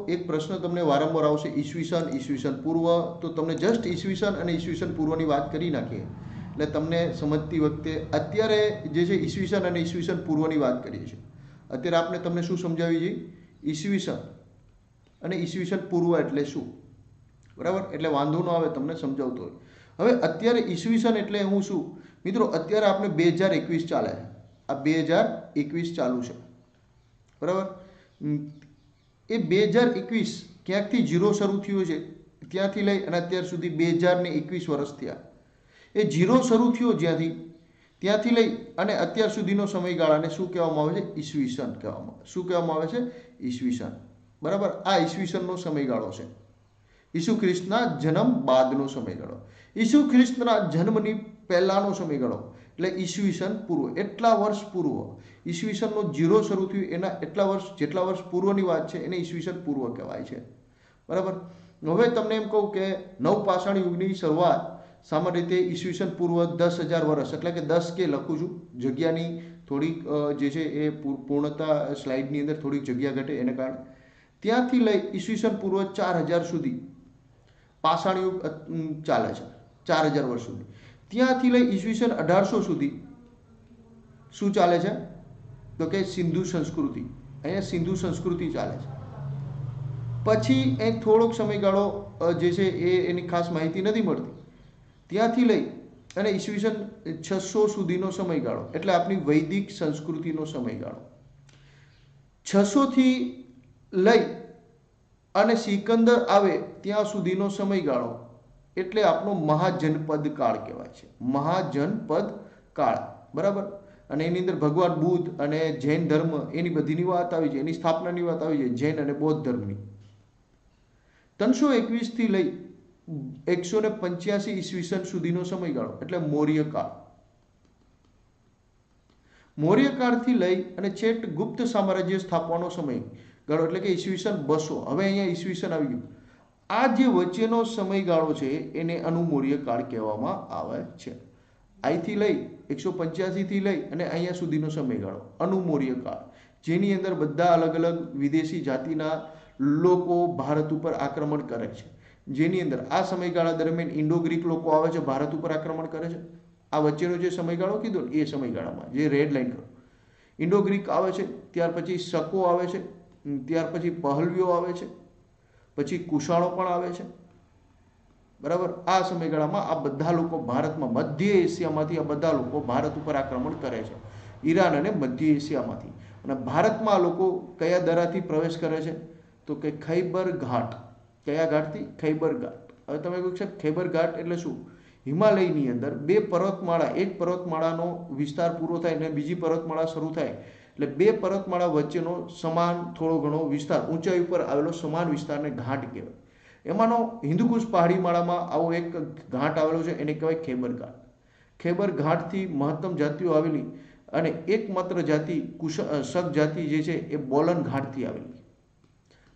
એક પ્રશ્ન તમને વારંવાર આવશે, ઈસવીસન પૂર્વ, તો તમને જસ્ટ ઈસવીસન અને ઈસવીસન પૂર્વની વાત કરી નાખીએ એટલે તમને સમજતી વખતે અત્યારે જે છે ઈસવીસન અને ઈસવીસન પૂર્વની વાત કરીએ છીએ. અત્યારે આપણે તમને શું સમજાવી છે? ઈસવીસન અને ઈસવીસન પૂર્વ એટલે શું, બરાબર? એટલે વાંધો ન આવે તમને સમજાવતો હોય. હવે અત્યારે ઈસવીસન એટલે હું શું મિત્રો? અત્યારે આપણે 2021 ચાલે છે, આ 2021 ચાલુ છે, બરાબર? એ 2021 ક્યાંકથી 0 શરૂ થયું છે, ત્યાંથી લઈ અને અત્યાર સુધી 2021 વર્ષ થયા. એ 0 શરૂ થયો જ્યાંથી, ત્યાંથી લઈ અને અત્યાર સુધીનો સમયગાળાને શું કહેવામાં આવે છે? ઈસવીસન કહેવામાં આવે. શું કહેવામાં આવે છે? ઈસવીસન, બરાબર? આ ઈસવીસનનો સમયગાળો છે. ઈસુ ખ્રિસ્તના જન્મ બાદનો સમયગાળો, ઈસુ ખ્રિસ્તના જન્મની પહેલાનો સમયગાળો એટલે ઈસવીસન પૂર્વ. એટલા વર્ષ પૂર્વ ઈસવીસનનો 0 શરૂ થયું એના એટલા વર્ષ, જેટલા વર્ષ પૂર્વની વાત છે એને ઈસવીસન પૂર્વ કહેવાય છે, બરાબર? હવે તમને એમ કહું કે નવપાષાણ યુગની શરૂઆત સામાન્ય રીતે ઈસવીસન પૂર્વ 10,000 વર્ષ, એટલે કે 10 કે લખું છું, જગ્યાની થોડીક જે છે એ પૂર્ણતા સ્લાઇડની અંદર થોડીક જગ્યા ઘટે એને કારણે, ત્યાંથી લઈ ઈસવીસન પૂર્વ 4,000 સુધી પાષાણ યુગ ચાલે છે, 4,000 વર્ષ સુધી. ત્યાંથી લઈ ઈસવીસન 1800 સુધી શું ચાલે છે? તો કે સિંધુ સંસ્કૃતિ. અહીંયા સિંધુ સંસ્કૃતિ ચાલે છે. પછી એ થોડોક સમયગાળો જે છે એ એની ખાસ માહિતી નથી મળતી. ત્યાંથી લઈ અને ઈસવીસન 600 સુધીનો સમયગાળો એટલે આપણી વૈદિક સંસ્કૃતિનો સમયગાળો. 600 થી લઈ અને સિકંદર આવે ત્યાં સુધીનો સમયગાળો એટલે આપણો મહાજનપદ કાળ કહેવાય છે, મહાજનપદ કાળ, બરાબર? અને એની અંદર ભગવાન બુદ્ધ અને જૈન ધર્મ એની બધીની વાત આવી છે, એની સ્થાપનાની વાત આવી છે, જૈન અને બૌદ્ધ ધર્મની. 321 થી લઈ 185 ઈસવીસન સુધીનો સમયગાળો એટલે મૌર્ય કાળ. મૌર્ય કાળથી લઈ અને છેક ગુપ્ત સામ્રાજ્ય સ્થાપવાનો સમયગાળો એટલે કે ઈસવીસન 200. હવે અહીંયા ઈસવીસન આવી ગયું. આ જે વચ્ચેનો સમયગાળો છે એને અનુમૌર્ય કાળ કહેવામાં આવે છે. અહીંથી લઈ 185 થી લઈ અને અહીંયા સુધીનો સમયગાળો અનુમૌર્ય કાળ, જેની અંદર બધા અલગ અલગ વિદેશી જાતિના લોકો ભારત ઉપર આક્રમણ કરે છે. જેની અંદર આ સમયગાળા દરમિયાન ઇન્ડો ગ્રીક લોકો આવે છે, ભારત ઉપર આક્રમણ કરે છે. આ વચ્ચેનો જે સમયગાળો કીધો ને એ સમયગાળામાં જે રેડ લાઈન કરો, ઇન્ડો ગ્રીક આવે છે, ત્યાર પછી શકો આવે છે, ત્યાર પછી પહલવીઓ આવે છે, પછી કુશાણો પણ આવે છે, બરાબર? આ સમયગાળામાં આ બધા લોકો ભારતમાં, મધ્ય એશિયામાંથી આ બધા લોકો ભારત ઉપર આક્રમણ કરે છે, ઈરાન અને મધ્ય એશિયામાંથી. અને ભારતમાં આ લોકો કયા દરાથી પ્રવેશ કરે છે? તો કે ખૈબર ઘાટ. કયા ઘાટથી? ખૈબર ઘાટ. હવે તમે કહો સાહેબ ખૈબર ઘાટ એટલે શું? હિમાલયની અંદર બે પર્વતમાળા, એક પર્વતમાળાનો વિસ્તાર પૂરો થાય અને બીજી પર્વતમાળા શરૂ થાય એટલે બે પર્વતમાળા વચ્ચેનો સમાન થોડો ઘણો વિસ્તાર, ઊંચાઈ ઉપર આવેલો સમાન વિસ્તારને ઘાટ કહેવાય. એમાંનો હિન્દુકુશ પહાડી માળામાં આવો એક ઘાટ આવેલો છે, એને કહેવાય ખૈબર ઘાટ. ખૈબર ઘાટથી મહત્તમ જાતિઓ આવેલી અને એકમાત્ર જાતિ શક જાતિ જે છે એ બોલન ઘાટથી આવેલી,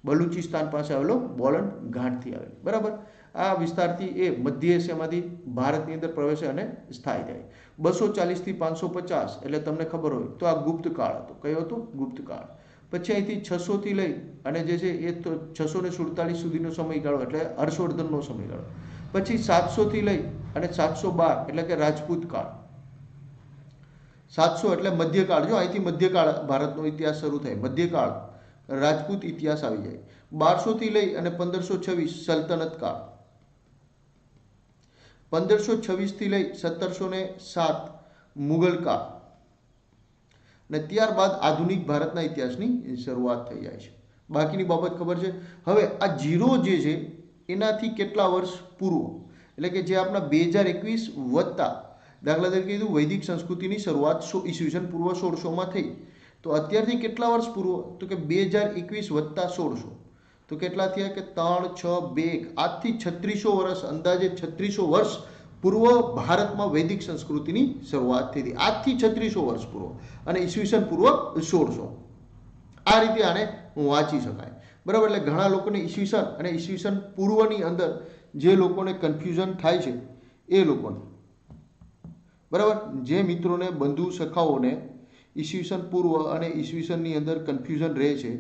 બલુચિસ્તાન પાસે આવેલો બોલન ઘાટથી આવેલી, બરાબર? આ વિસ્તારથી એ મધ્ય એશિયામાંથી ભારતની અંદર પ્રવેશે અને સ્થાયી થાય. 240 થી 550 એટલે તમને ખબર હોય તો આ ગુપ્ત કાળ હતો. કયો હતો? ગુપ્ત કાળ. પછી અહીંથી 600 થી લઈ અને જે છે એ 647 સુધીનો સમયગાળો એટલે હર્ષવર્ધનનો સમયગાળો. પછી 700 થી લઈ અને 712 એટલે કે રાજપૂત કાળ. 700 એટલે મધ્યકાળ. જો અહીંથી મધ્યકાળ ભારતનો ઇતિહાસ શરૂ થાય, મધ્યકાળ રાજપૂત ઇતિહાસ આવી જાય. 1200 થી લઈ અને 1526 સલ્તનત કાળ. 1526 થી લઈ 1707 મુગલ કાળ. અને ત્યારબાદ આધુનિક ભારતના ઇતિહાસની શરૂઆત થઈ જાય છે. બાકીની બાબત ખબર છે. હવે આ 0 જે છે એનાથી કેટલા વર્ષ પૂર્વ એટલે કે જે આપણા 2021 વત્તા, દાખલા તરીકે કીધું વૈદિક સંસ્કૃતિની શરૂઆત ઈસવીસન પૂર્વ 1600 થઈ, તો અત્યારથી કેટલા વર્ષ પૂર્વ? તો કે 2021 વત્તા 1600 તો કેટલા થયા? કે 3, 6, 2, 1 આજથી 3600 વર્ષ, અંદાજે 3600 વર્ષ પૂર્વ ભારતમાં વૈદિક સંસ્કૃતિની શરૂઆત થઈ હતી. આજથી 3600 વર્ષ પૂર્વ અને ઈસવીસન પૂર્વ 1600. આ રીતે આને વાંચી શકાય, બરાબર? એટલે ઘણા લોકોને ઈસવીસન અને ઈસવીસન પૂર્વની અંદર જે લોકોને કન્ફ્યુઝન થાય છે એ લોકોને, બરાબર, જે મિત્રોને, બંધુ સખાઓને ઈસવીસન પૂર્વ અને ઈસવીસનની અંદર કન્ફ્યુઝન રહે છે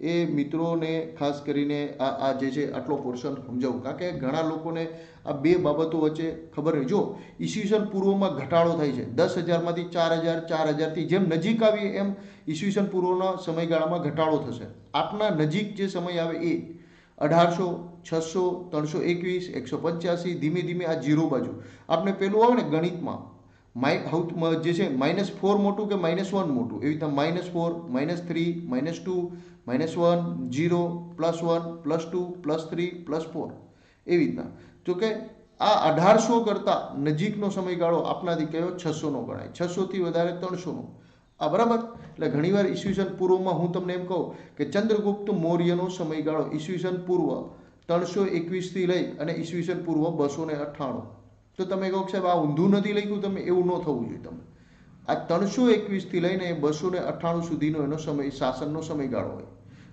એ મિત્રોને ખાસ કરીને આ જે છે આટલો પોર્શન સમજાવું, કારણ કે ઘણા લોકોને આ બે બાબતો વચ્ચે ખબર નહીં. જો ઈસવીસન પૂર્વમાં ઘટાડો થાય છે, 10,000માંથી 4,000, 4,000થી જેમ નજીક આવીએ એમ ઈસવીસન પૂર્વના સમયગાળામાં ઘટાડો થશે. આપના નજીક જે સમય આવે એ 1800, 600, 321, 185, ધીમે ધીમે આ જીરો બાજુ આપણે પેલું આવે ને ગણિતમાં જે છે -4 મોટું કે -1 મોટું, એવી રીતના -4, -3, -2, -1, 0, +1, +2, +3, +4 એવી રીતના. જો કે આ 1800 કરતાં નજીકનો સમયગાળો આપણાથી કયો 600નો ગણાય, 600થી વધારે 300નો. આ બરાબર. એટલે ઘણીવાર ઈસવીસન પૂર્વમાં હું તમને એમ કહું કે ચંદ્રગુપ્ત મૌર્યનો સમયગાળો ઈસવીસન પૂર્વ 321થી લઈ અને ઈસવીસન પૂર્વ 298. તો તમે કહો કે સાહેબ આ ઊંધું નથી લખ્યું તમે, એવું ન થવું જોઈએ. તમે આ 321થી લઈને 298 સુધીનો એનો સમય શાસનનો સમયગાળો હોય.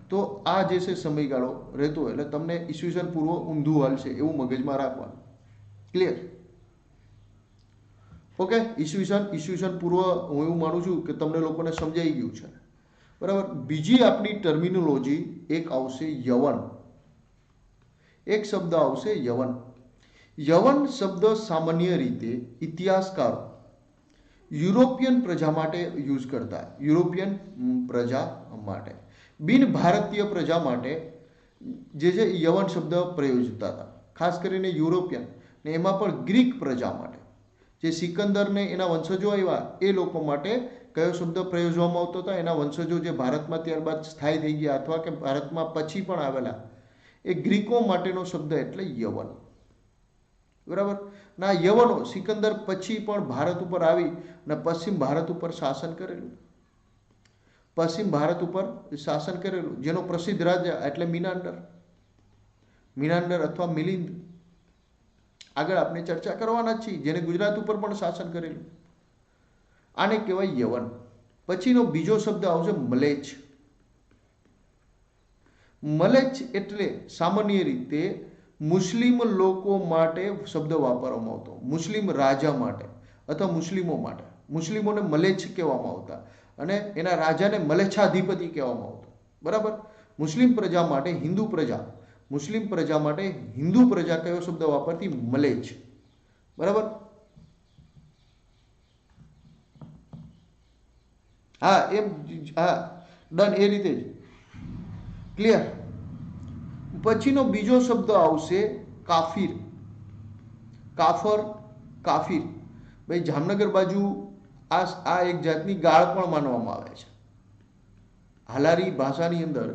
તો આ જે છે સમયગાળો રહેતો હોય એટલે તમને ઈસવીસન પૂર્વ ઊંધું હાલશે એવું મગજમાં રાખવાનું. ક્લિયર? ઓકે. ઈસવીસન પૂર્વ હું એવું માનું છું કે તમને લોકોને સમજાઈ ગયું છે. બરાબર. બીજી આપણી ટર્મિનોલોજી એક આવશે યવન. એક શબ્દ આવશે યવન. યવન શબ્દ સામાન્ય રીતે ઇતિહાસકારો યુરોપિયન પ્રજા માટે યુઝ કરતા. યુરોપિયન પ્રજા માટે, બિન ભારતીય પ્રજા માટે જે છે યવન શબ્દ પ્રયોજતા હતા. ખાસ કરીને યુરોપિયન ને એમાં પણ ગ્રીક પ્રજા માટે, જે સિકંદર ને એના વંશજો આવ્યા એ લોકો માટે કયો શબ્દ પ્રયોજવામાં આવતો હતો? એના વંશજો જે ભારતમાં ત્યારબાદ સ્થાયી થઈ ગયા અથવા કે ભારતમાં પછી પણ આવેલા એ ગ્રીકો માટેનો શબ્દ એટલે યવન. બરાબર. ના યવનો સિકંદર પછી પણ ભારત ઉપર આવી અને પશ્ચિમ ભારત ઉપર શાસન કરેલું. પશ્ચિમ ભારત ઉપર શાસન કરેલું, જેનો પ્રસિદ્ધ રાજા એટલે મિનાંડર અથવા મિલિંદ. આગળ આપણે ચર્ચા કરવાના જ છીએ, જેને ગુજરાત ઉપર પણ શાસન કરેલું. આને કહેવાય યવન. પછીનો બીજો શબ્દ આવશે મલેચ. મલેચ એટલે સામાન્ય રીતે મુસ્લિમ લોકો માટે શબ્દ વાપરવામાં આવતો, મુસ્લિમ રાજા માટે અથવા મુસ્લિમો માટે. મુસ્લિમોને મલેચ કહેવામાં આવતા અને એના રાજાને મલેચ્છાધિપતિ કહેવામાં આવતો. બરાબર. મુસ્લિમ પ્રજા માટે હિન્દુ પ્રજા, મુસ્લિમ પ્રજા માટે હિન્દુ પ્રજા કયો શબ્દ વાપરતી? મલેચ. બરાબર. હા એમ, હા ડન, એ રીતે જ. ક્લિયર? પછીનો બીજો શબ્દ આવશે કાફિર. કાફિર ભાઈ જામનગર બાજુ આ એક જાતની ગાળ પણ માનવામાં આવે છે. હાલારી ભાષાની અંદર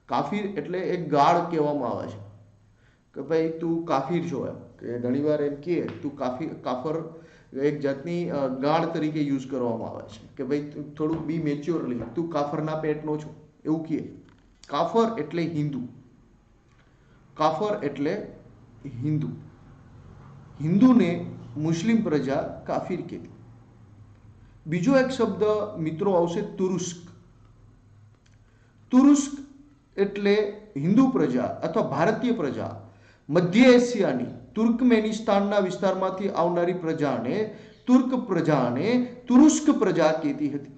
કાફિર એટલે એક ગાળ કહેવામાં આવે છે કે ભાઈ તું કાફિર છો. એમ કે ઘણીવાર એમ કહે તું કાફર એક જાતની ગાળ તરીકે યુઝ કરવામાં આવે છે કે ભાઈ થોડુંક બી મેચ્યોરલી, તું કાફરના પેટનો છો એવું કહે. કાફર એટલે હિન્દુ. કાફર એટલે હિન્દુ. હિન્દુને મુસ્લિમ પ્રજા કાફિર કહેતી. બીજો એક શબ્દ મિત્રો આવશે તુરુસ્ક. તુરુસ્ક એટલે હિન્દુ પ્રજા અથવા ભારતીય પ્રજા મધ્ય એશિયાની તુર્કમેનિસ્તાનના વિસ્તારમાંથી આવનારી પ્રજાને તુરુસ્ક પ્રજા કહેતી હતી.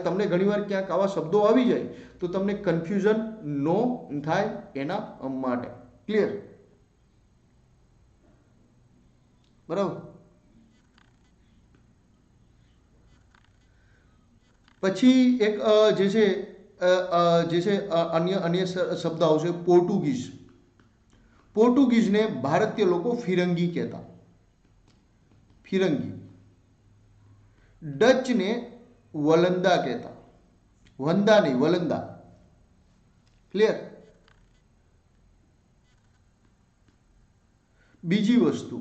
તમને ઘણીવાર ક્યાંક આવા શબ્દો આવી જાય તો તમને કન્ફ્યુઝન નો થાય એના માટે. ક્લિયર? બરાબર. પછી એક જે છે અન્ય શબ્દ આવશે પોર્ટુગીઝ. પોર્ટુગીઝને ભારતીય લોકો ફિરંગી કહેતા. ફિરંગી. ડચને વલંદા કહેતા. વંદા નહીં, વલંદા. ક્લિયર? બીજી વસ્તુ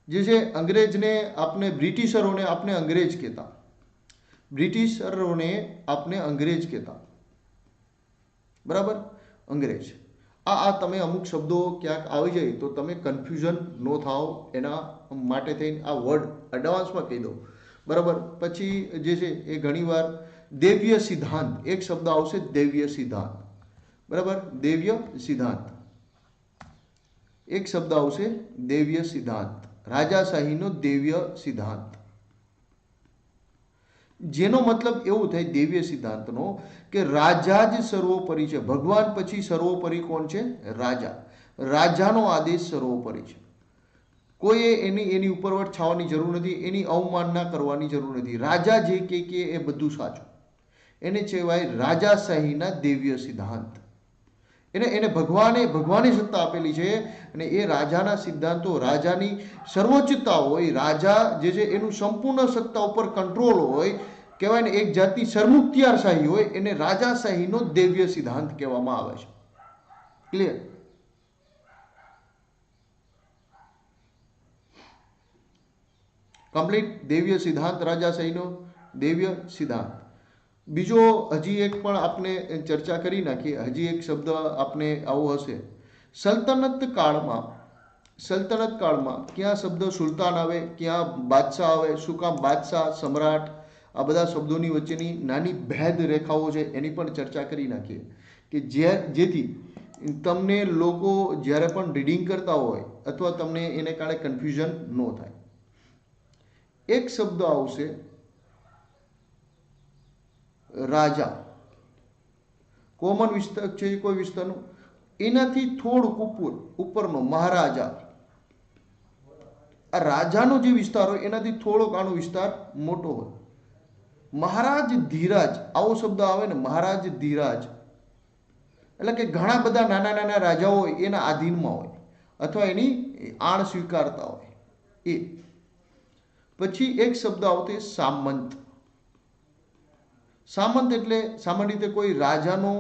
જે છે અંગ્રેજને આપણે બ્રિટિશરોને આપણે અંગ્રેજ કહેતા. બ્રિટિશરોને આપણે અંગ્રેજ કહેતા. બરાબર. અંગ્રેજ. આ તમે અમુક શબ્દો ક્યાંક આવી જાય તો તમે કન્ફ્યુઝન ન થાવ એના માટે થઈને આ વર્ડ એડવાન્સમાં કહી દો. બરાબર. પછી જે છે એ ઘણીવાર દૈવ્ય સિદ્ધાંત, એક શબ્દ આવશે દૈવ્ય સિદ્ધાંત. બરાબર. દૈવ્ય સિદ્ધાંત એક શબ્દ આવશે દૈવ્ય સિદ્ધાંત. રાજાશાહીનો દૈવ્ય સિદ્ધાંત. જેનો મતલબ એવું થાય દેવીય સિદ્ધાંતનો કે રાજા જ સર્વોપરી છે. ભગવાન પછી સર્વોપરી કોણ છે? રાજા. રાજાનો આદેશ સર્વોપરી છે. કોઈએ એની ઉપરવટ છાવવાની જરૂર નથી, એની અવમાનના કરવાની જરૂર નથી. રાજા જે કે એ બધું સાચું. એને કહેવાય રાજાશાહીના દેવીય સિદ્ધાંત. એને ભગવાને સત્તા આપેલી છે અને એ રાજાના સિદ્ધાંતો, રાજાની સર્વોચ્ચતા હોય, રાજા જે છે એનું સંપૂર્ણ સત્તા ઉપર કંટ્રોલ હોય, કહેવાય ને એક જાતની સરમુખત્યારશાહી હોય, એને રાજાશાહીનો દેવીય સિદ્ધાંત કહેવામાં આવે છે. ક્લિયર? કમ્પ્લીટ. દેવીય સિદ્ધાંત, રાજાશાહીનો દેવીય સિદ્ધાંત. બીજો હજી એક પણ આપણે ચર્ચા કરી નાખીએ. હજી એક શબ્દ આપણે આવો હશે. સલ્તનત કાળમાં ક્યાં શબ્દ સુલતાન આવે, ક્યાં બાદશાહ આવે? શું કામ બાદશાહ, સમ્રાટ? આ બધા શબ્દોની વચ્ચેની નાની ભેદ રેખાઓ છે, એની પણ ચર્ચા કરી નાખીએ કે જેથી તમને લોકો જ્યારે પણ રીડિંગ કરતા હોય અથવા તમને એને કારણે કન્ફ્યુઝન ન થાય. એક શબ્દ આવશે રાજા, કોમન વિસ્તાર છે કોઈ વિસ્તારનો, એનાથી થોડુંક ઉપરનો મહારાજા. આ રાજાનો જે વિસ્તાર હોય એનાથી થોડોક આનો વિસ્તાર મોટો હોય. મહારાજ ધીરાજ, આવો શબ્દ આવે ને, મહારાજ ધીરાજ, એટલે કે ઘણા બધા નાના નાના રાજાઓ હોય એના આધીનમાં હોય અથવા એની આણ સ્વીકારતા હોય એ. પછી એક શબ્દ આવતો સામંત. સામંત એટલે સામાન્ય રીતે કોઈ રાજાનો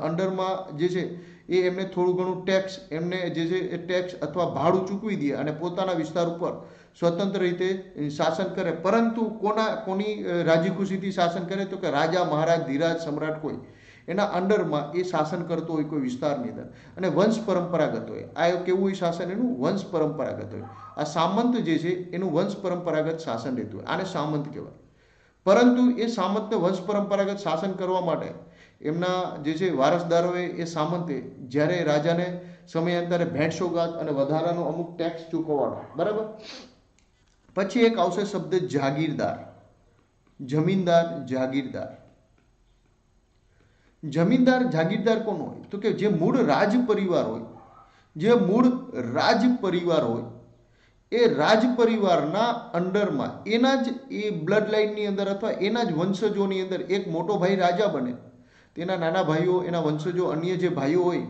અંડરમાં જે છે એ એમને થોડું ઘણું ટેક્સ, એમને જે છે એ ટેક્સ અથવા ભાડું ચૂકવી દે અને પોતાના વિસ્તાર ઉપર સ્વતંત્ર રીતે શાસન કરે. પરંતુ કોની રાજી ખુશીથી શાસન કરે? તો કે રાજા, મહારાજ, ધીરાજ, સમ્રાટ કોઈ એના અંડરમાં એ શાસન કરતો હોય કોઈ વિસ્તારની અંદર, અને વંશ પરંપરાગત હોય. આ કેવું હોય શાસન? એનું વંશ પરંપરાગત હોય. આ સામંત જે છે એનું વંશ પરંપરાગત શાસન રહેતું હોય, આને સામંત કહેવાય. પરંતુ એ સામંતને વંશ પરંપરાગત શાસન કરવા માટે એમના જે છે વારસદારોએ એ સામંતે જ્યારે રાજાને સમયાંતરે ભેટ સોગાદ અને વધારાનો અમુક ટેક્સ ચૂકવવાનો. બરાબર. પછી એક આવશે શબ્દ જાગીરદાર. જમીનદાર, જાગીરદાર. જમીનદાર, જાગીરદાર કોણ હોય? તો કે જે મૂળ રાજ પરિવાર હોય, જે મૂળ રાજ પરિવાર હોય, એ રાજ પરિવારના અંડરમાં એના જ એ બ્લડ લાઇનની અંદર અથવા એના જ વંશજોની અંદર એક મોટો ભાઈ રાજા બને. તેના નાના ભાઈઓ, એના વંશજો, અન્ય જે ભાઈઓ હોય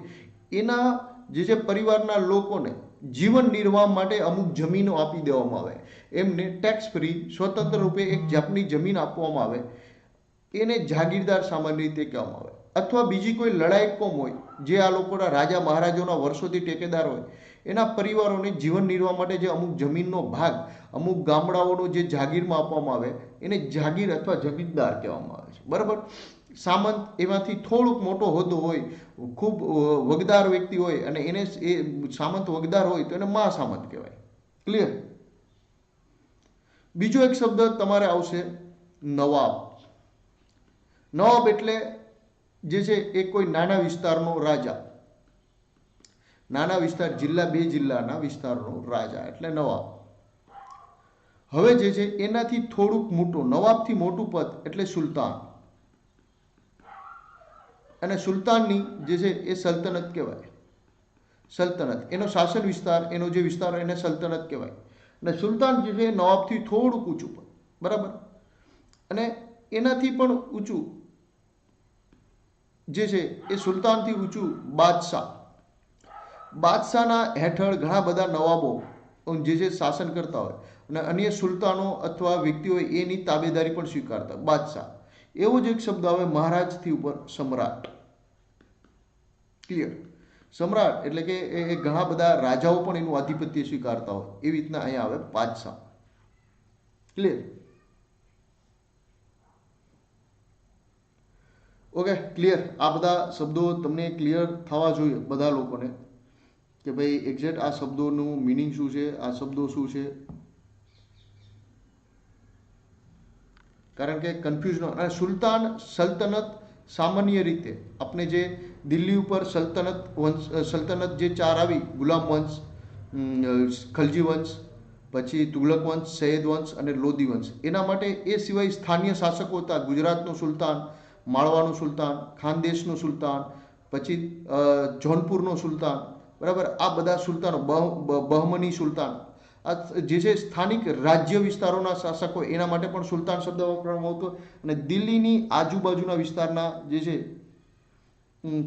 એના જે છે પરિવારના લોકોને જીવન નિર્વાહ માટે અમુક જમીનો આપી દેવામાં આવે. એમને ટેક્સ ફ્રી સ્વતંત્ર રૂપે એક જાતની જમીન આપવામાં આવે. એને જાગીરદાર સામાન્ય રીતે કહેવામાં આવે. અથવા બીજી કોઈ લડાયક કોમ હોય જે આ લોકોના રાજા મહારાજોના વર્ષોથી ટેકેદાર હોય, એના પરિવારોને જીવન નિર્વાહ માટે જે અમુક જમીનનો ભાગ, અમુક ગામડાઓનો જે જાગીરમાં આપવામાં આવે એને જાગીર અથવા જમીનદાર કહેવામાં આવે છે. બરાબર. સામંત એમાંથી થોડોક મોટો હોદ્દો હોય, ખૂબ વગદાર વ્યક્તિ હોય અને એને એ સામંત વગદાર હોય તો એને મહાસામંત કહેવાય. ક્લિયર? બીજો એક શબ્દ તમારે આવશે નવાબ. નવાબ એટલે જે છે એ કોઈ નાના વિસ્તારનો રાજા. નાના વિસ્તાર, જિલ્લા, 2 જિલ્લાના વિસ્તારનો રાજા એટલે નવાબ. હવે જે છે એનાથી થોડુંક મોટું, નવાબથી મોટું પદ એટલે સુલતાન. અને સુલતાનની જે છે એ સલ્તનત કહેવાય. સલ્તનત એનો શાસન વિસ્તાર, એનો જે વિસ્તાર એને સલ્તનત કહેવાય. અને સુલતાન જે છે એ નવાબથી થોડુંક ઊંચું પદ. બરાબર. અને એનાથી પણ ઊંચું જે છે એ સુલતાનથી ઊંચું બાદશાહ. બાદશાહના હેઠળ ઘણા બધા નવાબો જે છે શાસન કરતા હોય અને અન્ય સુલતાનો અથવા વ્યક્તિઓ એની તાબેદારી પણ સ્વીકારતા. બાદશાહ. એવો જ એક શબ્દ આવે મહારાજથી ઉપર સમ્રાટ. ક્લિયર? સમ્રાટ એટલે કે એ ઘણા બધા રાજાઓ પણ એનું આધિપત્ય સ્વીકારતા હોય. એવી રીતના અહીંયા આવે બાદશાહ. ક્લિયર? Okay, clear? આ બધા શબ્દો તમને ક્લિયર થવા જોઈએ બધા લોકોને કે ભાઈ એક્ઝેક્ટ આ શબ્દોનું મિનિંગ શું છે, આ શબ્દો શું છે. કારણ કે કન્ફ્યુઝન. અને સુલતાન, સલ્તનત સામાન્ય રીતે આપણે જે દિલ્હી ઉપર સલ્તનત જે 4 આવી, ગુલામ વંશ, ખલજી વંશ, પછી તુગલક વંશ, સૈયદ વંશ અને લોદી વંશ. એના માટે એ સિવાય સ્થાનીય શાસકો હતા. ગુજરાતનું સુલતાન, માળવાનું સુલતાન, ખાનદેશનું સુલતાન, પછી જોનપુરનો સુલતાન, બરાબર. આ બધા સુલતાનો, બહમની સુલતાન, આ જે છે સ્થાનિક રાજ્ય વિસ્તારોના શાસકો, એના માટે પણ સુલતાન શબ્દ વાપરવામાં આવતો. અને દિલ્હીની આજુબાજુના વિસ્તારના જે છે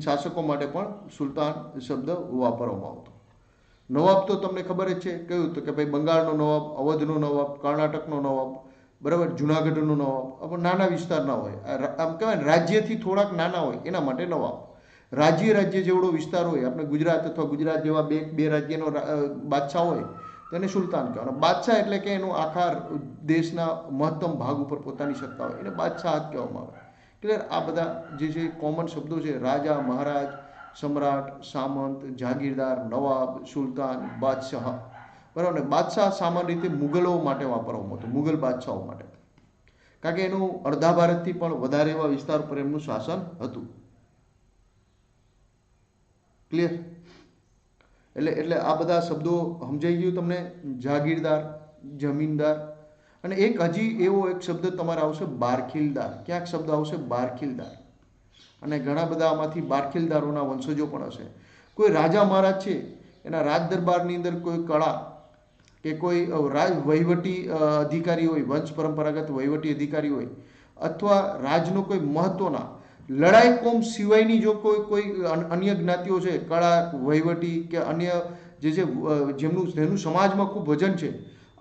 શાસકો માટે પણ સુલતાન શબ્દ વાપરવામાં આવતો. નવાબ તો તમને ખબર જ છે, કયું તો કે ભાઈ બંગાળનો નવાબ, અવધનો નવાબ, કર્ણાટકનો નવાબ, બરાબર, જુનાગઢનો નવાબ. પણ નાના વિસ્તારના હોય, આમ કહેવાય ને રાજ્યથી થોડાક નાના હોય એના માટે નવાબ. રાજ્ય જેવડો વિસ્તાર હોય, આપણે ગુજરાત અથવા ગુજરાત જેવા બે રાજ્યનો બાદશાહ હોય તેને સુલતાન કહેવાય. બાદશાહ એટલે કે એનું આખા દેશના મહત્તમ ભાગ ઉપર પોતાની સત્તા હોય એને બાદશાહ કહેવામાં આવે. ક્લિયર? આ બધા જે છે કોમન શબ્દો છે. રાજા, મહારાજ, સમ્રાટ, સામંત, જાગીરદાર, નવાબ, સુલતાન, બાદશાહ, બરાબર ને. બાદશાહ સામાન્ય રીતે મુગલો માટે વાપરવામાં આવતો, મુગલ બાદશાહો માટે, કારણ કે એનું અડધા ભારતથી પણ વધારે એવા વિસ્તાર પર એમનું શાસન હતું. ક્લિયર? એટલે આ બધા શબ્દો સમજાઈ ગયું તમને? જાગીરદાર, જમીનદાર. અને એક હજી એવો એક શબ્દ તમારે આવશે, બારખીલદાર. ક્યાંક શબ્દ આવશે બારખીલદાર. અને ઘણા બધા આમાંથી બારખીલદારોના વંશજો પણ હશે. કોઈ રાજા મહારાજ છે, એના રાજ દરબારની અંદર કોઈ કળા કે કોઈ વહીવટી અધિકારી હોય, વંશ પરંપરાગત વહીવટી અધિકારી હોય, અથવા રાજનો કોઈ મહત્વના લડાઈ કોમ સિવાયની જો કોઈ અન્ય જ્ઞાતિઓ છે, કળા, વહીવટી કે અન્ય જે છે જેનું સમાજમાં ખૂબ વજન છે,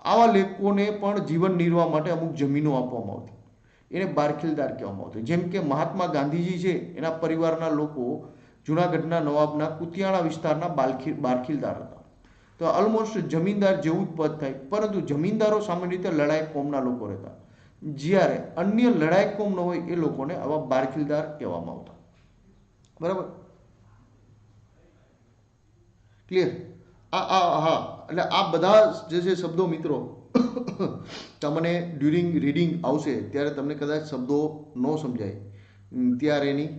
આવા લોકોને પણ જીવન નિર્વાહ માટે અમુક જમીનો આપવામાં આવતી. એને બારખીલદાર કહેવામાં આવતું. જેમ કે મહાત્મા ગાંધીજી છે, એના પરિવારના લોકો જુનાગઢના નવાબના કુતિયાણા વિસ્તારના બારખીલદાર હતા. તો ઓલમોસ્ટ જમીનદાર જેવું જ પદ થાય, પરંતુ જમીનદારો સામાન્ય રીતે લડાયક કોમના લોકો રહેતા, જ્યારે અન્ય લડાયક કોમ ન હોય એ લોકોને આવા બારખીલદાર કહેવામાં આવતા. બરાબર? ક્લિયર? હા, એટલે આ બધા જે છે શબ્દો મિત્રો તમને ડ્યુરિંગ રીડિંગ આવશે ત્યારે તમને કદાચ શબ્દો ન સમજાય, ત્યારે એની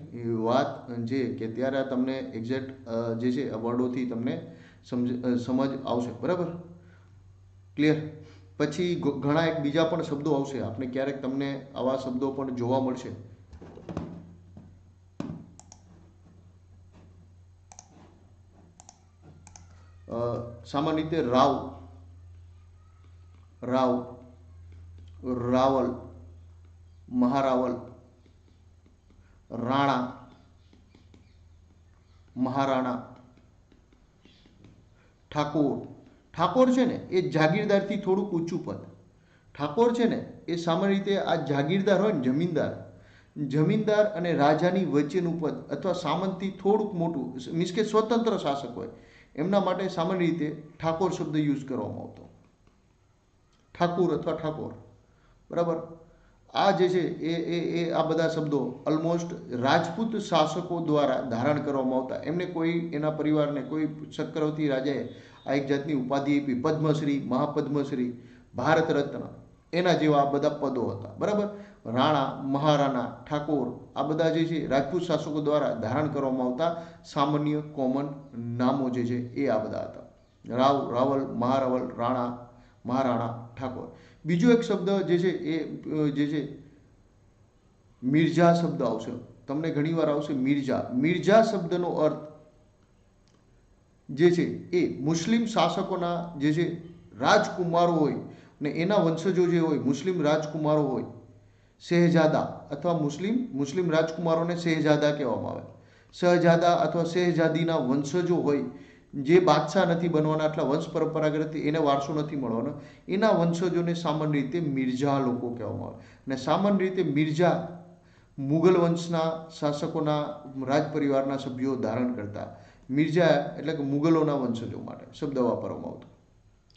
વાત છે કે ત્યારે તમને એક્ઝેક્ટ જે છે વર્ડોથી તમને સમજ આવશે. બરાબર? ક્લિયર? પછી ઘણા એક બીજા પણ શબ્દો આવશે, આપણે ક્યારેક તમને આવા શબ્દો પણ જોવા મળશે. સામાન્ય રીતે રાવલ, મહારાવલ, રાણા, મહારાણા, ઠાકોર છે ને એ જાગીરદારથી થોડુંક ઊંચું પદ. ઠાકોર છે ને એ સામાન્ય રીતે આ જાગીરદાર હોય ને, જમીનદાર અને રાજાની વચ્ચેનું પદ અથવા સામંતથી થોડુંક મોટું, મીન્સ કે સ્વતંત્ર શાસક હોય, એમના માટે સામાન્ય રીતે ઠાકોર શબ્દ યુઝ કરવામાં આવતો. ઠાકુર અથવા ઠાકોર. બરાબર? આ જે છે એ આ બધા શબ્દો ઓલમોસ્ટ રાજપૂત શાસકો દ્વારા ધારણ કરવામાં આવતા. એમને કોઈ એના પરિવારને કોઈ ચક્રવર્તી રાજાએ આ એક જાતની ઉપાધિ આપી, પદ્મશ્રી, મહાપદ્મશ્રી, ભારત રત્ન, એના જેવા આ બધા પદો હતા. બરાબર? રાણા, મહારાણા, ઠાકોર, આ બધા જે છે રાજપૂત શાસકો દ્વારા ધારણ કરવામાં આવતા સામાન્ય કોમન નામો જે છે એ આ બધા હતા. રાવલ, મહારાવલ, રાણા, મહારાણા, ઠાકોર. બીજો એક શબ્દ જે છે એ જે છે મિર્ઝા શબ્દ આવશે, તમને ઘણીવાર આવશે મિર્ઝા. મિર્ઝા શબ્દનો અર્થ જે છે એ મુસ્લિમ શાસકોના જે છે રાજકુમારો હોય ને એના વંશજો જે હોય, મુસ્લિમ રાજકુમારો હોય, શહેજાદા અથવા મુસ્લિમ રાજકુમારોને શહેજાદા કહેવામાં આવે. શહેજાદા અથવા શહેજાદીના વંશજો હોય, જે બાદશાહ નથી બનવાના, આટલા વંશ પરંપરાગત એને વારસો નથી મળવાનો, એના વંશજોને સામાન્ય રીતે મિર્ઝા લોકો કહેવામાં આવે. અને સામાન્ય રીતે મિર્ઝા મુગલ વંશના શાસકોના રાજ પરિવારના સભ્યો ધારણ કરતા. મિર્ઝા એટલે કે મુગલોના વંશજો માટે શબ્દ વાપરવામાં આવતો.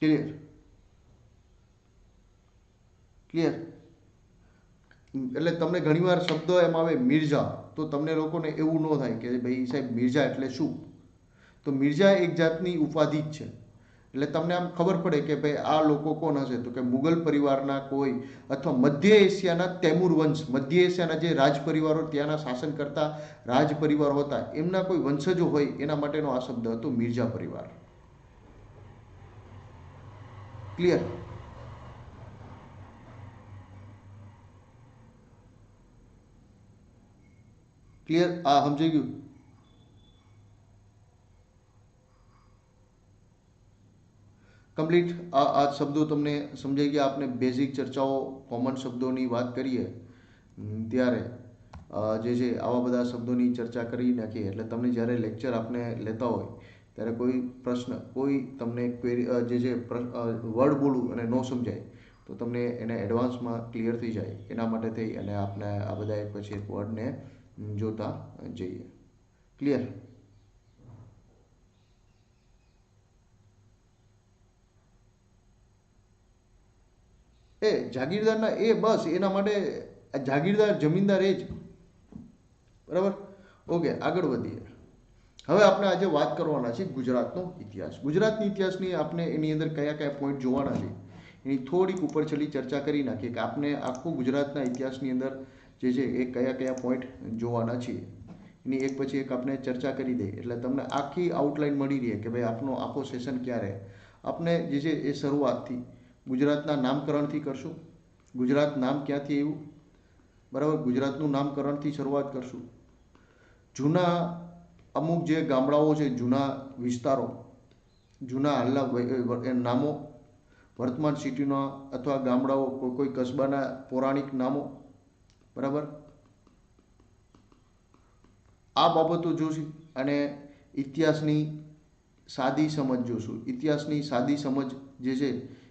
ક્લિયર? એટલે તમને ઘણીવાર શબ્દ એમ આવે મિર્ઝા, તો તમને લોકોને એવું ન થાય કે ભાઈ સાહેબ મિર્ઝા એટલે શું. તો મિર્ઝા એક જાતની ઉપાધિ જ છે. એટલે તમને આમ ખબર પડે કે ભાઈ આ લોકો કોણ હશે, તો કે મુગલ પરિવારના કોઈ, અથવા મધ્ય એશિયાના તૈમૂર વંશ, મધ્ય એશિયાના જે રાજ પરિવારો ત્યાંના શાસન કરતા રાજ પરિવારો હતા, એમના કોઈ વંશજો હોય એના માટેનો આ શબ્દ હતો મિર્ઝા પરિવાર. ક્લિયર? ક્લિયર? આ સમજાઈ ગયું? કમ્પ્લીટ. આ શબ્દો તમને સમજાઈ ગયા? આપણે બેઝિક ચર્ચાઓ, કોમન શબ્દોની વાત કરીએ ત્યારે જે છે આવા બધા શબ્દોની ચર્ચા કરી નાખીએ, એટલે તમને જ્યારે લેક્ચર આપણે લેતા હોય ત્યારે કોઈ પ્રશ્ન, કોઈ તમને ક્વેરી જે છે વર્ડ બોલું અને ન સમજાય તો તમને એને એડવાન્સમાં ક્લિયર થઈ જાય, એના માટે થઈ અને આપણે આ બધા એક પછી એક વર્ડને જોતા જઈએ. ક્લિયર? એ જાગીરદારના એ બસ એના માટે જાગીરદાર જમીનદાર એ જ. બરાબર? ઓકે, આગળ વધીએ. હવે આપણે આજે વાત કરવાના છે ગુજરાતનો ઇતિહાસ. ગુજરાતની ઇતિહાસની આપણે એની અંદર કયા કયા પોઈન્ટ જોવાના છે એની થોડીક ઉપર છેલ્લી ચર્ચા કરી નાખીએ કે આપણે આખું ગુજરાતના ઇતિહાસની અંદર જે છે એ કયા કયા પોઈન્ટ જોવાના છીએ એની એક પછી એક આપણે ચર્ચા કરી દઈએ, એટલે તમને આખી આઉટલાઈન મળી રહે કે ભાઈ આપનો આખો સેશન ક્યારે. આપણે જે છે એ શરૂઆતથી ગુજરાતના નામકરણથી કરશું. ગુજરાત નામ ક્યાંથી આવ્યું, બરાબર? ગુજરાતનું નામકરણથી શરૂઆત કરશું. જૂના અમુક જે ગામડાઓ છે, જૂના વિસ્તારો, જૂના હાલના નામો, વર્તમાન સિટીના અથવા ગામડાઓ, કોઈ કસ્બાના પૌરાણિક નામો, બરાબર? આ બાબતો જોશું અને ઇતિહાસની સાદી સમજ જોશું. ઇતિહાસની સાદી સમજ જે છે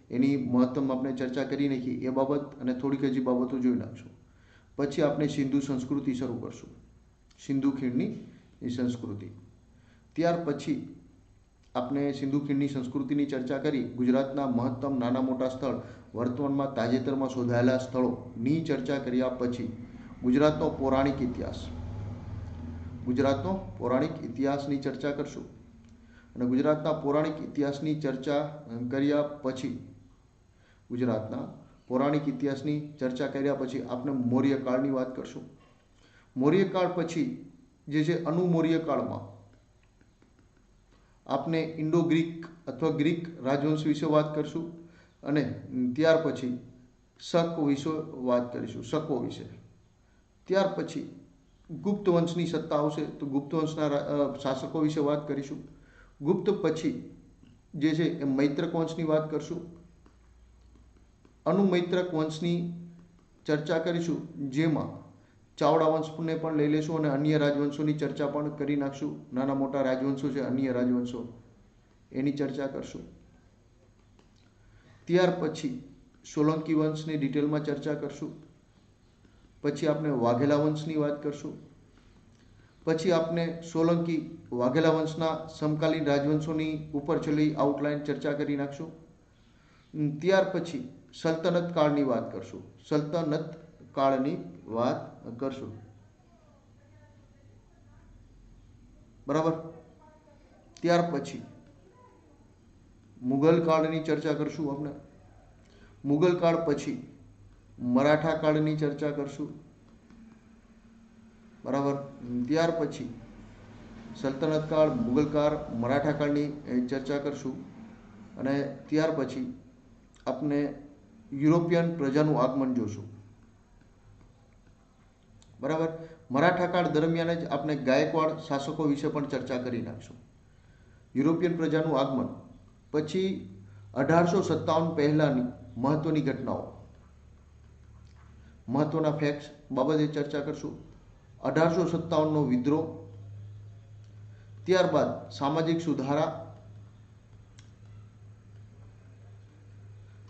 એની મહત્તમ આપણે ચર્ચા કરી નાખી એ બાબત અને થોડીક હજી બાબતો જોઈ નાખશું. પછી આપણે સિંધુ સંસ્કૃતિ શરૂ કરશું, સિંધુ ખીણની સંસ્કૃતિ. ત્યાર પછી આપણે સિંધુ ખીણની સંસ્કૃતિની ચર્ચા કરી, ગુજરાતના મહત્તમ નાના મોટા સ્થળ, વર્તમાનમાં તાજેતરમાં શોધાયેલા સ્થળોની ચર્ચા કર્યા પછી ગુજરાતનો પૌરાણિક ઇતિહાસ, ગુજરાતનો પૌરાણિક ઇતિહાસની ચર્ચા કરશું. અને ગુજરાતના પૌરાણિક ઇતિહાસની ચર્ચા કર્યા પછી ગુજરાતના પૌરાણિક ઇતિહાસની ચર્ચા કર્યા પછી આપણે મૌર્યકાળની વાત કરશું. મૌર્યકાળ પછી જે છે અનુમૌર્ય કાળમાં આપણે ઇન્ડો ગ્રીક અથવા ગ્રીક રાજવંશ વિશે વાત કરશું અને ત્યાર પછી શક વિશે વાત કરીશું, શકો વિશે. ત્યાર પછી ગુપ્ત વંશની સત્તા આવશે તો ગુપ્ત વંશના શાસકો વિશે વાત કરીશું. ગુપ્ત પછી જે છે એ મૈત્રક વંશની વાત કરશું. અનુમૈત્રક વંશની ચર્ચા કરીશું, જેમાં ચાવડા વંશને પણ લઈ લેશું અને અન્ય રાજવંશોની ચર્ચા પણ કરી નાખશું. નાના મોટા રાજવંશો છે, અન્ય રાજવંશો, એની ચર્ચા કરશું. ત્યાર પછી સોલંકી વંશની ડિટેલમાં ચર્ચા કરશું. પછી આપણે વાઘેલા વંશની વાત કરશું. પછી આપણે સોલંકી વાઘેલા વંશના સમકાલીન રાજવંશોની ઉપર છેલ્લી આઉટલાઈન ચર્ચા કરી નાખશું. ત્યાર પછી સલ્તનત કાળની વાત કરશું, સલ્તનત કાળની વાત કરશું. બરાબર? ત્યાર પછી મુગલ કાળની ચર્ચા કરશું. આપણે મુગલ કાળ પછી મરાઠા કાળની ચર્ચા કરશું. બરાબર? ત્યાર પછી સલ્તનત કાળ, મુગલ કાળ, મરાઠા કાળની ચર્ચા કરશું. અને ત્યાર પછી આપણે યુરોપિયન પ્રજાનું આગમન જોશું. બરાબર? મરાઠા કાળ દરમિયાન જ આપણે ગાયકવાડ શાસકો વિશે પણ ચર્ચા કરી નાખશું. યુરોપિયન પ્રજાનું આગમન પછી 1857 પહેલાની મહત્વની ઘટનાઓ, મહત્વના ફેક્ટ્સ બાબતે ચર્ચા કરશું. 1857નો વિદ્રોહ, ત્યારબાદ સામાજિક સુધારા,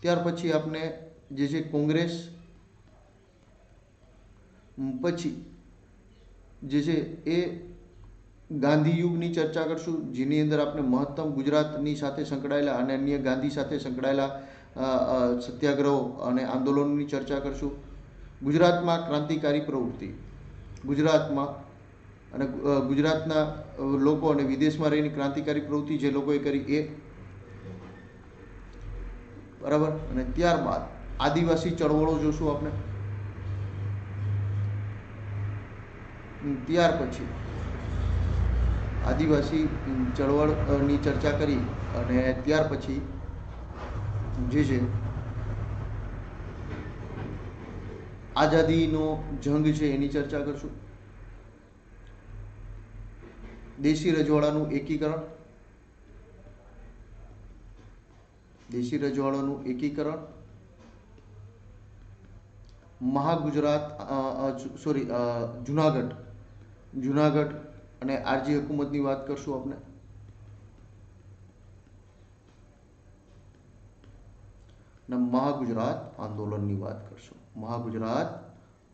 ત્યાર પછી આપણે જે છે કોંગ્રેસ, પછી જે છે એ ગાંધી યુગની ચર્ચા કરશું, જેની અંદર આપણે મહત્તમ ગુજરાતની સાથે સંકળાયેલા અને અન્ય ગાંધી સાથે સંકળાયેલા સત્યાગ્રહો અને આંદોલનોની ચર્ચા કરશું. ગુજરાતમાં ક્રાંતિકારી પ્રવૃત્તિ, ગુજરાતમાં અને ગુજરાતના લોકો અને વિદેશમાં રહીને ક્રાંતિકારી પ્રવૃત્તિ જે લોકોએ કરી એ. બરાબર? અને ત્યારબાદ આદિવાસી ચળવળો જોશું આપણે. ત્યાર પછી આદિવાસી ચળવળની ચર્ચા કરી અને ત્યાર પછી જે છે આઝાદીનો જંગ છે એની ચર્ચા કરશું. દેશી રજવાડાનું એકીકરણ, દેશી રજવાડાનું એકીકરણ, મહાગુજરાત સોરી જુનાગઢ, જુનાગઢ અને આરજી હુકુમતની વાત કરશું આપણે. અને મહાગુજરાત આંદોલનની વાત કરશું. મહાગુજરાત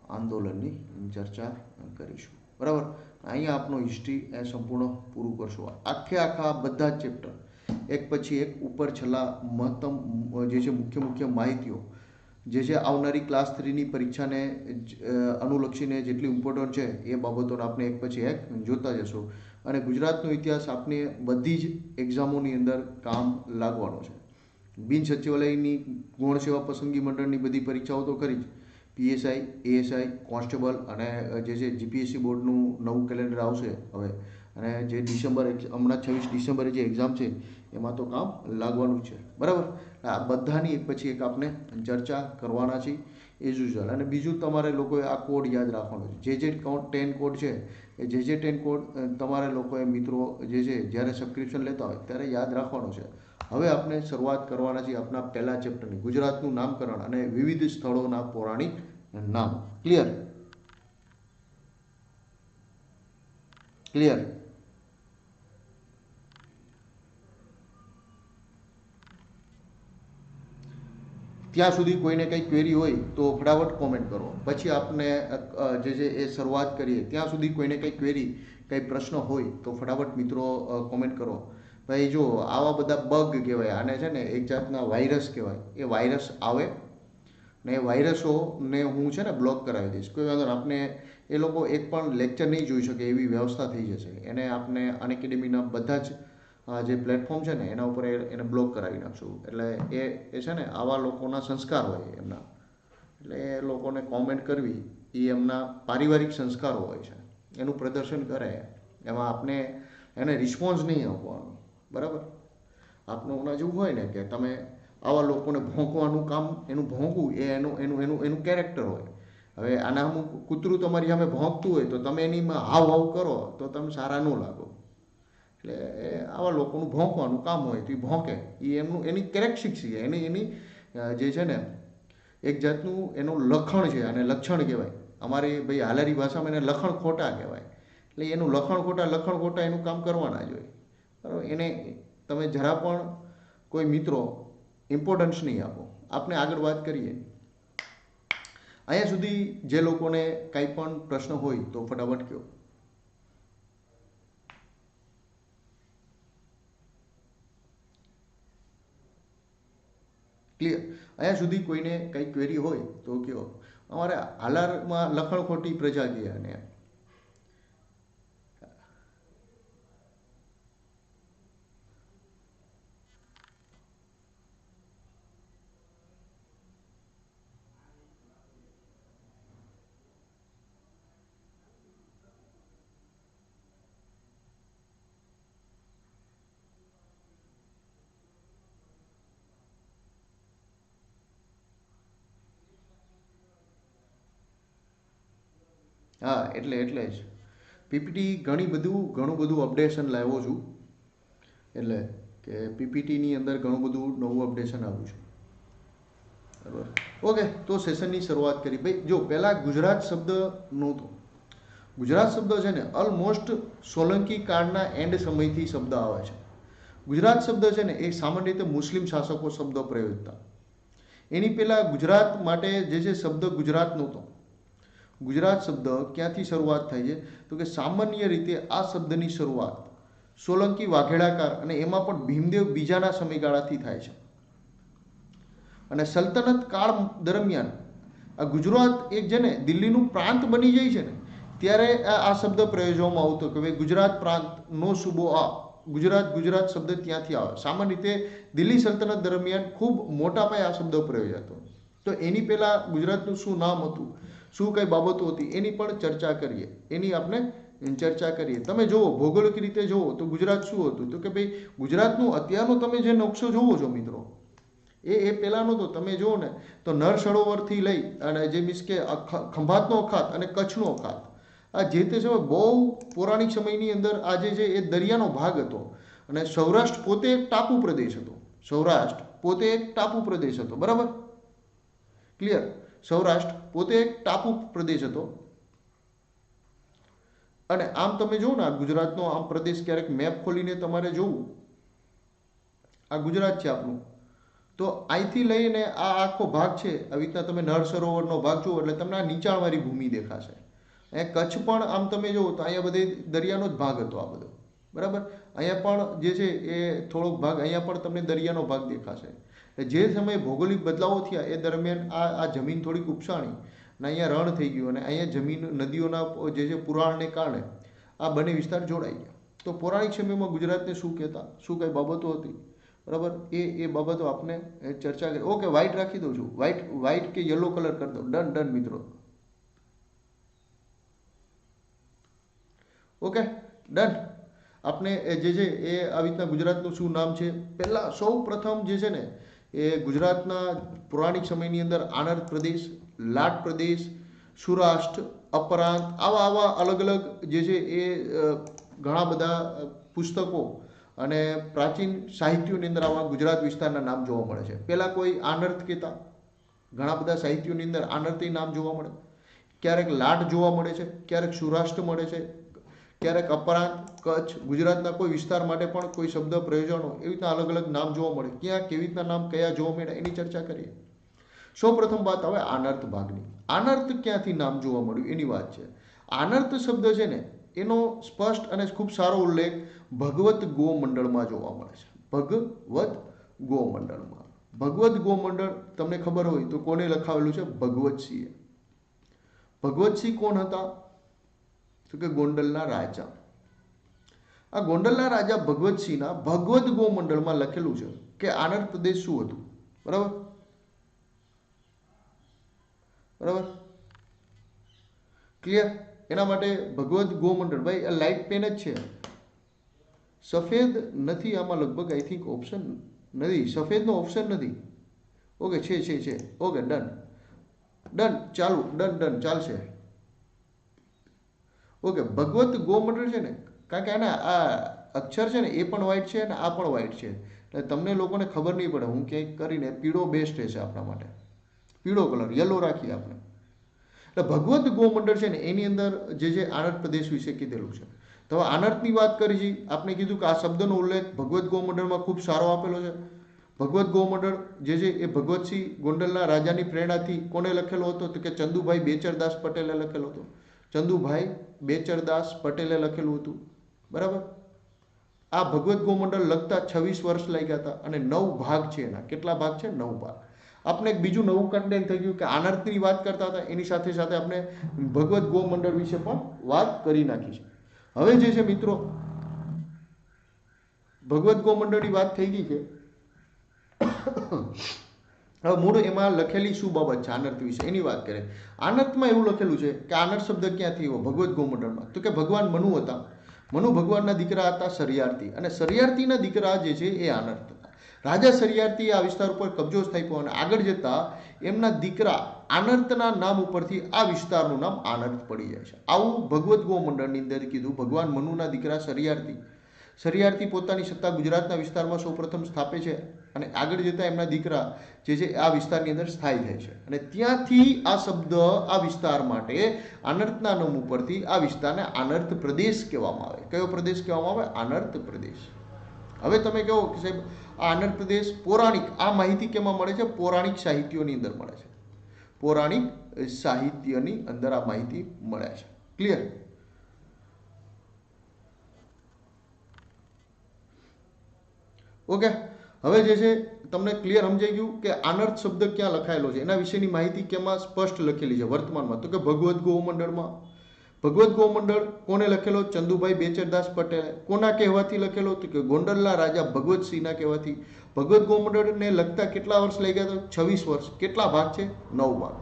આંદોલનની ચર્ચા કરીશું. બરાબર. અહીંયા આપણું હિસ્ટ્રી એ સંપૂર્ણ પૂરું કરશું. આખા બધા જ ચેપ્ટર એક પછી એક ઉપર છેલ્લા મહત્તમ જે છે મુખ્ય માહિતીઓ જે છે આવનારી ક્લાસ 3ની પરીક્ષાને અનુલક્ષીને જેટલી ઇમ્પોર્ટન્ટ છે એ બાબતોને આપણે એક પછી એક જોતા જશું. અને ગુજરાતનો ઇતિહાસ આપણે બધી જ એક્ઝામોની અંદર કામ લાગવાનો છે. બિન સચિવાલયની ગૌણ સેવા પસંદગી મંડળની બધી પરીક્ષાઓ તો ખરી જ. પીએસઆઈ, એએસઆઈ, કોન્સ્ટેબલ અને જે છે જીપીએસસી બોર્ડનું નવું કેલેન્ડર આવશે હવે, અને જે ડિસેમ્બર હમણાં 26 ડિસેમ્બરે જે એક્ઝામ છે એમાં તો કામ લાગવાનું છે. બરાબર. આ બધાની એક પછી એક આપણે ચર્ચા કરવાના છીએ એઝ યુઝ્યુઅલ. અને બીજું તમારે લોકોએ આ કોડ યાદ રાખવાનો છે. જે 10 કોડ છે એ જે 10 કોડ તમારે લોકોએ મિત્રો જે છે જ્યારે સબસ્ક્રિપ્શન લેતા હોય ત્યારે યાદ રાખવાનો છે. હવે આપણે શરૂઆત કરવાના છીએ આપણા પહેલા ચેપ્ટરની, ગુજરાતનું નામકરણ અને વિવિધ સ્થળોના પૌરાણિક નામ. ક્લિયર? ક્લિયર? ત્યાં સુધી કોઈને કંઈ ક્વેરી હોય તો ફટાફટ કોમેન્ટ કરો. પછી આપણે જે છે એ શરૂઆત કરીએ. ત્યાં સુધી કોઈને કંઈ ક્વેરી, કંઈ પ્રશ્ન હોય તો ફટાફટ મિત્રો કોમેન્ટ કરો. ભાઈ જો આવા બધા બગ કહેવાય, આને છે ને એક જાતના વાયરસ કહેવાય. એ વાયરસ આવે ને એ વાયરસોને હું છે ને બ્લોક કરાવી દઈશ. કોઈ વાંધો નહીં. આપણે એ લોકો એક પણ લેક્ચર નહીં જોઈ શકે એવી વ્યવસ્થા થઈ જશે. એને આપણે અનએકેડમીના બધા જ જે પ્લેટફોર્મ છે ને એના ઉપર એને બ્લોક કરાવી નાખશું. એટલે એ છે ને આવા લોકોના સંસ્કાર હોય એમના, એટલે એ લોકોને કોમેન્ટ કરવી એ એમના પારિવારિક સંસ્કારો હોય છે, એનું પ્રદર્શન કરે. એમાં આપણે એને રિસ્પોન્સ નહીં આપવાનો. બરાબર. આપનું ઓના જેવું હોય ને કે તમે આવા લોકોને ભોંકવાનું કામ, એનું ભોંકવું એ એનું કેરેક્ટર હોય. હવે આના અમુક કૂતરું તમારી સામે ભોંકતું હોય તો તમે એની હાવ હાવ કરો તો તમે સારા ન લાગો. એટલે આવા લોકોનું ભોંકવાનું કામ હોય તો એ ભોંકે, એ એની કેરેક્ટરિસ્ટિક છે, એની જે છે ને એક જાતનું એનું લખણ છે, અને લક્ષણ કહેવાય. અમારી ભાઈ હાલારી ભાષામાં એને લખણ ખોટા કહેવાય. એટલે એનું લખણ ખોટા એનું કામ કરવાના જ હોય. બરાબર. એને તમે જરા પણ કોઈ મિત્રો ઇમ્પોર્ટન્સ નહીં આપો. આપણે આગળ વાત કરીએ. અહીંયા સુધી જે લોકોને કંઈ પણ પ્રશ્ન હોય તો ફટાફટ કહો. ક્લિયર? અહીંયા સુધી કોઈને કંઈ ક્વેરી હોય તો કહો. અમારે હાલારમાં લખણ ખોટી પ્રજા કહે અને હા એટલે જ પીપીટી ઘણું બધું અપડેશન લાવ્યો છું. એટલે કે પીપીટીની અંદર ઘણું બધું નવું અપડેશન આવ્યું છે. બરાબર. ઓકે, તો સેશનની શરૂઆત કરી. ભાઈ જો પહેલાં ગુજરાત શબ્દ નહોતો. ગુજરાત શબ્દ છે ને ઓલમોસ્ટ સોલંકી કાળના એન્ડ સમયથી શબ્દ આવે છે. ગુજરાત શબ્દ છે ને એ સામાન્ય રીતે મુસ્લિમ શાસકો શબ્દ પ્રયોજતા. એની પહેલાં ગુજરાત માટે જે છે શબ્દ ગુજરાત નહોતો. ગુજરાત શબ્દ ક્યાંથી શરૂઆત થાય છે તો કે સામાન્ય રીતે આ શબ્દની શરૂઆત સોલંકી વાઘેડાકાર અને એમાં પણ ભીમદેવ બીજાના સમયગાળાથી થાય છે. અને સલ્તનત કાળ દરમિયાન આ ગુજરાત એક છે ને દિલ્હીનું પ્રાંત બની જાય છે ને ત્યારે આ શબ્દ પ્રયોજવામાં આવતો કે ભાઈ ગુજરાત પ્રાંતનો સૂબો આ ગુજરાત શબ્દ ત્યાંથી આવે. સામાન્ય રીતે દિલ્હી સલ્તનત દરમિયાન ખૂબ મોટા પાયે આ શબ્દ પ્રયોજાતો. તો એની પહેલાં ગુજરાતનું શું નામ હતું, શું કઈ બાબતો હતી એની પણ ચર્ચા કરીએ. એની આપણે ચર્ચા કરીએ. તમે જુઓ ભૌગોલિક રીતે જુઓ તો ગુજરાત શું હતું તો કે ભાઈ ગુજરાતનું અત્યારનો તમે જે નકશો જોવો છો મિત્રો એ પહેલાંનો તો તમે જુઓ ને તો નર સરોવરથી લઈ અને જે મીન્સ કે ખંભાતનો અખાત અને કચ્છનો અખાત, આ જે તે સમય બહુ પૌરાણિક સમયની અંદર આ જે છે એ દરિયાનો ભાગ હતો. અને સૌરાષ્ટ્ર પોતે એક ટાપુ પ્રદેશ હતો. સૌરાષ્ટ્ર પોતે એક ટાપુ પ્રદેશ હતો. બરાબર, ક્લિયર? સૌરાષ્ટ્ર પોતે એક ટાપુ પ્રદેશ હતો. અને આમ તમે જુઓ ને આ ગુજરાતનો આમ પ્રદેશ ક્યારેક મેપ ખોલીને તમારે જોવું, આ ગુજરાત છે આપણું, તો અહીંથી લઈને આ આખો ભાગ છે, આવી રીતના તમે નળ સરોવરનો ભાગ જુઓ એટલે તમને આ નીચાણવાળી ભૂમિ દેખાશે. અહીંયા કચ્છ પણ આમ તમે જુઓ તો અહીંયા બધે દરિયાનો જ ભાગ હતો આ બધો. બરાબર, અહીંયા પણ જે છે એ થોડોક ભાગ, અહીંયા પણ તમને દરિયાનો ભાગ દેખાશે. જે સમયે ભૌગોલિક બદલાવો થયા એ દરમિયાન આ જમીન થોડીક ઉપસાણી અને અહીંયા રણ થઈ ગયું અને અહીંયા જમીન નદીઓના જે છે પુરાણને કારણે આ બંને વિસ્તાર જોડાઈ ગયા. તો પૌરાણિક સમયમાં ગુજરાતને શું કહેતા, શું કઈ બાબતો હતી, બરાબર, એ બાબતો આપણે ચર્ચા કરી. ઓકે, વ્હાઇટ રાખી દઉં છું, વ્હાઇટ કે યલો કલર કરી દો. ડન મિત્રો. Okay, done. આપણે જે છે એ આવી રીતના ગુજરાતનું શું નામ છે, પહેલા સૌ પ્રથમ જે છે ને એ ગુજરાતના પૌરાણિક સમયની અંદર આનર્ત પ્રદેશ, લાટ પ્રદેશ, સૌરાષ્ટ્ર, અપરાંત, આવા અલગ અલગ જે છે એ ઘણા બધા પુસ્તકો અને પ્રાચીન સાહિત્યોની અંદર આવા ગુજરાત વિસ્તારના નામ જોવા મળે છે. પહેલાં કોઈ આનર્ત કહેતા, ઘણા બધા સાહિત્યોની અંદર આનર્તી નામ જોવા મળે. ક્યારેક લાટ જોવા મળે છે, ક્યારેક સૌરાષ્ટ્ર મળે છે, ક્યારેક અપરાંત, કચ્છ, ગુજરાતના કોઈ વિસ્તાર માટે પણ કોઈ શબ્દ પ્રયોજનો એવી રીતના અલગ અલગ નામ જોવા મળે. ક્યાં કેવી રીતના નામ કયા જોવા મળે એની ચર્ચા કરીએ. સૌ પ્રથમ વાત હવે આનર્ત ભાગની. આનર્ત ક્યાંથી નામ જોવા મળ્યું એની વાત છે. આનર્ત શબ્દ છે ને એનો સ્પષ્ટ અને ખૂબ સારો ઉલ્લેખ ભગવત ગોમંડળમાં જોવા મળે છે. ભગવત ગોમંડળમાં. ભગવત ગોમંડળ તમને ખબર હોય તો કોને લખાવેલું છે? ભગવતસિંહે. ભગવતસિંહ કોણ હતા? તો કે ગોંડલના રાજા. આ ગોંડલના રાજા ભગવતસિંહના ભગવત ગોમંડળમાં લખેલું છે કે આનર્ત પ્રદેશ શું હતું. બરાબર, બરાબર, ક્લિયર? એના માટે ભગવત ગોમંડળ, ભાઈ આ લાઇટ પેન જ છે, સફેદ નથી આમાં, લગભગ આઈ થિંક ઓપ્શન નથી, સફેદનો ઓપ્શન નથી. ઓકે, છે. ઓકે, ડન, ચાલુ, ડન, ચાલશે. ઓકે, ભગવત ગોમંડળ છે ને, કારણ કે આના આ અક્ષર છે ને એ પણ વ્હાઇટ છે અને આ પણ વ્હાઇટ છે, એટલે તમને લોકોને ખબર નહીં પડે. હું ક્યાંક કરીને પીળો બેસ્ટ રહેશે આપણા માટે, પીળો કલર, યલો રાખીએ આપણે. એટલે ભગવત ગોમંડળ છે ને એની અંદર જે છે આનર્ત પ્રદેશ વિશે કીધેલું છે. તો હવે આનર્તની વાત કરી છે, આપણે કીધું કે આ શબ્દનો ઉલ્લેખ ભગવત ગોમંડળમાં ખૂબ સારો આપેલો છે. ભગવત ગોમંડળ જે છે એ ભગવતસિંહ ગોંડલના રાજાની પ્રેરણાથી કોને લખેલો હતો? તો કે ચંદુભાઈ બેચરદાસ પટેલે લખેલો હતો. ચંદુભાઈ બેચરદાસ પટેલે લખેલું હતું. બરાબર, આ ભગવત ગોમંડળ લખતા 26 વર્ષ લાગ્યા હતા અને 9 ભાગ છે એના. કેટલા ભાગ છે? 9 ભાગ. આપણે એક બીજું નવું કન્ટેન્ટ થઈ ગયું કે આનર્તની વાત કરતા હતા, એની સાથે સાથે આપણે ભગવત ગોમંડળ વિશે પણ વાત કરી નાખી છે. હવે જે છે મિત્રો, ભગવત ગોમંડળની વાત થઈ ગઈ છે. હવે મૂળ એમાં લખેલી શું બાબત છે આનર્ત વિશે એની વાત કરીએ. આનર્તમાં એવું લખેલું છે કે આનર્ત શબ્દ ક્યાંથી આવ્યો ભગવત ગોમંડળમાં? તો કે ભગવાન મનુ હતા. મનુ ભગવાનના દીકરા હતા સરિયાર્તી, અને સરિયાર્તીના દીકરા જે છે એ આનર્ત હતા. રાજા સરિયાર્તી આ વિસ્તાર ઉપર કબજો સ્થાપ્યો અને આગળ જતા એમના દીકરા આનર્તના નામ ઉપરથી આ વિસ્તારનું નામ આનર્ત પડી જાય છે. આવું ભગવત ગોમંડળની અંદર કીધું. ભગવાન મનુના દીકરા સરિયાર્તી પોતાની સત્તા ગુજરાતના વિસ્તારમાં સૌપ્રથમ સ્થાપે છે અને આગળ જતા એમના દીકરા જે છે આ વિસ્તારની અંદર સ્થાયી થાય છે. અને ત્યાંથી આ શબ્દ આ વિસ્તાર માટે આનર્તના નામ ઉપરથી આ વિસ્તારને આનર્ત પ્રદેશ કહેવામાં આવે. કયો પ્રદેશ કહેવામાં આવે? આનર્ત પ્રદેશ. હવે તમે કહો કે સાહેબ આ આનર્ત પ્રદેશ પૌરાણિક, આ માહિતી કેમાં મળે છે? પૌરાણિક સાહિત્યોની અંદર મળે છે. પૌરાણિક સાહિત્યની અંદર આ માહિતી મળે છે. ક્લિયર? ઓકે, હવે જે છે તમને ક્લિયર સમજાઈ ગયું કે આનર્ત શબ્દ ક્યાં લખાયેલો છે, એના વિશેની માહિતી કેમાં સ્પષ્ટ લખેલી છે વર્તમાનમાં? તો કે ભગવત ગોમંડળમાં. ભગવત ગોમંડળ કોને લખેલો? ચંદુભાઈ બેચરદાસ પટેલ. કોના કહેવાથી લખેલો? તો કે ગોંડલના રાજા ભગવતસિંહના કહેવાથી. ભગવત ગોમંડળને લખતા કેટલા વર્ષ લઈ ગયા? તો 26 વર્ષ. કેટલા ભાગ છે? 9 ભાગ.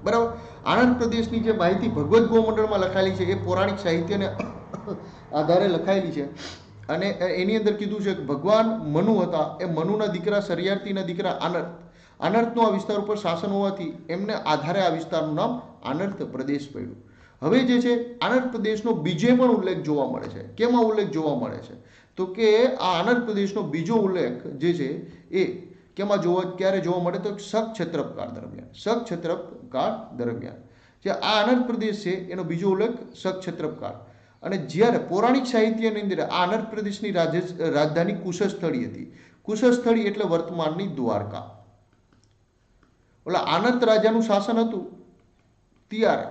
બરાબર. આનંદ પ્રદેશની જે માહિતી ભગવત ગોમંડળમાં લખાયેલી છે એ પૌરાણિક સાહિત્યને આધારે લખાયેલી છે અને એની અંદર કીધું છે કે ભગવાન મનુ હતા, એ મનુના દીકરા સરિયાર્તીના દીકરા આનર્ત, આનર્તનો આ વિસ્તાર ઉપર શાસન હોવાથી એમને આધારે આ વિસ્તારનું નામ આનર્ત પ્રદેશ પડ્યું. હવે જે છે આનર્ત પ્રદેશનો બીજે પણ ઉલ્લેખ જોવા મળે છે. કેમાં ઉલ્લેખ જોવા મળે છે? તો કે આ આનર્ત પ્રદેશનો બીજો ઉલ્લેખ જે છે એ કેમાં ક્યારે જોવા મળે? તો શક ક્ષત્રપકાળ દરમિયાન. શક ક્ષત્રપકાળ દરમિયાન જે આ આનર્ત પ્રદેશ છે એનો બીજો ઉલ્લેખ શક ક્ષત્રપકાળ. અને જ્યારે પૌરાણિક સાહિત્યની અંદર આ આનર્ત પ્રદેશની રાજધાની કુશસ્થળી હતી. કુશસ્થળી એટલે વર્તમાનની દ્વારકા. ઓલા આનર્ત રાજાનું શાસન હતું ત્યારે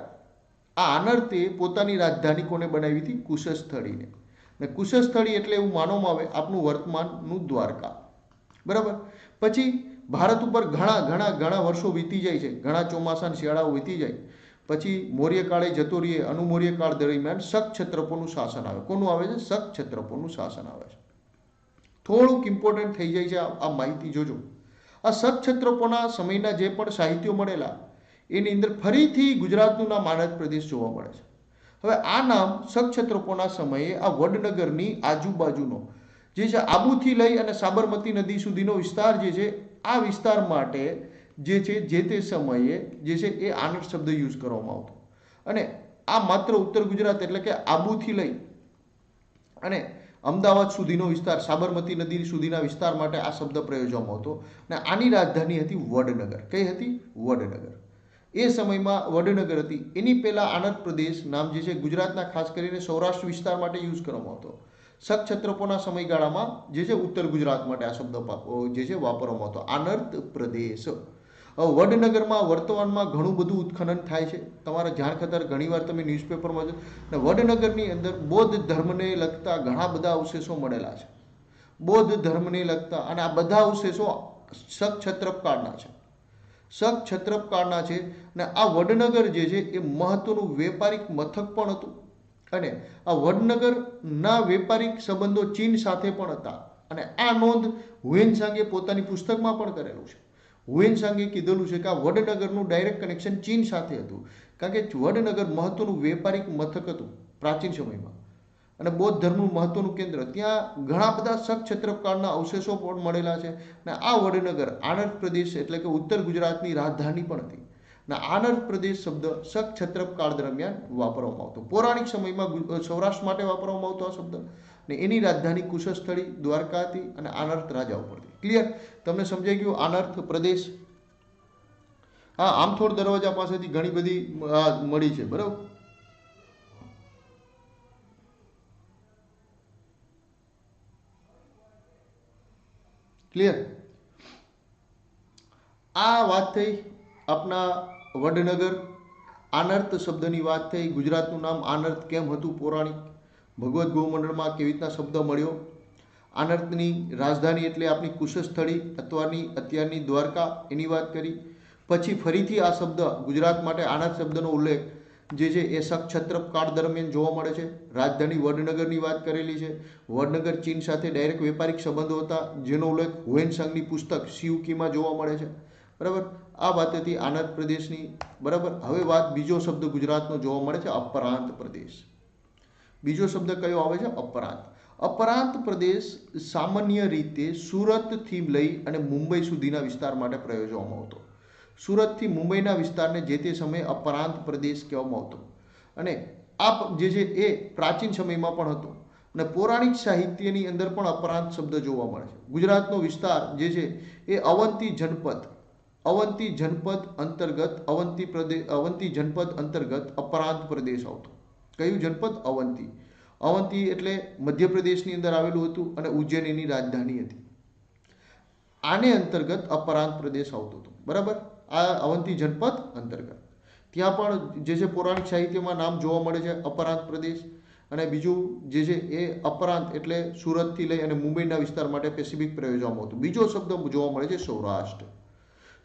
આ આનર્તે પોતાની રાજધાની કોને બનાવી હતી? કુશસ્થળીને. ને કુશસ્થળી એટલે એવું માનવામાં આવે આપણું વર્તમાનનું દ્વારકા. બરાબર. પછી ભારત ઉપર ઘણા ઘણા ઘણા વર્ષો વીતી જાય છે, ઘણા ચોમાસા શિયાળાઓ વીતી જાય પછી મૌર્યકાળે જતો રહીએ. અનુમૌર્યકાળ દરમિયાન શક ક્ષત્રપોનું શાસન આવે. કોનું આવે છે? શક ક્ષત્રપોનું શાસન આવે છે. થોડુંક ઇમ્પોર્ટન્ટ થઈ જાય છે આ માહિતી જોજો. આ શક ક્ષત્રપોના સમયના જે પણ સાહિત્યો મળેલા એની અંદર ફરીથી ગુજરાતનું નામ આનર્ત પ્રદેશ જોવા મળે છે. હવે આ નામ શક ક્ષત્રપોના સમયે આ વડનગરની આજુબાજુનો જે છે આબુથી લઈ અને સાબરમતી નદી સુધીનો વિસ્તાર જે છે આ વિસ્તાર માટે જે છે જે તે સમયે જે છે એ આનર્ત શબ્દ યુઝ કરવામાં આવતો. અને આ માત્ર ઉત્તર ગુજરાત એટલે કે આબુથી લઈ અને અમદાવાદ સુધીનો વિસ્તાર, સાબરમતી નદી સુધીના વિસ્તાર માટે આ શબ્દ પ્રયોજવામાં આવતો. અને આની રાજધાની હતી વડનગર. કઈ હતી? વડનગર. એ સમયમાં વડનગર હતી. એની પહેલા આનર્ત પ્રદેશ નામ જે છે ગુજરાતના ખાસ કરીને સૌરાષ્ટ્ર વિસ્તાર માટે યુઝ કરવામાં આવતો. શક ક્ષત્રપોના સમયગાળામાં જે છે ઉત્તર ગુજરાત માટે આ શબ્દ જે છે વાપરવામાં આવતો, આનર્ત પ્રદેશ. વડનગરમાં વર્તમાનમાં ઘણું બધું ઉત્ખનન થાય છે. તમારા જાણ ખાતર ઘણીવાર તમે ન્યૂઝપેપરમાં અને વડનગરની અંદર બૌદ્ધ ધર્મને લગતા ઘણા બધા અવશેષો મળેલા છે. બૌદ્ધ ધર્મને લગતા, અને આ બધા અવશેષો શક ક્ષત્રપકાળના છે. શક ક્ષત્રપકાળના છે. અને આ વડનગર જે છે એ મહત્વનું વેપારિક મથક પણ હતું. અને આ વડનગરના વેપારિક સંબંધો ચીન સાથે પણ હતા. અને આ નોંધ હુએનસાંગે પોતાની પુસ્તકમાં પણ કરેલું છે. હુએનસાંગે કીધેલું છે કે આ વડનગરનું ડાયરેક્ટ કનેક્શન ચીન સાથે હતું. કારણ કે વડનગર મહત્વનું વેપારિક મથક હતું પ્રાચીન સમયમાં, અને બૌદ્ધ ધર્મનું મહત્વનું કેન્દ્ર. ત્યાં ઘણા બધા શક ક્ષત્રપકાળના અવશેષો પણ મળેલા છે. અને આ વડનગર આનર્ત પ્રદેશ એટલે કે ઉત્તર ગુજરાતની રાજધાની પણ હતી. અને આનર્ત પ્રદેશ શબ્દ શક ક્ષત્રપકાળ દરમિયાન વાપરવામાં આવતો. પૌરાણિક સમયમાં સૌરાષ્ટ્ર માટે વાપરવામાં આવતો આ શબ્દ. ને એની રાજધાની કુશસ્થળી દ્વારકા હતી અને આનર્ત રાજા ઉપરથી. ક્લિયર? તમને સમજાઈ ગયું આનર્ત પ્રદેશ? હા, આમથોડ દરવાજા પાસેથી ઘણી બધી મળી છે. બરાબર. ક્લિયર? આ વાત થઈ આપના વડનગર આનર્ત શબ્દની વાત થઈ. ગુજરાતનું નામ આનર્ત કેમ હતું પૌરાણિક, ભગવદ્ ગોમંડળમાં કેવી રીતના શબ્દ મળ્યો. આનર્તની રાજધાની એટલે આપણી કુશસ્થળી અત્યારની દ્વારકા, એની વાત કરી. પછી ફરીથી આ શબ્દ ગુજરાત માટે આનર્ત શબ્દનો ઉલ્લેખ જે છે એ શક ક્ષત્રપકાળ દરમિયાન જોવા મળે છે. રાજધાની વડનગરની વાત કરેલી છે. વડનગર ચીન સાથે ડાયરેક્ટ વેપારિક સંબંધો હતા, જેનો ઉલ્લેખ હુએનસાંગની પુસ્તક સિયુકીમાં જોવા મળે છે. બરાબર. આ વાત હતી આનર્ત પ્રદેશની. બરાબર. હવે વાત બીજો શબ્દ ગુજરાતનો જોવા મળે છે, અપરાંત પ્રદેશ. બીજો શબ્દ કયો આવે છે? અપરાંત. અપરાંત પ્રદેશ સામાન્ય રીતે સુરતથી લઈ અને મુંબઈ સુધીના વિસ્તાર માટે પ્રયોજવામાં આવતો. સુરતથી મુંબઈના વિસ્તારને જે તે સમયે અપરાંત પ્રદેશ કહેવામાં આવતો. અને આ જે છે એ પ્રાચીન સમયમાં પણ હતો. અને પૌરાણિક સાહિત્યની અંદર પણ અપરાંત શબ્દ જોવા મળે છે. ગુજરાતનો વિસ્તાર જે છે એ અવંતી જનપદ અંતર્ગત અપરાંત પ્રદેશ આવતો. કયું જનપદ? અવંતી. અવંતી એટલે મધ્યપ્રદેશની અંદર આવેલું હતું અને ઉજ્જૈન એની રાજધાની હતી. આને અંતર્ગત અપરાંત પ્રદેશ આવતો હતો. બરાબર. આ અવંતી જનપદ અંતર્ગત ત્યાં પણ જે છે પૌરાણિક સાહિત્યમાં નામ જોવા મળે છે અપરાંત પ્રદેશ. અને બીજું જે છે એ અપરાંત એટલે સુરતથી લઈ અને મુંબઈના વિસ્તાર માટે પેસિફિક પ્રયોજવામાં આવતું. બીજો શબ્દ જોવા મળે છે સૌરાષ્ટ્ર.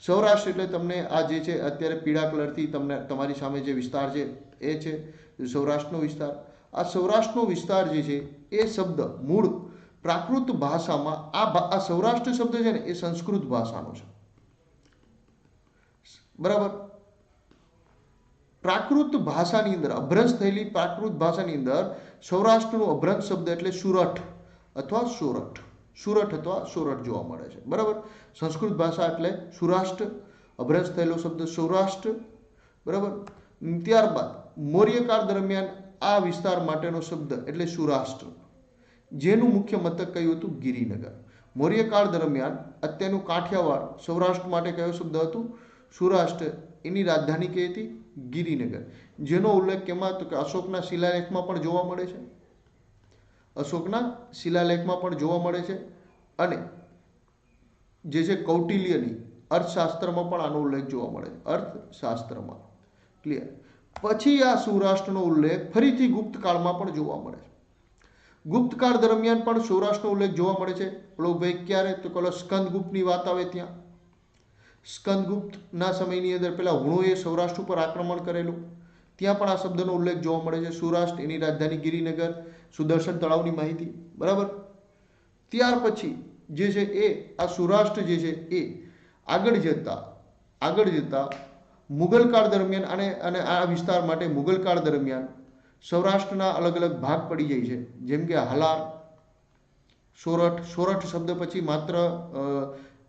સૌરાષ્ટ્ર એટલે તમને આ જે છે અત્યારે પીળા કલરથી તમને તમારી સામે જે વિસ્તાર છે એ છે સૌરાષ્ટ્રનો વિસ્તાર. આ સૌરાષ્ટ્રનો વિસ્તાર જે છે એ શબ્દ મૂળ પ્રાકૃત ભાષામાં આ સૌરાષ્ટ્ર શબ્દ છે ને એ સંસ્કૃત ભાષાનો છે. બરાબર. પ્રાકૃત ભાષાની અંદર અભ્રંશ થયેલી પ્રાકૃત ભાષાની અંદર સૌરાષ્ટ્રનો અભ્રંશ શબ્દ એટલે સુરઠ. અથવા સોરઠ, સુરત અથવા સોરઠ જોવા મળે છે, બરાબર. સંસ્કૃત ભાષા એટલે સૌરાષ્ટ્ર, અભ્રંશ થયેલો શબ્દ સૌરાષ્ટ્ર, બરાબર. ત્યારબાદ મૌર્યકાળ દરમિયાન આ વિસ્તાર માટેનો શબ્દ એટલે સૌરાષ્ટ્ર, જેનું મુખ્ય મથક કયું હતું? ગિરિનગર. મૌર્યકાળ દરમિયાન અત્યારનું કાઠિયાવાડ સૌરાષ્ટ્ર માટે કયો શબ્દ હતું? સૌરાષ્ટ્ર. એની રાજધાની કઈ હતી? ગિરિનગર. જેનો ઉલ્લેખ કેમાં? તો કે અશોકના શિલાલેખમાં પણ જોવા મળે છે. અશોકના શિલાલેખમાં પણ જોવા મળે છે અને જે છે કૌટિલ્યની અર્થશાસ્ત્રમાં પણ આનો ઉલ્લેખ જોવા મળે છે. અર્થશાસ્ત્રમાં ક્લિયર. પછી આ સૌરાષ્ટ્રનો ઉલ્લેખ ફરીથી ગુપ્ત કાળમાં પણ જોવા મળે છે. ગુપ્ત કાળ દરમિયાન પણ સૌરાષ્ટ્રનો ઉલ્લેખ જોવા મળે છે. પેલો ભાઈ ક્યારે? તો પેલો સ્કંદગુપ્તની વાત આવે ત્યાં. સ્કંદગુપ્તના સમયની અંદર પેલા હુણોએ સૌરાષ્ટ્ર ઉપર આક્રમણ કરેલું, ત્યાં પણ આ શબ્દનો ઉલ્લેખ જોવા મળે છે. સૌરાષ્ટ્ર, એની રાજધાની ગિરિનગર, સુદર્શન તળાવની માહિતી, બરાબર. ત્યાર પછી જે છે એ આ સૌરાષ્ટ્ર જે છે એ આગળ જતા મુગલ કાળ દરમિયાન અને આ વિસ્તાર માટે મુગલ કાળ દરમિયાન સૌરાષ્ટ્રના અલગ અલગ ભાગ પડી જાય છે. જેમ કે હાલાર, સોરઠ. સોરઠ શબ્દ પછી માત્ર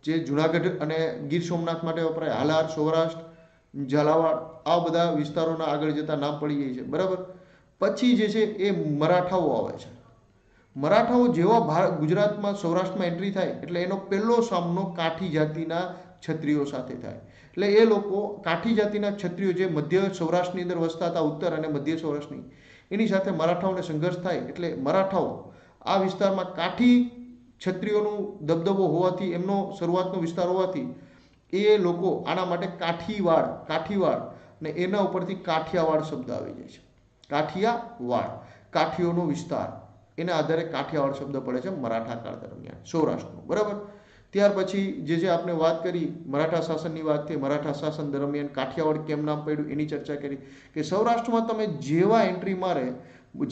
જે જુનાગઢ અને ગીર સોમનાથ માટે વપરાય, હાલાર, સૌરાષ્ટ્ર, ઝાલાવાડ, આ બધા વિસ્તારોના આગળ જતા નામ પડી જાય છે, બરાબર. પછી જે છે એ મરાઠાઓ આવે છે. મરાઠાઓ જેવા ગુજરાતમાં સૌરાષ્ટ્રમાં એન્ટ્રી થાય એટલે એનો પહેલો સામનો કાઠી જાતિના ક્ષત્રિયો સાથે થાય. એટલે એ લોકો કાઠી જાતિના ક્ષત્રિયો જે મધ્ય સૌરાષ્ટ્રની અંદર વસતા હતા, ઉત્તર અને મધ્ય સૌરાષ્ટ્રની, એની સાથે મરાઠાઓને સંઘર્ષ થાય. એટલે મરાઠાઓ આ વિસ્તારમાં કાઠી ક્ષત્રિયોનું દબદબો હોવાથી, એમનો શરૂઆતનો વિસ્તાર હોવાથી એ લોકો આના માટે કાઠીવાડ ને એના ઉપરથી કાઠિયાવાડ શબ્દ આવી જાય છે. કાઠિયાવાડ, કાઠીઓનો વિસ્તાર, એના આધારે કાઠિયાવાડ શબ્દ પડે છે મરાઠા કાળ દરમિયાન સૌરાષ્ટ્રનો, બરાબર. ત્યાર પછી જે આપણે વાત કરી, મરાઠા શાસનની વાત થઈ. મરાઠા શાસન દરમિયાન કાઠિયાવાડ કેમ નામ પડ્યું એની ચર્ચા કરી કે સૌરાષ્ટ્રમાં તમે જેવા એન્ટ્રી મારે,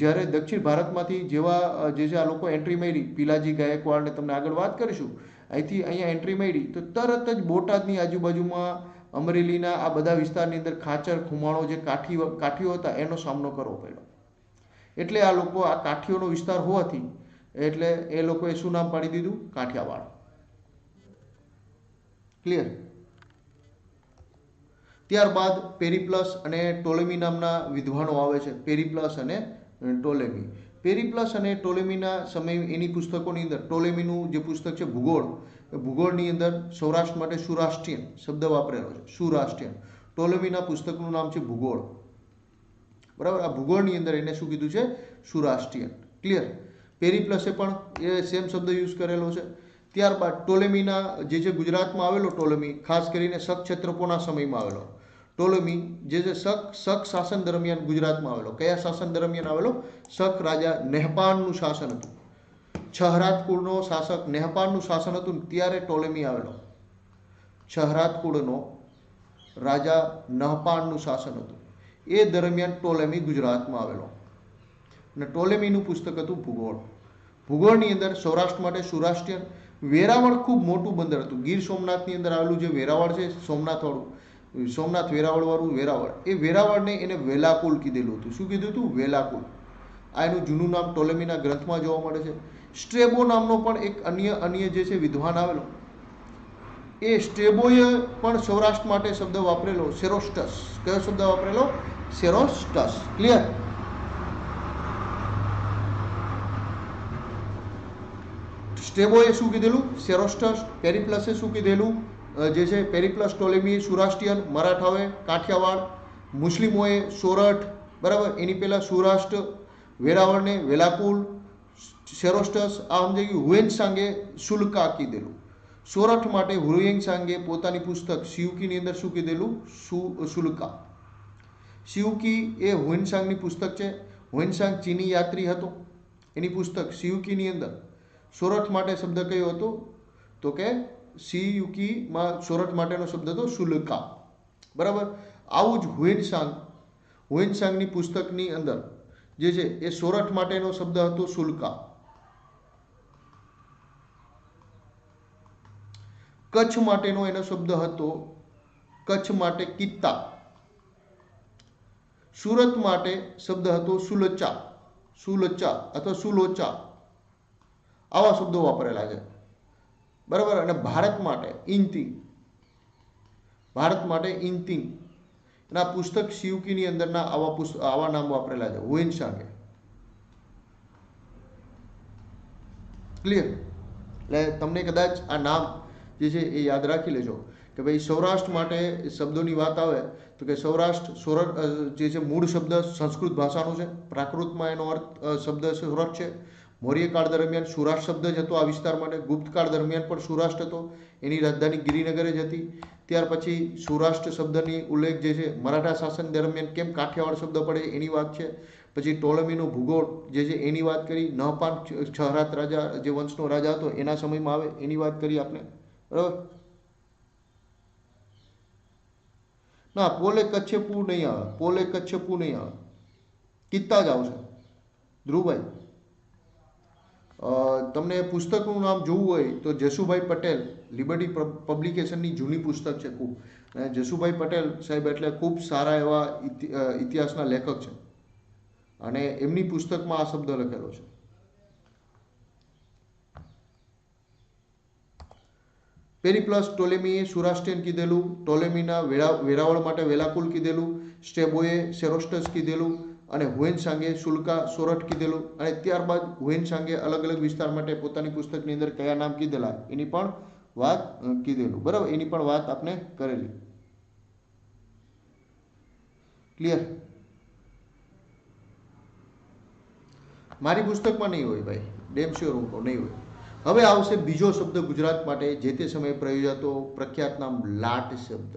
જ્યારે દક્ષિણ ભારતમાંથી જેવા જે આ લોકો એન્ટ્રી મારી, પિલાજી ગાયકવાડને તમને આગળ વાત કરીશું, અહીંથી અહીંયા એન્ટ્રી મારી તો તરત જ બોટાદની આજુબાજુમાં, અમરેલીના આ બધા વિસ્તારની અંદર ખાચર, ખુમાણો, જે કાઠીઓ હતા એનો સામનો કરવો પડ્યો. એટલે આ લોકો, આ કાઠીઓનો વિસ્તાર હોવાથી એટલે એ લોકોએ શું નામ પાડી દીધું? કાઠિયાવાડ. ક્લિયર. ત્યારબાદ પેરિપ્લસ અને ટોલેમી નામના વિદ્વાનો આવે છે. પેરિપ્લસ અને ટોલેમી. પેરિપ્લસ અને ટોલેમીના સમય, એની પુસ્તકોની અંદર ટોલેમીનું જે પુસ્તક છે ભૂગોળ, ભૂગોળની અંદર સૌરાષ્ટ્ર માટે સૌરાષ્ટ્રીયન શબ્દ વાપરેલો છે. સૌરાષ્ટ્રીયન. ટોલેમીના પુસ્તકનું નામ છે ભૂગોળ, બરાબર. આ ભૂગોળની અંદર એને શું કીધું છે? સૌરાષ્ટ્રીયન. ક્લિયર. પેરિપ્લસે પણ એ સેમ શબ્દ યુઝ કરેલો છે. ત્યારબાદ ટોલેમીના જે ગુજરાતમાં આવેલો, ટોલેમી ખાસ કરીને શક ક્ષેત્રપોના સમયમાં આવેલો. ટોલેમી જે શક શાસન દરમિયાન ગુજરાતમાં આવેલો. કયા શાસન દરમિયાન આવેલો? શક રાજા નેહપાનનું શાસન હતું. છહરાત કુળનો શાસક નેહપાનનું શાસન હતું, ત્યારે ટોલેમી આવેલો. છહરાત કુળનો રાજા નહપાનનું શાસન હતું, એ દરમિયાન ટોલેમી ગુજરાતમાં આવેલો. અને ટોલેમીનું પુસ્તક હતું ભૂગોળ. ભૂગોળની અંદર સૌરાષ્ટ્ર માટે સૌરાષ્ટ્રીયન. વેરાવળ ખૂબ મોટું બંદર હતું. ગીર સોમનાથની અંદર આવેલું જે વેરાવળ છે, સોમનાથ વેરાવળ વાળું વેરાવળ, એ વેરાવળને એને વેલાકુલ કીધેલું હતું. શું કીધું હતું? વેલાકુલ. આ એનું જૂનું નામ ટોલેમીના ગ્રંથમાં જોવા મળે છે. સ્ટ્રેબો નામનો પણ એક અન્ય જે છે વિદ્વાન આવેલો, એ સ્ટ્રેબોએ પણ સૌરાષ્ટ્ર માટે શબ્દ વાપરેલો, સેરોસ્ટસ. કયો શબ્દ વાપરેલો? સેરોસ્ટસ. ક્લિયર. સ્ટ્રેબોએ શું કીધેલું? સેરોસ્ટસ. પેરિપ્લસે શું કીધેલું? જે છે પેરિપ્લસ ટોલેમી સૌરાષ્ટ્રીયન, મરાઠાઓએ કાઠિયાવાડ, મુસ્લિમોએ સોરઠ, બરાબર. એની પહેલા સૌરાષ્ટ્ર, વેરાવળને વેલાકુલ, સેરોસ્ટસ. આ સમજાઈ ગયું. હુએનસાંગે શુલ્કા કીધેલું. સોરઠ માટે હુએનસાંગે પોતાની પુસ્તક શિવકીની અંદર શું કીધેલું? શુલ્કા. શિવકી એ હુએનસાંગની પુસ્તક છે. હુએનસાંગ ચીની યાત્રી હતો, એની પુસ્તક શિવકીની અંદર સોરઠ માટે શબ્દ કયો હતો? તો કે શિવકીમાં સોરઠ માટેનો શબ્દ હતો શુલ્કા, બરાબર. આવું જ હુએનસાંગની પુસ્તકની અંદર જે છે એ સોરઠ માટેનો શબ્દ હતો શુલ્કા. કચ્છ માટેનો એનો શબ્દ હતો, કચ્છ માટે કિત્તા. સુરત માટે શબ્દ હતો સુલચા અથવા સુલોચા. આવા શબ્દો વાપરેલા છે, બરાબર. અને ભારત માટે ઇનથી, ભારત માટે ઇનથિંગ, એના પુસ્તક શિવકીની અંદરના આવા નામ વાપરેલા છે, હુએનસાંગે. ક્લિયર? એટલે તમને કદાચ આ નામ જે છે એ યાદ રાખી લેજો કે ભાઈ સૌરાષ્ટ્ર માટે શબ્દોની વાત આવે તો કે સૌરાષ્ટ્ર સોરઠ જે છે મૂળ શબ્દ સંસ્કૃત ભાષાનો છે, પ્રાકૃતમાં એનો અર્થ શબ્દ સોરઠ છે. મૌર્યકાળ દરમિયાન સૌરાષ્ટ્ર શબ્દ જ હતો આ વિસ્તાર માટે. ગુપ્તકાળ દરમિયાન પણ સૌરાષ્ટ્ર હતો, એની રાજધાની ગિરિનગર જ હતી. ત્યાર પછી સૌરાષ્ટ્ર શબ્દની ઉલ્લેખ જે છે મરાઠા શાસન દરમિયાન કેમ કાઠિયાવાડ શબ્દ પડે એની વાત છે. પછી ટોલેમીનો ભૂગોળ જે છે એની વાત કરી. નહપાન છહરાત રાજા જે વંશનો રાજા હતો એના સમયમાં આવે એની વાત કરી આપણે, બરાબર. ના, પોલે કચ્છપુ નહીં આવે, પોલે કચ્છપુ નહીં આવે, કિત્તા જ આવશે. ધ્રુવભાઈ, તમને પુસ્તકનું નામ જોવું હોય તો જસુભાઈ પટેલ, લિબર્ટી પબ્લિકેશનની જૂની પુસ્તક છે ખૂબ. અને જસુભાઈ પટેલ સાહેબ એટલે ખૂબ સારા એવા ઇતિહાસના લેખક છે અને એમની પુસ્તકમાં આ શબ્દ લખેલો છે. પેરીપ્લસ ટોલેમીએ સુરાષ્ટ્રીયન કીધેલું, ટોલેમીના વેરાવળ માટે વેલાકુલ કીધેલું, સ્ટેબોએ સેરોસ્ટસ કીધેલું અને હુએનસાંગે સુલકા સોરઠ કીધેલું. અને ત્યારબાદ હુએનસાંગે અલગ અલગ વિસ્તાર માટે પોતાની પુસ્તકની અંદર કયા નામ કીધેલા એની પણ વાત કીધેલું, બરાબર. એની પણ વાત આપણે કરેલી. ક્લિયર? મારી પુસ્તકમાં નહીં હોય ભાઈ, ડેમ શ્યોર હું કહું, નહીં હોય. હવે આવશે બીજો શબ્દ ગુજરાત માટે જે તે સમયે પ્રયોજાતો, પ્રખ્યાત નામ લાટ શબ્દ.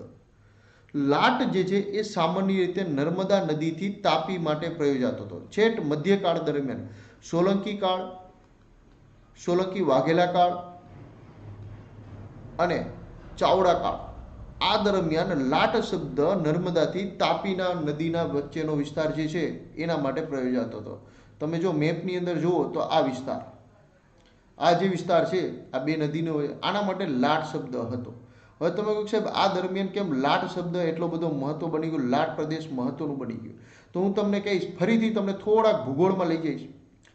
લાટ જે છે એ સામાન્ય રીતે નર્મદા નદીથી તાપી માટે પ્રયોજાતો હતો. છેટ મધ્યકાળ દરમિયાન સોલંકી કાળ, સોલંકી વાઘેલા કાળ અને ચાવડા કાળ, આ દરમિયાન લાટ શબ્દ નર્મદાથી તાપીના નદીના વચ્ચેનો વિસ્તાર જે છે એના માટે પ્રયોજાતો હતો. તમે જો મેપની અંદર જુઓ તો આ વિસ્તાર, આ જે વિસ્તાર છે આ બે નદીનો આના માટે લાટ શબ્દ હતો. હવે તમે કહો સાહેબ આ દરમિયાન કેમ લાટ શબ્દ એટલો બધો મહત્વ બની ગયો, લાટ પ્રદેશ મહત્વનું બની ગયું? તો હું તમને કહીશ, ફરીથી તમને થોડાક ભૂગોળમાં લઈ જઈશ.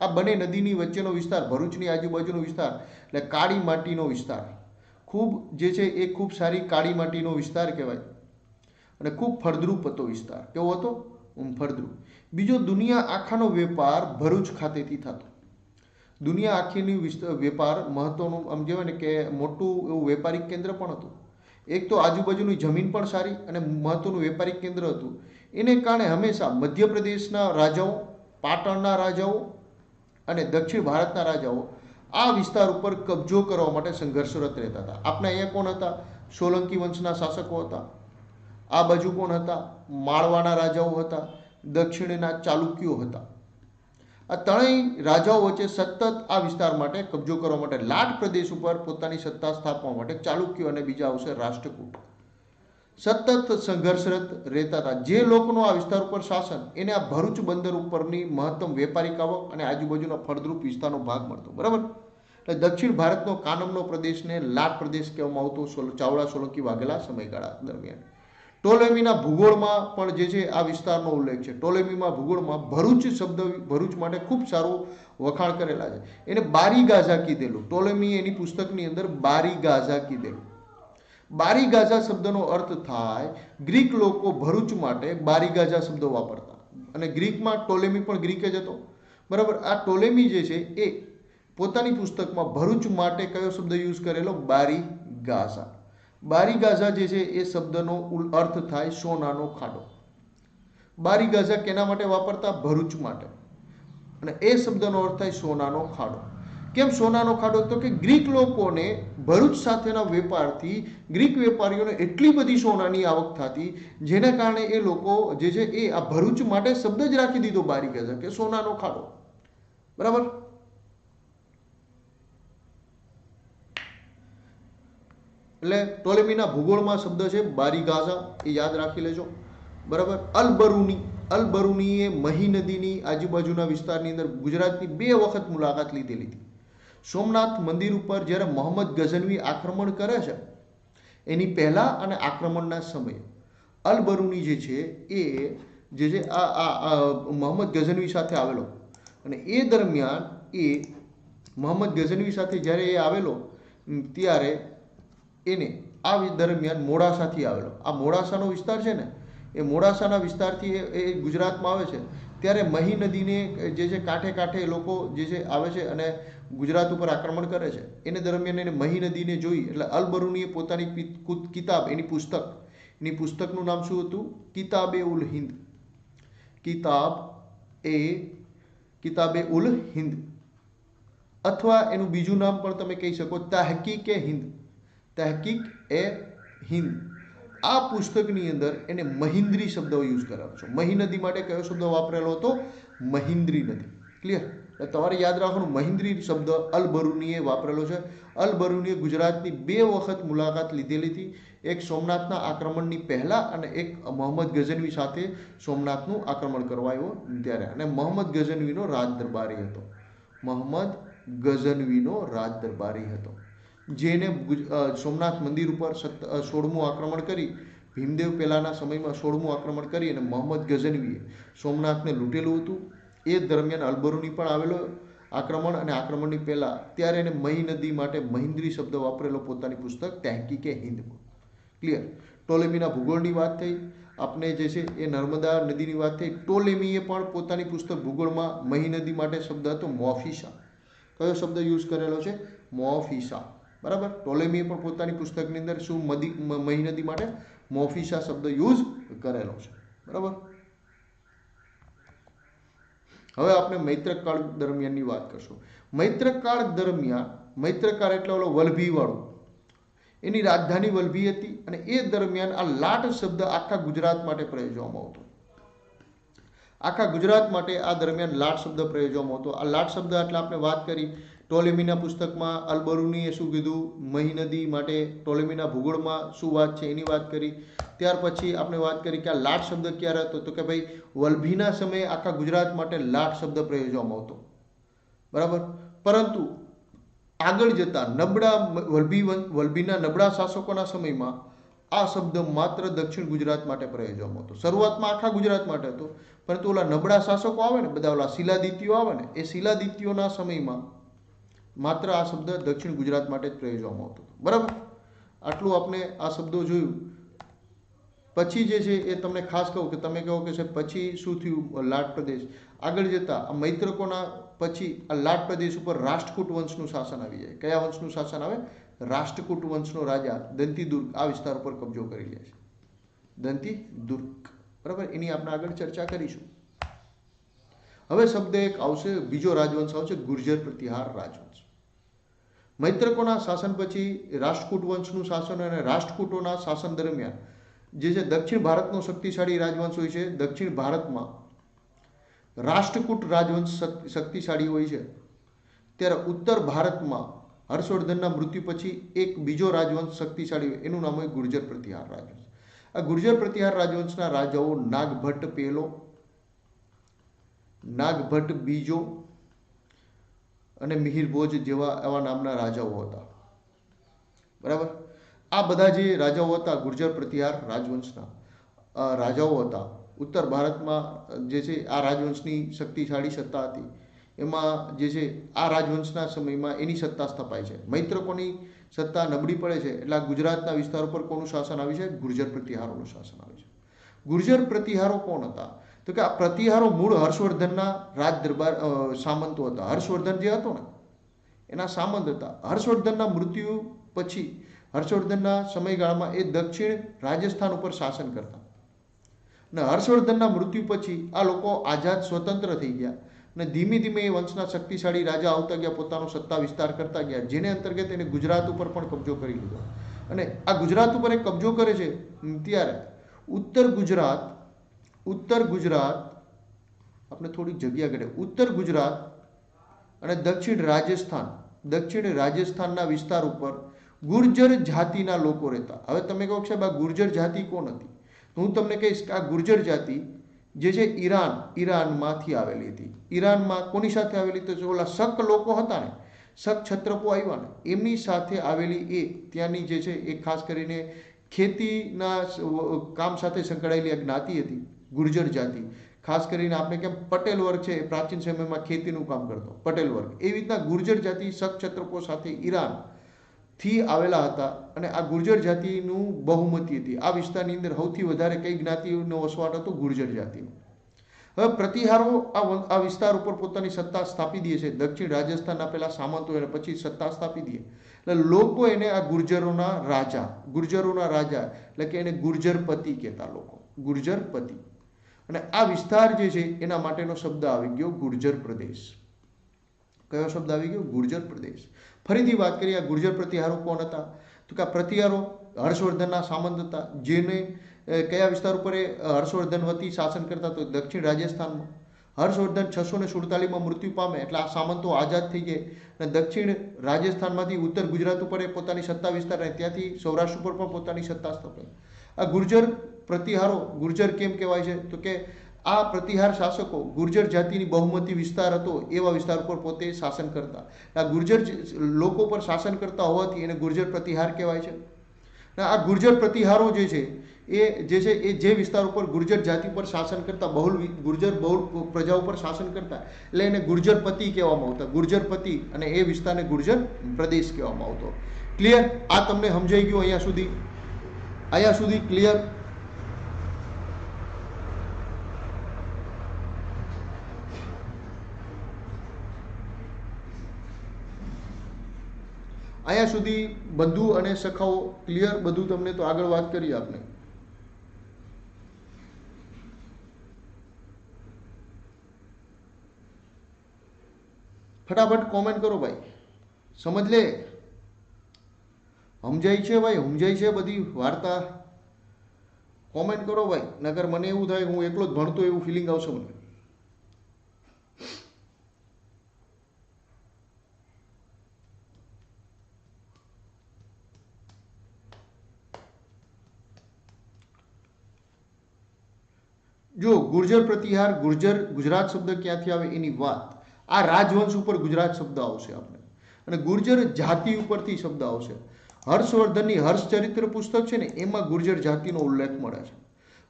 આ બંને નદીની વચ્ચેનો વિસ્તાર, ભરૂચની આજુબાજુનો વિસ્તાર એટલે કાળી માટીનો વિસ્તાર, ખૂબ જે છે એ ખૂબ સારી કાળી માટીનો વિસ્તાર કહેવાય અને ખૂબ ફળદ્રુપ હતો વિસ્તાર. કેવો હતો? ફળદ્રુપ. બીજો, દુનિયા આખાનો વેપાર ભરૂચ ખાતેથી થતો. દુનિયા આખીની વેપાર મહત્વનું આમ કહેવાય ને કે મોટું એવું વેપારિક કેન્દ્ર પણ હતું. એક તો આજુબાજુની જમીન પણ સારી અને મહત્વનું વેપારિક કેન્દ્ર હતું. એને કારણે હંમેશા મધ્યપ્રદેશના રાજાઓ, પાટણના રાજાઓ અને દક્ષિણ ભારતના રાજાઓ આ વિસ્તાર ઉપર કબજો કરવા માટે સંઘર્ષરત રહેતા હતા. આપણા અહીંયા કોણ હતા? સોલંકી વંશના શાસકો હતા. આ બાજુ કોણ હતા? માળવાના રાજાઓ હતા, દક્ષિણના ચાલુક્યો હતા. આ ત્રણેય રાજાઓ વચ્ચે સતત આ વિસ્તાર માટે કબજો કરવા માટે, લાટ પ્રદેશ ઉપર પોતાની સત્તા સ્થાપવા માટે ચાલુક્યો અને બીજા આવશે રાષ્ટ્રકૂટ સતત સંઘર્ષરત રહેતા હતા. જે લોકોનો આ વિસ્તાર ઉપર શાસન, એને આ ભરૂચ બંદર ઉપરની મહત્તમ વેપારિક આવક અને આજુબાજુના ફળદ્રુપ વિસ્તારનો ભાગ મળતો, બરાબર. એટલે દક્ષિણ ભારતનો કાનમનો પ્રદેશને લાટ પ્રદેશ કહેવામાં આવતો ચાવડા સોલંકી વાઘેલા સમયગાળા દરમિયાન. ટોલેમીના ભૂગોળમાં પણ જે છે આ વિસ્તારનો ઉલ્લેખ છે. ટોલેમીમાં ભૂગોળમાં ભરૂચ શબ્દ ભરૂચ માટે ખૂબ સારું વખાણ કરેલા છે. એને બારી ગાઝા કીધેલું. ટોલેમી એની પુસ્તકની અંદર બારી ગાઝા કીધેલું. બારી ગાઝા શબ્દનો અર્થ થાય, ગ્રીક લોકો ભરૂચ માટે બારી ગાઝા શબ્દો વાપરતા અને ગ્રીકમાં ટોલેમી પણ ગ્રીક જ હતો, બરાબર. આ ટોલેમી જે છે એ પોતાની પુસ્તકમાં ભરૂચ માટે કયો શબ્દ યુઝ કરેલો? બારી ગાઝા. બારી ગાઝા જે છે એ શબ્દનો અર્થ થાય સોનાનો ખાડો. બારી ગાઝા કેના માટે વાપરતા? ભરૂચ માટે. અને એ શબ્દનો અર્થ થાય સોનાનો ખાડો. કેમ સોનાનો ખાડો? તો કે ગ્રીક લોકોને ભરૂચ સાથેના વેપારથી ગ્રીક વેપારીઓને એટલી બધી સોનાની આવક થતી, જેના કારણે એ લોકો જે છે એ આ ભરૂચ માટે શબ્દ જ રાખી દીધો બારી ગાઝા, કે સોનાનો ખાડો, બરાબર. એટલે ટોલેમીના ભૂગોળમાં શબ્દ છે બારી ગાઝા, એ યાદ રાખી લેજો, બરાબર. અલબરુની, અલબરુની એ મહી નદીની આજુબાજુના વિસ્તારની અંદર ગુજરાતની 2 વખત મુલાકાત લીધેલી હતી. સોમનાથ મંદિર ઉપર જ્યારે મોહમ્મદ ગઝનવી આક્રમણ કરે છે એની પહેલા અને આક્રમણના સમયે અલબરુની જે છે એ જે છે આ મોહમ્મદ ગઝનવી સાથે આવેલો અને એ દરમિયાન એ મોહમ્મદ ગઝનવી સાથે જ્યારે એ આવેલો ત્યારે એને આ દરમિયાન મોડાસાથી આવેલો. આ મોડાસાનો વિસ્તાર છે ને, એ મોડાસાના વિસ્તારથી એ ગુજરાતમાં આવે છે. ત્યારે મહી નદીને જે છે કાંઠે કાંઠે એ લોકો જે છે આવે છે અને ગુજરાત ઉપર આક્રમણ કરે છે. એને દરમિયાન એને મહી નદીને જોઈ એટલે અલ-બરૂનીએ પોતાની કિતાબ, એની પુસ્તકનું નામ શું હતું? કિતાબે ઉલ હિન્દ. કિતાબે ઉલ હિન્દ, અથવા એનું બીજું નામ પણ તમે કહી શકો તહકીકે હિન્દ. તહકીક એ હિન્દ. આ પુસ્તકની અંદર એને મહિન્દ્રી શબ્દ યુઝ કરેલો છે. મહી નદી માટે કયો શબ્દ વાપરેલો હતો? મહિન્દ્રી નદી. ક્લિયર? તમારે યાદ રાખવાનું, મહિન્દ્રી શબ્દ અલ-બરૂનીએ વાપરેલો છે. અલ-બરૂનીએ ગુજરાતની 2 વખત મુલાકાત લીધેલી હતી. એક સોમનાથના આક્રમણની પહેલા અને એક મોહમ્મદ ગઝનવી સાથે સોમનાથનું આક્રમણ કરવા આવ્યો ત્યારે. અને મોહમ્મદ ગઝનવીનો રાજ દરબારી હતો. મોહમ્મદ ગઝનવીનો રાજ દરબારી હતો, જેને સોમનાથ મંદિર ઉપર 16મું આક્રમણ કરી, ભીમદેવ પહેલાના સમયમાં 16મું આક્રમણ કરી અને મોહમ્મદ ગઝનવીએ સોમનાથને લૂંટેલું હતું. એ દરમિયાન અલ-બરૂની પણ આવેલો આક્રમણ, અને આક્રમણની પહેલા ત્યારે એને મહી નદી માટે મહિન્દ્રી શબ્દ વાપરેલો પોતાની પુસ્તક તહકીકે હિન્દમાં. ક્લિયર? ટોલેમીના ભૂગોળની વાત થઈ, આપણે જે છે એ નર્મદા નદીની વાત થઈ. ટોલેમીએ પણ પોતાની પુસ્તક ભૂગોળમાં મહી નદી માટે શબ્દ હતો મોફીસા. કયો શબ્દ યુઝ કરેલો છે? મોફીસા. બરાબર? ટોલેમીએ પણ પોતાની પુસ્તકની અંદર શું મહી નદી માટે મોફીસા શબ્દ યુઝ કરેલો છે. બરાબર? હવે આપણે મૈત્રક કાળ દરમિયાનની વાત કરશું. મૈત્રક કાળ દરમિયાન, મૈત્રક કાળ એટલે ઓલો વલભી વાળું, એની રાજધાની વલભી હતી. અને એ દરમિયાન આ લાટ શબ્દ આખા ગુજરાત માટે પ્રયોજવામાં આવતો. આખા ગુજરાત માટે આ દરમિયાન લાટ શબ્દ પ્રયોજવામાં આવતો. આ લાટ શબ્દ એટલે આપણે વાત કરી ટોલેમીના પુસ્તકમાં અલ-બરૂનીએ શું કીધું? મહી નદી માટે ટોલેમીના ભૂગોળમાં શું વાત છે એની વાત કરી. ત્યાર પછી આપણે વાત કરી કે આ લાટ શબ્દ ક્યારે હતો? તો કે ભાઈ વલભીના સમયે આખા ગુજરાત માટે લાટ શબ્દ પ્રયોજવામાં આવતો. બરાબર? પરંતુ આગળ જતા વલભીના નબળા શાસકોના સમયમાં આ શબ્દ માત્ર દક્ષિણ ગુજરાત માટે પ્રયોજવામાં હતો. શરૂઆતમાં આખા ગુજરાત માટે હતો, પરંતુ ઓલા નબળા શાસકો આવે ને, બધા ઓલા શિલાદિત્યો આવે ને, એ શિલાદિત્યોના સમયમાં માત્ર આ શબ્દ દક્ષિણ ગુજરાત માટે જ પ્રયોજવામાં આવતો. બરાબર? આટલું આપણે આ શબ્દો જોયું. પછી જે છે એ તમને ખાસ કહું કે તમે કહો કે પછી શું થયું લાટ પ્રદેશ? આગળ જતા આ મૈત્રકોના પછી આ લાટ પ્રદેશ ઉપર રાષ્ટ્રકૂટ વંશનું શાસન આવી જાય. કયા વંશનું શાસન આવે? રાષ્ટ્રકૂટ વંશનો રાજા દંતીદુર્ગ આ વિસ્તાર ઉપર કબજો કરી લે છે. દંતીદુર્ગ. બરાબર? એની આપણે આગળ ચર્ચા કરીશું. હવે શબ્દ એક આવશે, બીજો રાજવંશ આવશે ગુર્જર પ્રતિહાર રાજવંશ. મૈત્રકોના શાસન પછી રાષ્ટ્રકૂટ વંશનું શાસન, અને રાષ્ટ્રકૂટોના શાસન દરમિયાન જે છે દક્ષિણ ભારતનો શક્તિશાળી રાજવંશ હોય છે. દક્ષિણ ભારતમાં રાષ્ટ્રકૂટ રાજવંશ શક્તિશાળી હોય છે. ત્યારે ઉત્તર ભારતમાં હર્ષવર્ધનના મૃત્યુ પછી એક બીજો રાજવંશ શક્તિશાળી હોય, એનું નામ હોય ગુર્જર પ્રતિહાર રાજવંશ. આ ગુર્જર પ્રતિહાર રાજવંશના રાજાઓ નાગભટ્ટ પહેલો, નાગભટ્ટ બીજો અને મિહિર ભોજ જેવા એવા નામના રાજાઓ હતા. બરાબર? આ બધા જે રાજાઓ હતા ગુર્જર પ્રતિહાર રાજવંશના રાજાઓ હતા. ઉત્તર ભારતમાં જે છે આ રાજવંશની શક્તિશાળી સત્તા હતી. એમાં જે છે આ રાજવંશના સમયમાં એની સત્તા સ્થપાય છે. મૈત્રકોની સત્તા નબળી પડે છે એટલે આ ગુજરાતના વિસ્તાર ઉપર કોનું શાસન આવે છે? ગુર્જર પ્રતિહારોનું શાસન આવે છે. ગુર્જર પ્રતિહારો કોણ હતા? તો કે આ પ્રતિહારો મૂળ હર્ષવર્ધનના રાજ દરબાર સામંતો હતા. હર્ષવર્ધન જે હતો ને એના સામંત હતા. હર્ષવર્ધનના મૃત્યુ પછી હર્ષવર્ધનના સમયગાળામાં એ દક્ષિણ રાજસ્થાન ઉપર શાસન કરતા. અને હર્ષવર્ધનના મૃત્યુ પછી આ લોકો આઝાદ સ્વતંત્ર થઈ ગયા અને ધીમે ધીમે એ વંશના શક્તિશાળી રાજા આવતા ગયા, પોતાનો સત્તા વિસ્તાર કરતા ગયા, જેને અંતર્ગત એને ગુજરાત ઉપર પણ કબજો કરી લીધો. અને આ ગુજરાત ઉપર એ કબજો કરે છે ત્યારે ઉત્તર ગુજરાત આપણે થોડીક જગ્યા ઘટે, ઉત્તર ગુજરાત અને દક્ષિણ રાજસ્થાનના વિસ્તાર ઉપર ગુર્જર જાતિના લોકો રહેતા. હવે તમે કહો સાહેબ આ ગુર્જર જાતિ કોણ હતી? તો હું તમને કહીશ કે આ ગુર્જર જાતિ જે છે ઈરાનમાંથી આવેલી હતી. ઈરાનમાં કોની સાથે આવેલી? તો ઓલા શક લોકો હતા ને, શક ક્ષત્રપો આવ્યા ને, એમની સાથે આવેલી એ ત્યાંની જે છે એ ખાસ કરીને ખેતીના કામ સાથે સંકળાયેલી એક જ્ઞાતિ હતી ગુર્જર જાતિ. ખાસ કરીને આપણે કેમ પટેલ વર્ગ છે એ પ્રાચીન સમયમાં ખેતીનું કામ કરતો પટેલ વર્ગ, એવી રીતના ગુર્જર જાતિ શક સાથે ઈરાન થી આવેલા હતા અને આ ગુર્જર જાતિનું બહુમતી હતી. આ વિસ્તારની અંદર સૌથી વધારે કઈ જ્ઞાતિનો વસવાટ હતો? ગુર્જર જાતિનો. હવે પ્રતિહારો આ વિસ્તાર ઉપર પોતાની સત્તા સ્થાપી દે છે. દક્ષિણ રાજસ્થાનના પેલા સામંતો એને પછી સત્તા સ્થાપી દે એટલે લોકો એને આ ગુર્જરોના રાજા એટલે કે એને ગુર્જરપતિ કહેતા લોકો, ગુર્જરપતિ. અને આ વિસ્તાર જે છે એના માટેનો શબ્દ આવી ગયો ગુર્જર પ્રદેશ. કયો શબ્દ આવી ગયો? ગુર્જર પ્રદેશ. ફરીથી વાત કરીએ, આ ગુર્જર પ્રતિહારો કોણ હતા? તો કે આ પ્રતિહારો હર્ષવર્ધનના સામંત હતા. જેને કયા વિસ્તાર ઉપર એ હર્ષવર્ધન વતી શાસન કરતા? તો દક્ષિણ રાજસ્થાનમાં. હર્ષવર્ધન 647માં મૃત્યુ પામે એટલે આ સામંતો આઝાદ થઈ જાય અને દક્ષિણ રાજસ્થાનમાંથી ઉત્તર ગુજરાત ઉપર એ પોતાની સત્તા વિસ્તાર રહે, ત્યાંથી સૌરાષ્ટ્ર ઉપર પણ પોતાની સત્તા સ્થાપે. આ ગુર્જર પ્રતિહારો, ગુર્જર કેમ કહેવાય છે? તો કે આ પ્રતિહાર શાસકો ગુર્જર જાતિની બહુમતી વિસ્તાર હતો એવા વિસ્તાર ઉપર પોતે શાસન કરતા. આ ગુર્જર લોકો પર શાસન કરતા હોવાથી એને ગુર્જર પ્રતિહાર કહેવાય છે. આ ગુર્જર પ્રતિહારો જે છે એ જે વિસ્તાર ઉપર ગુર્જર જાતિ પર શાસન કરતા, બહુલ પ્રજા ઉપર શાસન કરતા, એટલે એને ગુર્જરપતિ કહેવામાં આવતા. ગુર્જરપતિ અને એ વિસ્તારને ગુર્જર પ્રદેશ કહેવામાં આવતો. ક્લિયર? આ તમને સમજાઈ ગયું અહીંયા સુધી ક્લિયર? અહીંયા સુધી બંધુ અને સખાઓ ક્લિયર? બધું તમને તો આગળ વાત કરી આપણે. ફટાફટ કોમેન્ટ કરો ભાઈ, સમજ લે. સમજાય છે ભાઈ? સમજાય છે બધી વાર્તા? કોમેન્ટ કરો ભાઈ, નકર મને એવું થાય હું એકલો જ ભણતો એવું ફિલિંગ આવશે મને. જો ગુર્જર પ્રતિહાર, ગુજરાત શબ્દ ક્યાંથી આવે એની વાત, આ રાજવંશ ઉપર ગુજરાત શબ્દ આવશે આપણે, અને ગુર્જર જાતિ ઉપરથી શબ્દ આવશે. હર્ષવર્ધનની હર્ષચરિત્ર પુસ્તક છે ને એમાં ગુર્જર જાતિનો ઉલ્લેખ મળે છે.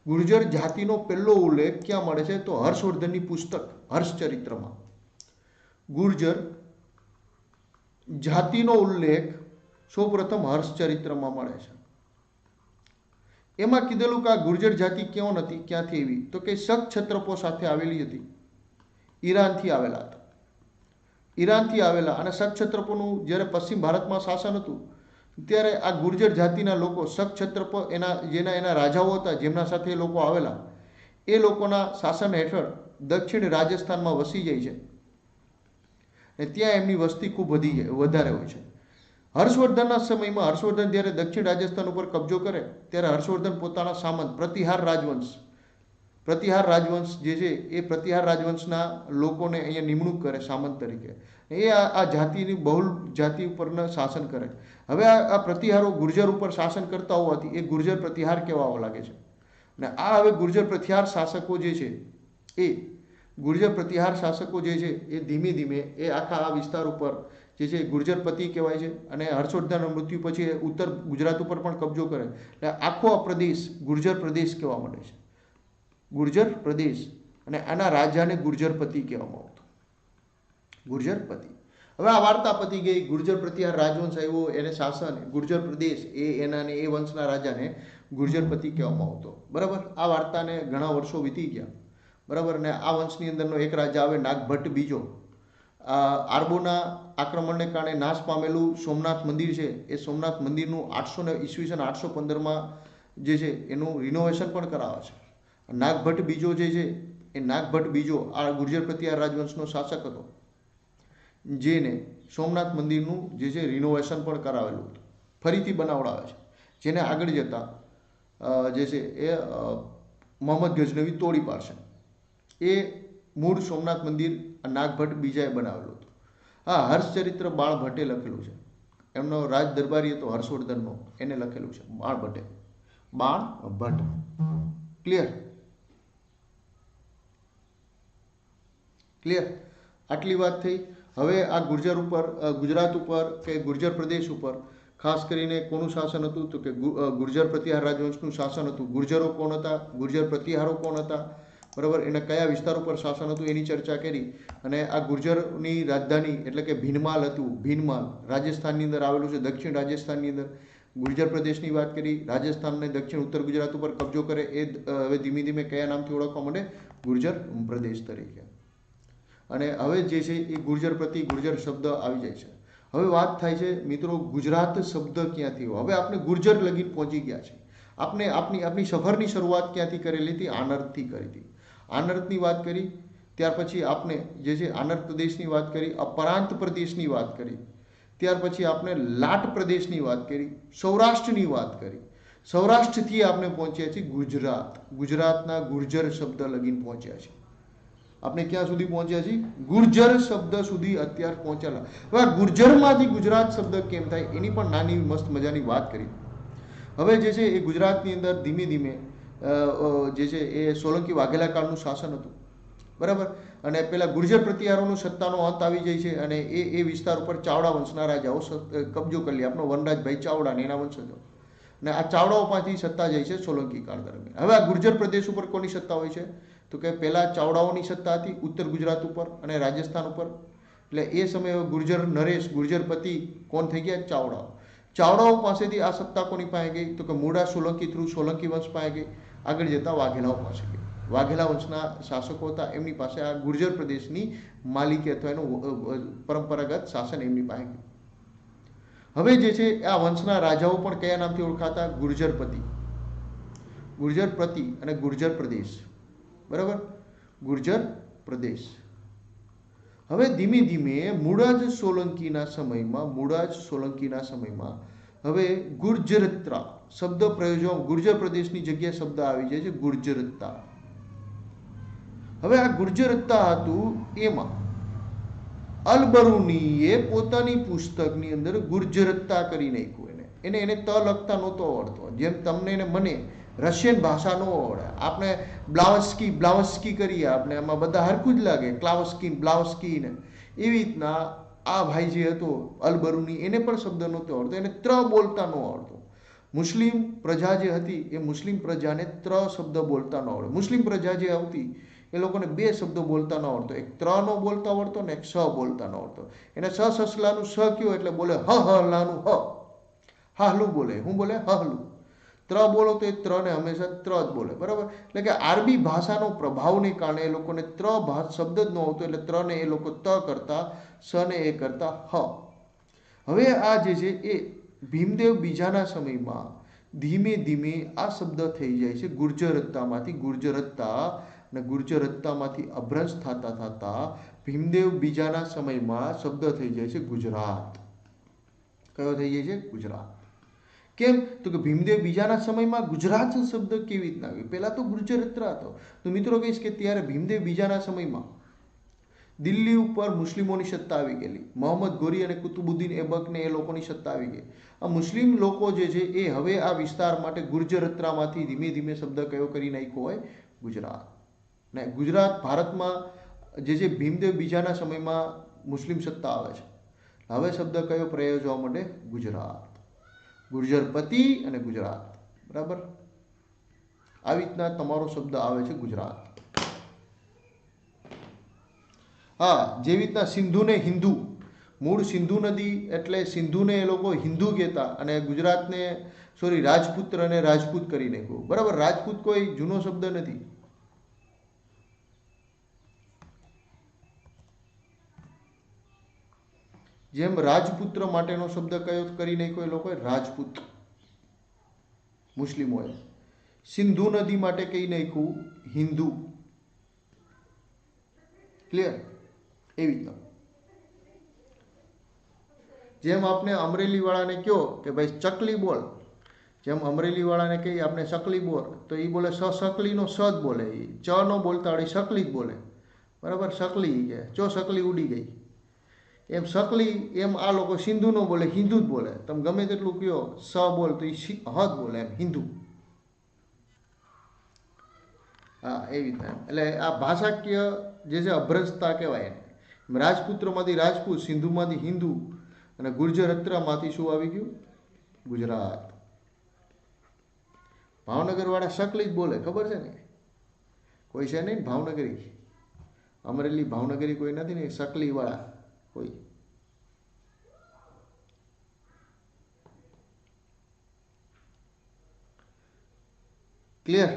ગુર્જર જાતિનો પહેલો ઉલ્લેખ ક્યાં મળે છે? તો હર્ષવર્ધનની પુસ્તક હર્ષચરિત્રમાં ગુર્જર જાતિનો ઉલ્લેખ સૌપ્રથમ હર્ષચરિત્રમાં મળે છે. એમાં કીધેલું કે આ ગુર્જર જાતિ કેવો નથી, ક્યાંથી આવી? તો કે શક ક્ષત્રપો સાથે આવેલી હતી, ઈરાનથી આવેલા હતા. ઈરાનથી આવેલા અને શક ક્ષત્રપોનું જ્યારે પશ્ચિમ ભારતમાં શાસન હતું ત્યારે આ ગુર્જર જાતિના લોકો, શક ક્ષત્રપ એના રાજાઓ હતા જેમના સાથે એ લોકો આવેલા, એ લોકોના શાસન હેઠળ દક્ષિણ રાજસ્થાનમાં વસી જાય છે અને ત્યાં એમની વસ્તી ખૂબ વધારે હોય છે. હર્ષવર્ધનના સમયમાં હર્ષવર્ધન જ્યારે દક્ષિણ રાજસ્થાન ઉપર કબજો કરે ત્યારે હર્ષવર્ધન પોતાના સામંત પ્રતિહાર રાજવંશ જે છે એ પ્રતિહાર રાજવંશના લોકોને અહીંયા નિમણૂક કરે સામંત તરીકે. એ આ જાતિની બહુલ જાતિ ઉપરના શાસન કરે. હવે આ પ્રતિહારો ગુર્જર ઉપર શાસન કરતા હોવાથી એ ગુર્જર પ્રતિહાર કહેવા લાગે છે. અને આ હવે ગુર્જર પ્રતિહાર શાસકો જે છે એ ધીમે ધીમે એ આખા આ વિસ્તાર ઉપર જે છે ગુર્જરપતિ કહેવાય છે. અને હર્ષવર્ધનના મૃત્યુ પછી ઉત્તર ગુજરાત ઉપર પણ કબજો કરે એટલે આખો આ પ્રદેશ ગુર્જર પ્રદેશ કહેવા માંડે છે, ગુર્જર પ્રદેશ. અને આના રાજાને ગુર્જરપતિ કહેવામાં આવતો, ગુર્જરપતિ. હવે આ વાર્તા પતી ગઈ. ગુર્જર પ્રતિહાર રાજવંશ આવ્યો, એને શાસન ગુર્જર પ્રદેશ એ વંશના રાજાને ગુર્જરપતિ કહેવામાં આવતો. બરાબર? આ વાર્તાને ઘણા વર્ષો વીતી ગયા. બરાબર? ને આ વંશની અંદરનો એક રાજા આવે નાગભટ્ટ બીજો. આરબોના આક્રમણને કારણે નાશ પામેલું સોમનાથ મંદિર છે એ સોમનાથ મંદિરનું ઈસવીસન 815માં જે છે એનું રિનોવેશન પણ કરાવે છે. નાગભટ્ટ બીજો જે છે એ નાગભટ્ટ બીજો આ ગુર્જર પ્રતિહાર રાજવંશનો શાસક હતો જેને સોમનાથ મંદિરનું જે છે રિનોવેશન પણ કરાવેલું હતું, ફરીથી બનાવડાવે છે, જેને આગળ જતા જે છે એ મોહમ્મદ ગઝનવી તોડી પાડશે. એ મૂળ સોમનાથ મંદિર નાગભટ્ટ બીજાએ બનાવેલું હતું. હા, હર્ષચરિત્ર બાણભટ્ટે લખેલું છે. એમનો રાજ દરબારી હતો હર્ષવર્ધનનો, એને લખેલું છે બાણભટ્ટ. ક્લિયર? આટલી વાત થઈ. હવે આ ગુર્જર ઉપર, ગુજરાત ઉપર કે ગુર્જર પ્રદેશ ઉપર ખાસ કરીને કોનું શાસન હતું? તો કે ગુર્જર પ્રતિહાર રાજવંશનું શાસન હતું. ગુર્જરો કોણ હતા? ગુર્જર પ્રતિહારો કોણ હતા? બરાબર, એના કયા વિસ્તારો પર શાસન હતું એની ચર્ચા કરી. અને આ ગુર્જરની રાજધાની એટલે કે ભીનમાલ હતું. ભીનમાલ રાજસ્થાનની અંદર આવેલું છે, દક્ષિણ રાજસ્થાનની અંદર. ગુર્જર પ્રદેશની વાત કરી. રાજસ્થાનને દક્ષિણ ઉત્તર ગુજરાત ઉપર કબજો કરે એ હવે ધીમે ધીમે કયા નામથી ઓળખવા માંડે? ગુર્જર પ્રદેશ તરીકે. અને હવે જે છે એ ગુર્જર પ્રતિ ગુર્જર શબ્દ આવી જાય છે. હવે વાત થાય છે મિત્રો ગુજરાત શબ્દ ક્યાંથી આવ્યો. હવે આપણે ગુર્જર લગીન પહોંચી ગયા છે. આપણે આપણી સફરની શરૂઆત ક્યાંથી કરેલી હતી? આનર્તથી કરી હતી. આનર્તની વાત કરી, ત્યાર પછી આપણે જે છે આનર્ત પ્રદેશની વાત કરી, અપરાંત પ્રદેશની વાત કરી, ત્યાર પછી આપણે લાટ પ્રદેશની વાત કરી, સૌરાષ્ટ્રની વાત કરી. સૌરાષ્ટ્રથી આપણે પહોંચ્યા છીએ ગુજરાત. ગુજરાતના ગુર્જર શબ્દ લગીન પહોંચ્યા છીએ. આપણે ક્યાં સુધી પહોંચ્યા છીએ? ગુર્જર શબ્દ સુધી અત્યાર પહોંચેલા. હવે આ ગુર્જરમાંથી ગુજરાત શબ્દ કેમ થાય એની પણ નાની મસ્ત મજાની વાત કરી. હવે જે છે એ ગુજરાતની અંદર ધીમે ધીમે જે છે એ સોલંકી વાઘેલા કાળનું શાસન હતું. બરાબર, અને પેલા ગુર્જર પ્રતિહારોનો સત્તાનો અંત આવી જાય છે અને એ વિસ્તાર ઉપર ચાવડા વંશના રાજાઓ કબજો કરી લે. આપણો વનરાજભાઈ ચાવડા ને એના વંશજો. અને આ ચાવડાઓ પાસેથી સત્તા જાય છે સોલંકી કાળ દરમિયાન. હવે આ ગુર્જર પ્રદેશ ઉપર કોની સત્તા હોય છે? તો કે પહેલા ચાવડાઓની સત્તા હતી ઉત્તર ગુજરાત ઉપર અને રાજસ્થાન ઉપર. એટલે એ સમયે ગુર્જર નરેશ, ગુર્જરપતિ કોણ થઈ ગયા? ચાવડાઓ. ચાવડાઓ પાસેથી આ સત્તા કોની પાસે ગઈ? તો કે મૂળા સોલંકી થ્રુ સોલંકી વંશ પાસે ગઈ. આગળ જતા વાઘેલાઓ પાસે ગઈ. વાઘેલા વંશના શાસકો હતા, એમની પાસે આ ગુર્જર પ્રદેશની માલિકી અથવા એનું પરંપરાગત શાસન એમની પાસે ગયું. હવે જે છે આ વંશના રાજાઓ પણ કયા નામથી ઓળખાતા? ગુર્જરપતિ. ગુર્જરપતિ અને ગુર્જર પ્રદેશ. બરાબર, ગુર્જર પ્રદેશ. હવે ધીમે ધીમે મૂળાજ સોલંકીના સમયમાં હવે ગુર્જરત્તા શબ્દ પ્રયોજો. ગુર્જર પ્રદેશની જગ્યાએ શબ્દ આવી જાય છે ગુર્જરત્તા. હવે આ ગુર્જરત્તા હતું એમાં અલબરૂનીએ પોતાની પુસ્તકની અંદર ગુર્જરત્તા કરી નાખ્યું. એને ત લખતા નહોતો આવડતો. જેમ તમને ને મને રશિયન ભાષા ન આવડે, આપણે બ્લાવસ્કી કરીએ, આપણે એમાં બધા હરખું જ લાગે, બ્લાવસ્કી ને એવી રીતના આ ભાઈ જે હતો અલબરૂની એને પણ શબ્દ નહોતો આવડતો. એને ત્ર બોલતા ન આવડતો. મુસ્લિમ પ્રજા જે હતી એ મુસ્લિમ પ્રજાને ત્ર શબ્દ બોલતા ન આવડે. મુસ્લિમ પ્રજા જે આવતી એ લોકોને બે શબ્દો બોલતા ન આવડતો. એક ત્ર નો બોલતા આવડતો ને એક સ બોલતા ન આવડતો. એને સસલાનું સ કયો એટલે બોલે હ લાનું હ. હાહલું બોલે. હું બોલે? હહલું. ત્ર બોલો તો એ ત્ર ને હંમેશા ત્ર જ બોલે. બરાબર, એટલે કે આરબી ભાષાનો પ્રભાવને કારણે એ લોકોને ત્ર શબ્દ જ ન આવતો, એટલે ત્ર ને એ લોકો ત કરતા, સ ને એ કરતા હ. હવે આ જે છે એ ભીમદેવ બીજાના સમયમાં ધીમે ધીમે આ શબ્દ થઈ જાય છે ગુર્જરત્તામાંથી ગુર્જરત્તા, અને ગુર્જરત્તામાંથી અભ્રંશ થતા થતા ભીમદેવ બીજાના સમયમાં શબ્દ થઈ જાય છે ગુજરાત. કયો થઈ જાય છે? ગુજરાત. કેમ? તો કે ભીમદેવ બીજાના સમયમાં ગુજરાત શબ્દ કેવી રીતના આવ્યો? પહેલા તો ગુર્જરત્તા હતો. તો મિત્રો કહીશ કે ત્યારે ભીમદેવ બીજાના સમયમાં દિલ્હી ઉપર મુસ્લિમોની સત્તા આવી ગયેલી. મોહમ્મદ ગોરી અને કુતુબુદ્દીન એબક ને એ લોકોની સત્તા આવી ગઈ. આ મુસ્લિમ લોકો જે છે એ હવે આ વિસ્તાર માટે ગુર્જરત્તામાંથી ધીમે ધીમે શબ્દ કયો કરી નાખ્યો હોય? ગુજરાત. ને ગુજરાત ભારતમાં જે છે ભીમદેવ બીજાના સમયમાં મુસ્લિમ સત્તા આવે છે. હવે શબ્દ કયો પ્રયોગ જોવા મળે? ગુજરાત. ગુર્જરપતિ અને ગુજરાત. બરાબર, આવી રીતના તમારો શબ્દ આવે છે ગુજરાત. હા, જેવી રીતના સિંધુ ને હિન્દુ, મૂળ સિંધુ નદી એટલે સિંધુને એ લોકો હિન્દુ કહેતા અને ગુજરાતને રાજપુત્ર અને રાજપૂત કરી નાખ્યું. બરાબર, રાજપૂત કોઈ જૂનો શબ્દ નથી. જેમ રાજપુત્ર માટેનો શબ્દ કયો કરી નાખ્યો એ લોકોએ? રાજપૂત. મુસ્લિમોએ સિંધુ નદી માટે કહી નાખ્યું હિન્દુ. ક્લિયર? એવી રીતના જેમ આપણે અમરેલી વાળાને કહો કે ભાઈ ચકલી બોલ, જેમ અમરેલી વાળાને કહીએ આપણે ચકલી બોલ તો એ બોલે સકલીનો સ જ બોલે. ચ નો બોલતા વળી સકલી જ બોલે. બરાબર, સકલી કે ચો સકલી ઉડી ગઈ. એમ સકલી એમ આ લોકો સિંધુ નો બોલે, હિન્દુ જ બોલે. તમે ગમે તેટલું કહો સ બોલ તો એ હ જ બોલે, એમ હિન્દુ. હા, એવી રીતના. એટલે આ ભાષાકીય જે છે અભ્રંશતા કહેવાય. રાજપુત્રમાંથી રાજપૂત, સિંધુમાંથી હિન્દુ અને ગુર્જરત્તામાંથી શું આવી ગયું? ગુજરાત. ભાવનગર વાળા સકલી જ બોલે, ખબર છે ને? કોઈ છે નહીં ભાવનગરી, અમરેલી ભાવનગરી કોઈ નથી ને, સકલી વાળા કોઈ? ક્લિયર?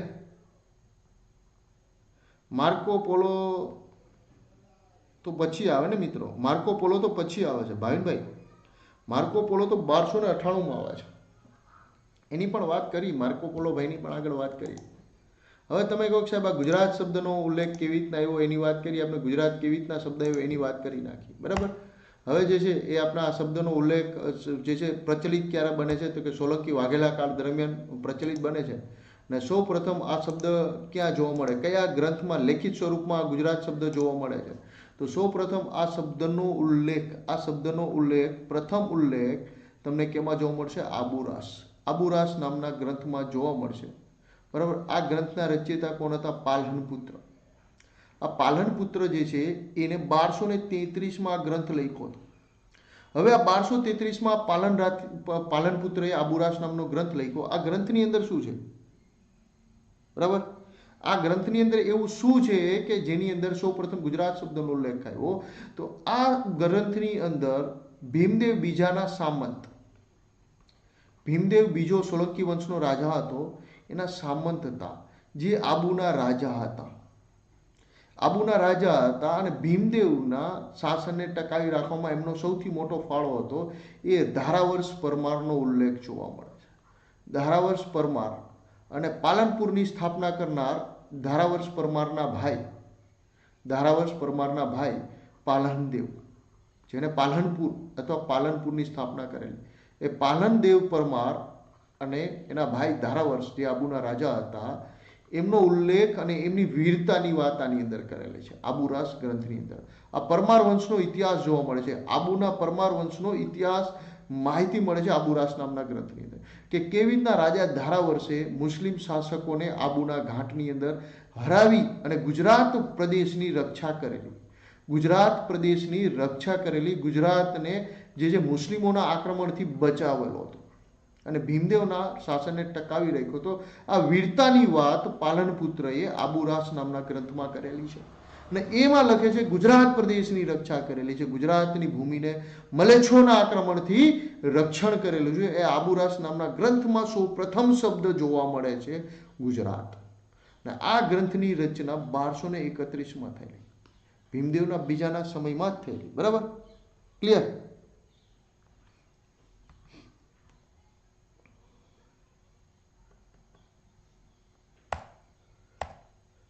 માર્કો પોલો તો પછી આવે ને મિત્રો, માર્કો પોલો તો પછી આવે છે ભાવિનભાઈ. માર્કો પોલો તો 1298 આવે છે. એની પણ વાત કરી, માર્કો પોલો ભાઈની પણ આગળ વાત કરી. હવે તમે કહો સાહેબ આ ગુજરાત શબ્દનો ઉલ્લેખ કેવી રીતના આવ્યો એની વાત કરી, આપણે ગુજરાત કેવી રીતના શબ્દ આવ્યો એની વાત કરી નાખી, બરાબર. હવે જે છે એ આપણા શબ્દનો ઉલ્લેખ જે છે પ્રચલિત ક્યારે બને છે તો કે સોલંકી વાઘેલા કાળ દરમિયાન પ્રચલિત બને છે. અને સૌ પ્રથમ આ શબ્દ ક્યાં જોવા મળે, કયા ગ્રંથમાં લેખિત સ્વરૂપમાં ગુજરાત શબ્દ જોવા મળે છે? તો સૌ પ્રથમ આ શબ્દનો ઉલ્લેખ પ્રથમ ઉલ્લેખ તમને કેમાં જોવા મળશે? આબુરાસ નામના ગ્રંથમાં જોવા મળશે, બરાબર. આ ગ્રંથના રચયિતા કોણ હતા? પાલનપુત્ર. આ પાલનપુત્ર જે છે એને 1233માં આ ગ્રંથ લખ્યો હતો. હવે આ 1233માં પાલનપુત્રએ આબુરાસ નામનો ગ્રંથ લખ્યો. આ ગ્રંથની અંદર શું છે, બરાબર? આ ગ્રંથની અંદર એવું શું છે કે જેની અંદર સૌ પ્રથમ ગુજરાત શબ્દનો ઉલ્લેખ આવ્યો? તો આ ગ્રંથની અંદર ભીમદેવ બીજાના સામંત, ભીમદેવ બીજો સોલંકી વંશનો રાજા હતો, એના સામંત હતા, જે આબુના રાજા હતા. આબુના રાજા હતા અને ભીમદેવના શાસનને ટકાવી રાખવામાં એમનો સૌથી મોટો ફાળો હતો. એ ધારાવર્ષ પરમારનો ઉલ્લેખ જોવા મળે છે. ધારાવર્ષ પરમાર અને પાલનપુરની સ્થાપના કરનાર ધારાવર્ષ પરમારના ભાઈ પાલનદેવ, જેને પાલનપુર અથવા પાલનપુરની સ્થાપના કરેલી, એ પાલનદેવ પરમાર અને એના ભાઈ ધારાવર્ષ જે આબુના રાજા હતા, એમનો ઉલ્લેખ અને એમની વીરતાની વાત આની અંદર કરેલી છે આબુરાસ ગ્રંથની અંદર. આ પરમાર વંશનો ઇતિહાસ જોવા મળે છે. આબુના પરમાર વંશનો ઇતિહાસ માહિતી મળે છે આબુરાસ નામના ગ્રંથની અંદર, કે કેવી રીતના રાજા ધારાવર્ષે મુસ્લિમ શાસકોને આબુના ઘાટની અંદર હરાવી અને ગુજરાત પ્રદેશની રક્ષા કરેલી, ગુજરાતને જે મુસ્લિમોના આક્રમણથી બચાવેલો હતો અને ભીમદેવના શાસનને ટકાવી રાખ્યો હતો. આ વીરતાની વાત પાલનપુત્રએ આબુરાસ નામના ગ્રંથમાં કરેલી છે. અને એમાં લખે છે ગુજરાત પ્રદેશની રક્ષા કરેલી છે, ગુજરાતની ભૂમિને મલેચ્છોના આક્રમણથી રક્ષણ કરેલું છે. એ આબુરાસ નામના ગ્રંથમાં સૌ પ્રથમ શબ્દ જોવા મળે છે ગુજરાત. અને આ ગ્રંથની રચના 1231માં થયેલી, ભીમદેવના બીજાના સમયમાં જ થયેલી, બરાબર? ક્લિયર?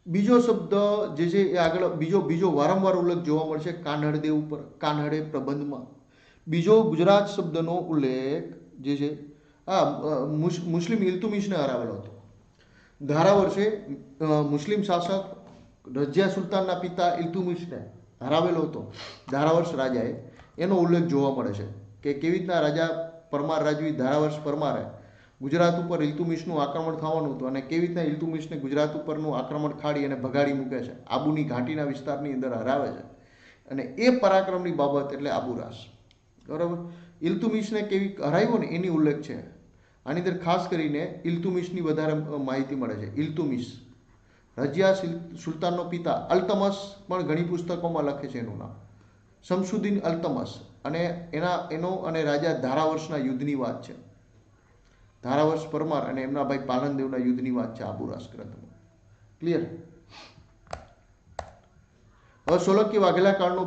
બીજો શબ્દ જે છે એ આગળ બીજો વારંવાર ઉલ્લેખ જોવા મળશે કાનહડદેવ ઉપર, કાનહડે પ્રબંધમાં. બીજો ગુજરાત શબ્દનો ઉલ્લેખ જે છે મુસ્લિમ ઇલ્તુમિશને હરાવેલો હતો. ધારાવર્ષે મુસ્લિમ શાસક રજિયા સુલતાનના પિતા ઇલ્તુમિશને હરાવેલો હતો ધારાવર્ષ રાજાએ. એનો ઉલ્લેખ જોવા મળે છે કે કેવી રીતના રાજા પરમાર રાજવી ધારાવર્ષ પરમારે ગુજરાત ઉપર ઇલ્તુમિશનું આક્રમણ થવાનું હતું અને કેવી રીતના ઇલ્તુમિશને ગુજરાત ઉપરનું આક્રમણ ખાડી અને ભગાડી મૂકે છે, આબુની ઘાટીના વિસ્તારની અંદર હરાવે છે. અને એ પરાક્રમની બાબત એટલે આબુરાસ, બરાબર. ઇલ્તુમિશને કેવી હરાવ્યો ને એની ઉલ્લેખ છે આની અંદર. ખાસ કરીને ઇલ્તુમિશની વધારે માહિતી મળે છે. ઇલ્તુમિશ રજિયા સુલતાનનો પિતા, અલ્તમસ પણ ઘણી પુસ્તકોમાં લખે છે એનું નામ, શમસુદ્દીન અલ્તમસ. અને એનો અને રાજા ધારાવર્ષના યુદ્ધની વાત છે. ધારાવર્ષ પરમાર અને એમના ભાઈ પાલનદેવના યુદ્ધની વાત છે આબુરાસ ગ્રંથમાં. ક્લિયર? હવે સોલંકી વાઘેલા કાળનો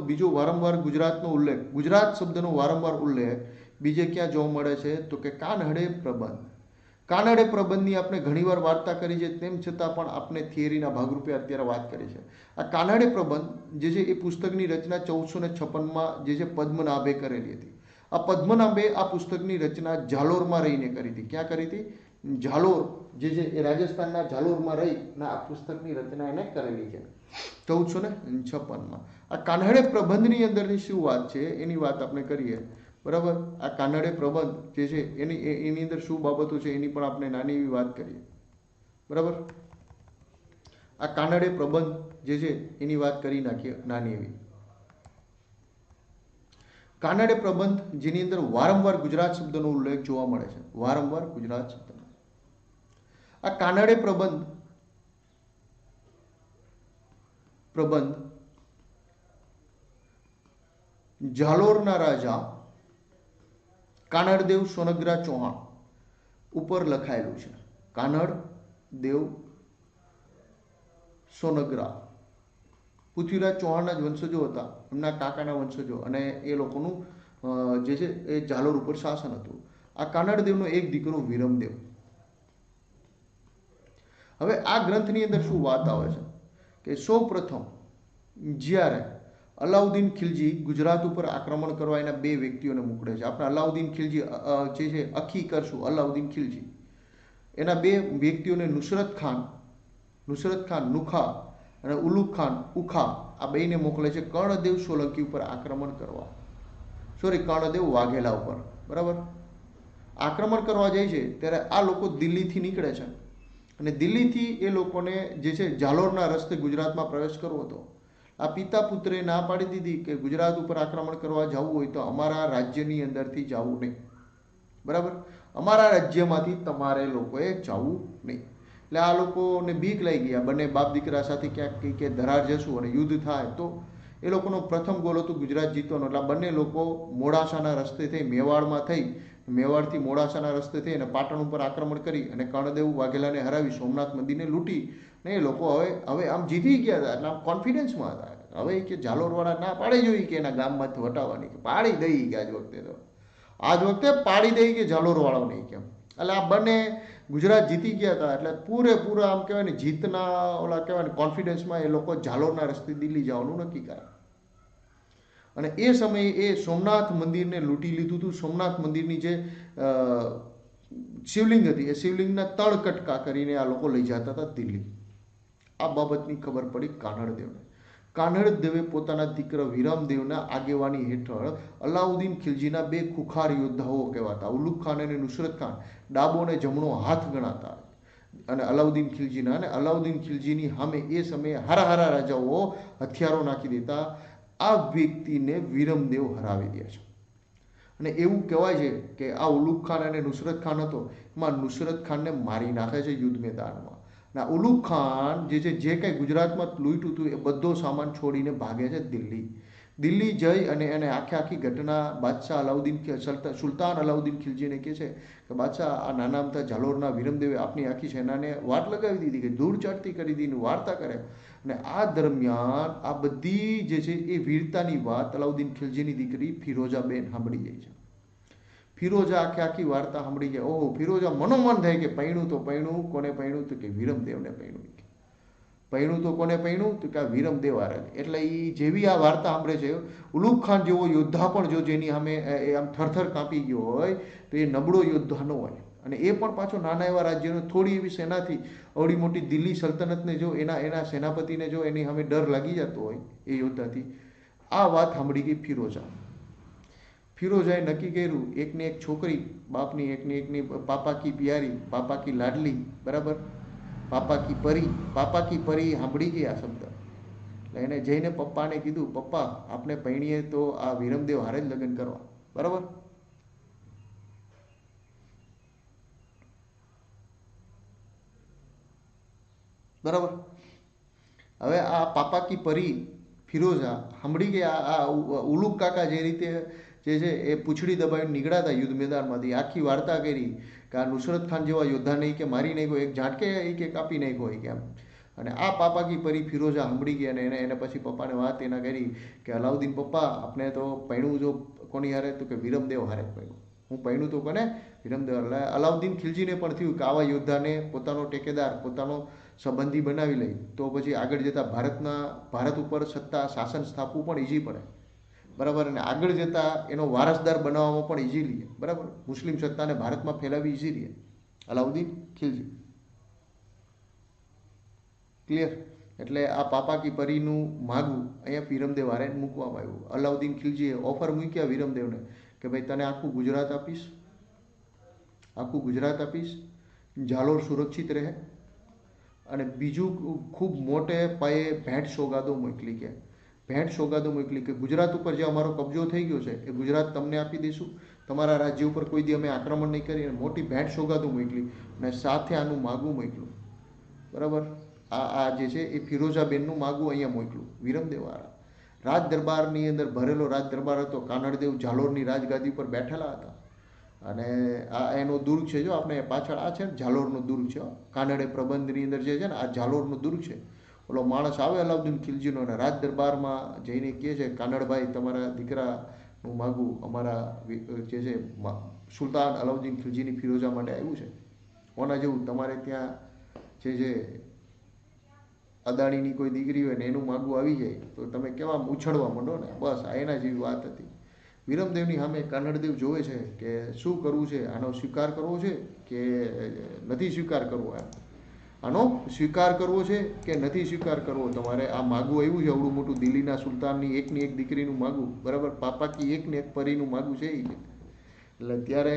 બીજો વારંવાર ગુજરાતનો ઉલ્લેખ, ગુજરાત શબ્દનો વારંવાર ઉલ્લેખ બીજે ક્યાં જોવા મળે છે તો કે કાનહડે પ્રબંધ. કાનહડે પ્રબંધની આપણે ઘણીવાર વાર્તા કરી છે, તેમ છતાં પણ આપણે થિયરીના ભાગરૂપે અત્યારે વાત કરી છે. આ કાનહડે પ્રબંધ જે છે એ પુસ્તકની રચના 1456માં જે છે પદ્મનાભે કરેલી હતી. આ પદ્મનાભે આ પુસ્તકની રચના જાલોરમાં રહીને કરી હતી. ક્યાં કરી હતી? જાલોર જે છે એ રાજસ્થાનના જાલોરમાં રહીને આ પુસ્તકની રચના એને કરેલી છે 1456માં. આ કાનહડે પ્રબંધની અંદરની શું વાત છે એની વાત આપણે કરીએ, બરાબર. આ કાનહડે પ્રબંધ જે છે એની અંદર શું બાબતો છે એની પણ આપણે નાની એવી વાત કરીએ, બરાબર. આ કાનહડે પ્રબંધ જે છે એની વાત કરી નાખીએ નાની એવી. કાનહડે પ્રબંધ જેની અંદર વારંવાર ગુજરાત શબ્દનો ઉલ્લેખ જોવા મળે છે, વારંવાર ગુજરાત શબ્દનો. આ કાનહડે પ્રબંધ પ્રબંધ જાલોરના રાજા કાનડદેવ સોનગ્રા ચૌહાણ ઉપર લખાયેલું છે. કાનડદેવ સોનગ્રા પૃથ્વીરાજ ચૌહાણના જ વંશજો હતા, એમના કાકાના વંશજો, અને એ લોકોનું જે છે એ જાલોર ઉપર શાસન હતું. આ કાનડદેવનો એક દીકરો વિરમદેવ. હવે આ ગ્રંથની અંદર શું વાત આવે છે કે સૌ પ્રથમ જ્યારે અલાઉદ્દીન ખિલજી ગુજરાત ઉપર આક્રમણ કરવા એના બે વ્યક્તિઓને મોકલે છે. આપણે અલાઉદ્દીન ખિલજી જે છે અખી કરશું, અલાઉદ્દીન ખિલજી એના બે વ્યક્તિઓને નુસરત ખાન નુખા અને ઉલુગ ખાન ઉખા આ બેને મોકલે છે કર્ણદેવ સોલંકી ઉપર આક્રમણ કરવા. કર્ણદેવ વાઘેલા ઉપર. બરાબર, આક્રમણ કરવા જાય છે ત્યારે આ લોકો દિલ્હીથી નીકળે છે અને દિલ્હીથી એ લોકોને જે છે જાલોરના રસ્તે ગુજરાતમાં પ્રવેશ કરવો હતો. આ પિતા પુત્રે ના પાડી દીધી કે ગુજરાત ઉપર આક્રમણ કરવા જવું હોય તો અમારા રાજ્યની અંદરથી જવું નહીં. બરાબર, અમારા રાજ્યમાંથી તમારે લોકોએ જવું નહીં. એટલે આ લોકોને બીક લાગી ગયા. બંને બાપ દીકરા સાથે ક્યાંક કંઈ કે ધરાર જશું અને યુદ્ધ થાય તો એ લોકોનો પ્રથમ ગોલ હતું ગુજરાત જીતવાનો. એટલે બંને લોકો મોડાસાના રસ્તે થઈ મેવાડથી મોડાસાના રસ્તે થઈ અને પાટણ ઉપર આક્રમણ કરી અને કર્ણદેવ વાઘેલાને હરાવી સોમનાથ મંદિરને લૂંટી ને એ લોકો હવે આમ જીતી ગયા હતા. એટલે આમ કોન્ફિડન્સમાં હતા. હવે કે જાલોરવાળા ના પાડી જોઈ કે એના ગામમાંથી વટાવવાની, કે પાડી દઈ કે આજ વખતે પાડી દઈ કે જાલોરવાળો નહીં કેમ. એટલે આ બંને ગુજરાત જીતી ગયા હતા. એટલે પૂરેપૂરા આમ કહેવાય ને જીતના ઓલા કહેવાય ને કોન્ફિડન્સમાં એ લોકો જાલોરના રસ્તે દિલ્હી જવાનું નક્કી કર્યા. અને એ સમયે એ સોમનાથ મંદિરને લૂંટી લીધું હતું. સોમનાથ મંદિરની જે શિવલિંગ હતી એ શિવલિંગના તળ કટકા કરીને આ લોકો લઈ જતા હતા દિલ્હી. આ બાબતની ખબર પડી કાનડદેવને. કાનડદેવે પોતાના દીકરા વિરમદેવના આગેવાની હેઠળ અલાઉદ્દીન ખિલજીના બે ખુખાર યોદ્ધાઓ કહેવાતા ઉલુગ ખાન અને નુસરત ખાન ડાબો અને જમણો હાથ ગણાતા અને અલાઉદ્દીન ખિલજીની સામે એ સમયે હારા રાજાઓ હથિયારો નાખી દેતા. આ વ્યક્તિને વિરમદેવ હરાવી દે છે. અને એવું કહેવાય છે કે આ ઉલુગ ખાન અને નુસરત ખાન હતો એમાં નુસરત ખાનને મારી નાખે છે યુદ્ધ મેદાનમાં. ના ઉલુગ ખાન જે કંઈ ગુજરાતમાં લૂંટ્યું હતું એ બધો સામાન છોડીને ભાગે છે દિલ્હી જઈ અને એને આખી ઘટના બાદશાહ સુલતાન અલાઉદ્દીન ખિલજીને કહે છે કે બાદશાહ આ નાના અમથા જાલોરના વિરમદેવે આપની આખી સેનાને વાટ લગાવી દીધી, કે ધૂળ ચડતી કરી દીધી, વાર્તા કરે. અને આ દરમિયાન આ બધી જે છે એ વીરતાની વાત અલાઉદ્દીન ખિલજીની દીકરી ફિરોઝાબેન સાંભળી જાય છે. ફિરોઝા આખી વાર્તા સાંભળી જાય. ઓહો, ફિરોઝા મનોમન થાય કે પૈણું કોને પૈણું તો કે વિરમદેવને પૈણું. પૈણું તો કોને પૈણું તો કે આ વિરમદેવ હારે. એટલે એ જેવી આ વાર્તા સાંભળે છે, ઉલુગ ખાન જેવો યોદ્ધા પણ જો જેની સામે આમ થરથર કાપી ગયો હોય તો એ નબળો યોદ્ધા ન હોય. અને એ પણ પાછો નાના એવા રાજ્યનો થોડી એવી સેનાથી અવડી મોટી દિલ્હી સલ્તનતને જો એના સેનાપતિને જો એની સામે ડર લાગી જતો હોય એ યોદ્ધાથી. આ વાત સાંભળી ગઈ ફિરોઝાએ નક્કી કર્યું એકની એક છોકરી બાપની એકની પાપા કી પ્યારી, પાપા કી લાડલી, બરાબર, પાપા કી પરી સાંભળી ગઈ આ શબ્દ. એટલે એને જઈને પપ્પાને કીધું, પપ્પા આપણે પૈણીએ તો આ વિરમદેવ હારે જ લગ્ન કરવા. બરાબર. હવે આ પાપા કી પરી ફિરોઝા સાંભળી ગયા આ ઉલુગ કાકા જે રીતે જે છે એ પૂંછડી દબાવીને નીકળ્યા હતા યુદ્ધ મેદાનમાંથી. આખી વાર્તા કરી કે આ નુસરત ખાન જેવા યોદ્ધા નહીં કે મારી નાખ્યો, એક ઝાટકે કે કાપી નાખ્યો હોય કેમ. અને આ પાપા કી પરી ફિરોઝા સાંભળી ગયા અને એને પછી પપ્પાને વાત એના કરી કે અલાઉદ્દીન પપ્પા આપણે તો પૈણું જો કોની હારે તો કે વિરમદેવ હારે પૈણું. હું પૈણું તો કોને? વિરમદેવ. એટલે અલાઉદ્દીન ખિલજીને પણ થયું કે આવા યોદ્ધાને પોતાનો ટેકેદાર, પોતાનો સંબંધી બનાવી લઈ તો પછી આગળ જતા ભારત ઉપર શાસન સ્થાપવું પણ ઈઝી પડે. બરાબર. અને આગળ જતા એનો વારસદાર બનાવવામાં પણ ઈઝી રહે. બરાબર. મુસ્લિમ સત્તાને ભારતમાં ફેલાવી ઈઝી રહે. અલાઉદ્દીન ખિલજી. ક્લિયર. એટલે આ પાપા કી પરીનું માગવું અહીંયા વિરમદેવ હારે મૂકવામાં આવ્યું. અલાઉદ્દીન ખિલજીએ ઓફર મૂક્યા વિરમદેવને કે ભાઈ તને આખું ગુજરાત આપીશ, જાલોર સુરક્ષિત રહે, અને બીજું ખૂબ મોટે પાયે ભેટ સોગાદો મોકલી કે ગુજરાત ઉપર જે અમારો કબજો થઈ ગયો છે એ ગુજરાત તમને આપી દઈશું, તમારા રાજ્ય ઉપર કોઈ દી અમે આક્રમણ નહીં કરી. મોટી ભેટ સોગાદો મોકલી અને સાથે આનું માગવું મોકલ્યું. બરાબર. આ જે છે એ ફિરોઝાબેનનું માગું અહીંયા મોકલું વિરમદેવવાળા. રાજ દરબારની અંદર ભરેલો રાજ દરબાર હતો. કાનડદેવ ઝાલોરની રાજગાદી પર બેઠેલા હતા અને આ એનો દુર્ગ છે. જો આપણે પાછળ આ છે ને ઝાલોરનો દુર્ગ છે. કાનડે પ્રબંધની અંદર જે છે ને આ ઝાલોરનો દુર્ગ છે. ઓલો માણસ આવે અલાઉદ્દીન ખિલજીનો અને રાજ દરબારમાં જઈને કહે છે, કાનડભાઈ તમારા દીકરાનું માગું અમારા જે છે સુલતાન અલાઉદ્દીન ખિલજીની ફિરોઝા માટે આવ્યું છે. ઓના જેવું તમારે ત્યાં જે અદાણીની કોઈ દીકરી હોય ને એનું માગું આવી જાય તો તમે કેવા ઉછળવા માંડો ને. બસ આ એના જેવી વાત હતી. વિરમદેવની સામે કાનડદેવ જોવે છે કે શું કરવું છે, આનો સ્વીકાર કરવો છે કે નથી સ્વીકાર કરવો, આનો સ્વીકાર કરવો છે કે નથી સ્વીકાર કરવો. તમારે આ માગું આવ્યું છે અવડું મોટું, દિલ્હીના સુલતાનની એકની એક દીકરીનું માગું, બરાબર, પાપાકી એકને એક પરીનું માગું છે એ છે. એટલે ત્યારે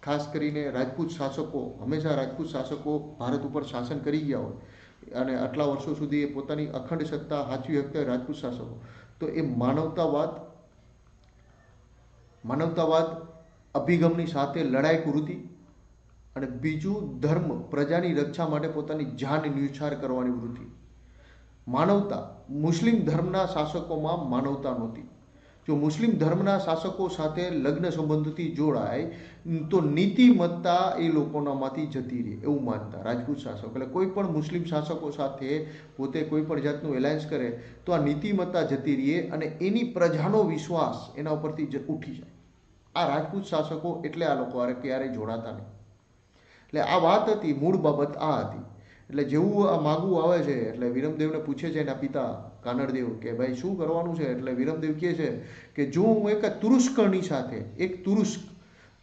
ખાસ કરીને રાજપૂત શાસકો, હંમેશા રાજપૂત શાસકો ભારત ઉપર શાસન કરી ગયા હોય અને આટલા વર્ષો સુધી એ પોતાની અખંડ સત્તા સાચવી શકતા રાજપૂત શાસકો, તો એ માનવતાવાદ અભિગમની સાથે લડાઈ વૃત્તિ અને બીજું ધર્મ પ્રજાની રક્ષા માટે પોતાની જાન ન્યુછાર કરવાની વૃત્તિ. માનવતા, મુસ્લિમ ધર્મના શાસકોમાં માનવતા નહોતી. જો મુસ્લિમ ધર્મના શાસકો સાથે લગ્ન સંબંધથી જોડાય તો નીતિમત્તા એ લોકોનામાંથી જતી રહે એવું માનતા રાજપૂત શાસકો. એટલે કોઈ પણ મુસ્લિમ શાસકો સાથે પોતે કોઈ પણ જાતનું એલાયન્સ કરે તો આ નીતિમત્તા જતી રહે અને એની પ્રજાનો વિશ્વાસ એના ઉપરથી ઉઠી જાય. આ રાજપૂત શાસકો એટલે આ લોકો ક્યારેય જોડાતા નહીં. એટલે આ વાત હતી, મૂળ બાબત આ હતી. એટલે જેવું આ માગું આવે છે એટલે વિરમદેવને પૂછે છે એના પિતા કાનડદેવ કે ભાઈ શું કરવાનું છે. એટલે વિરમદેવ કહે છે કે જો હું એક તુરુષ્કર્ણી સાથે, એક તુરુષ્ક,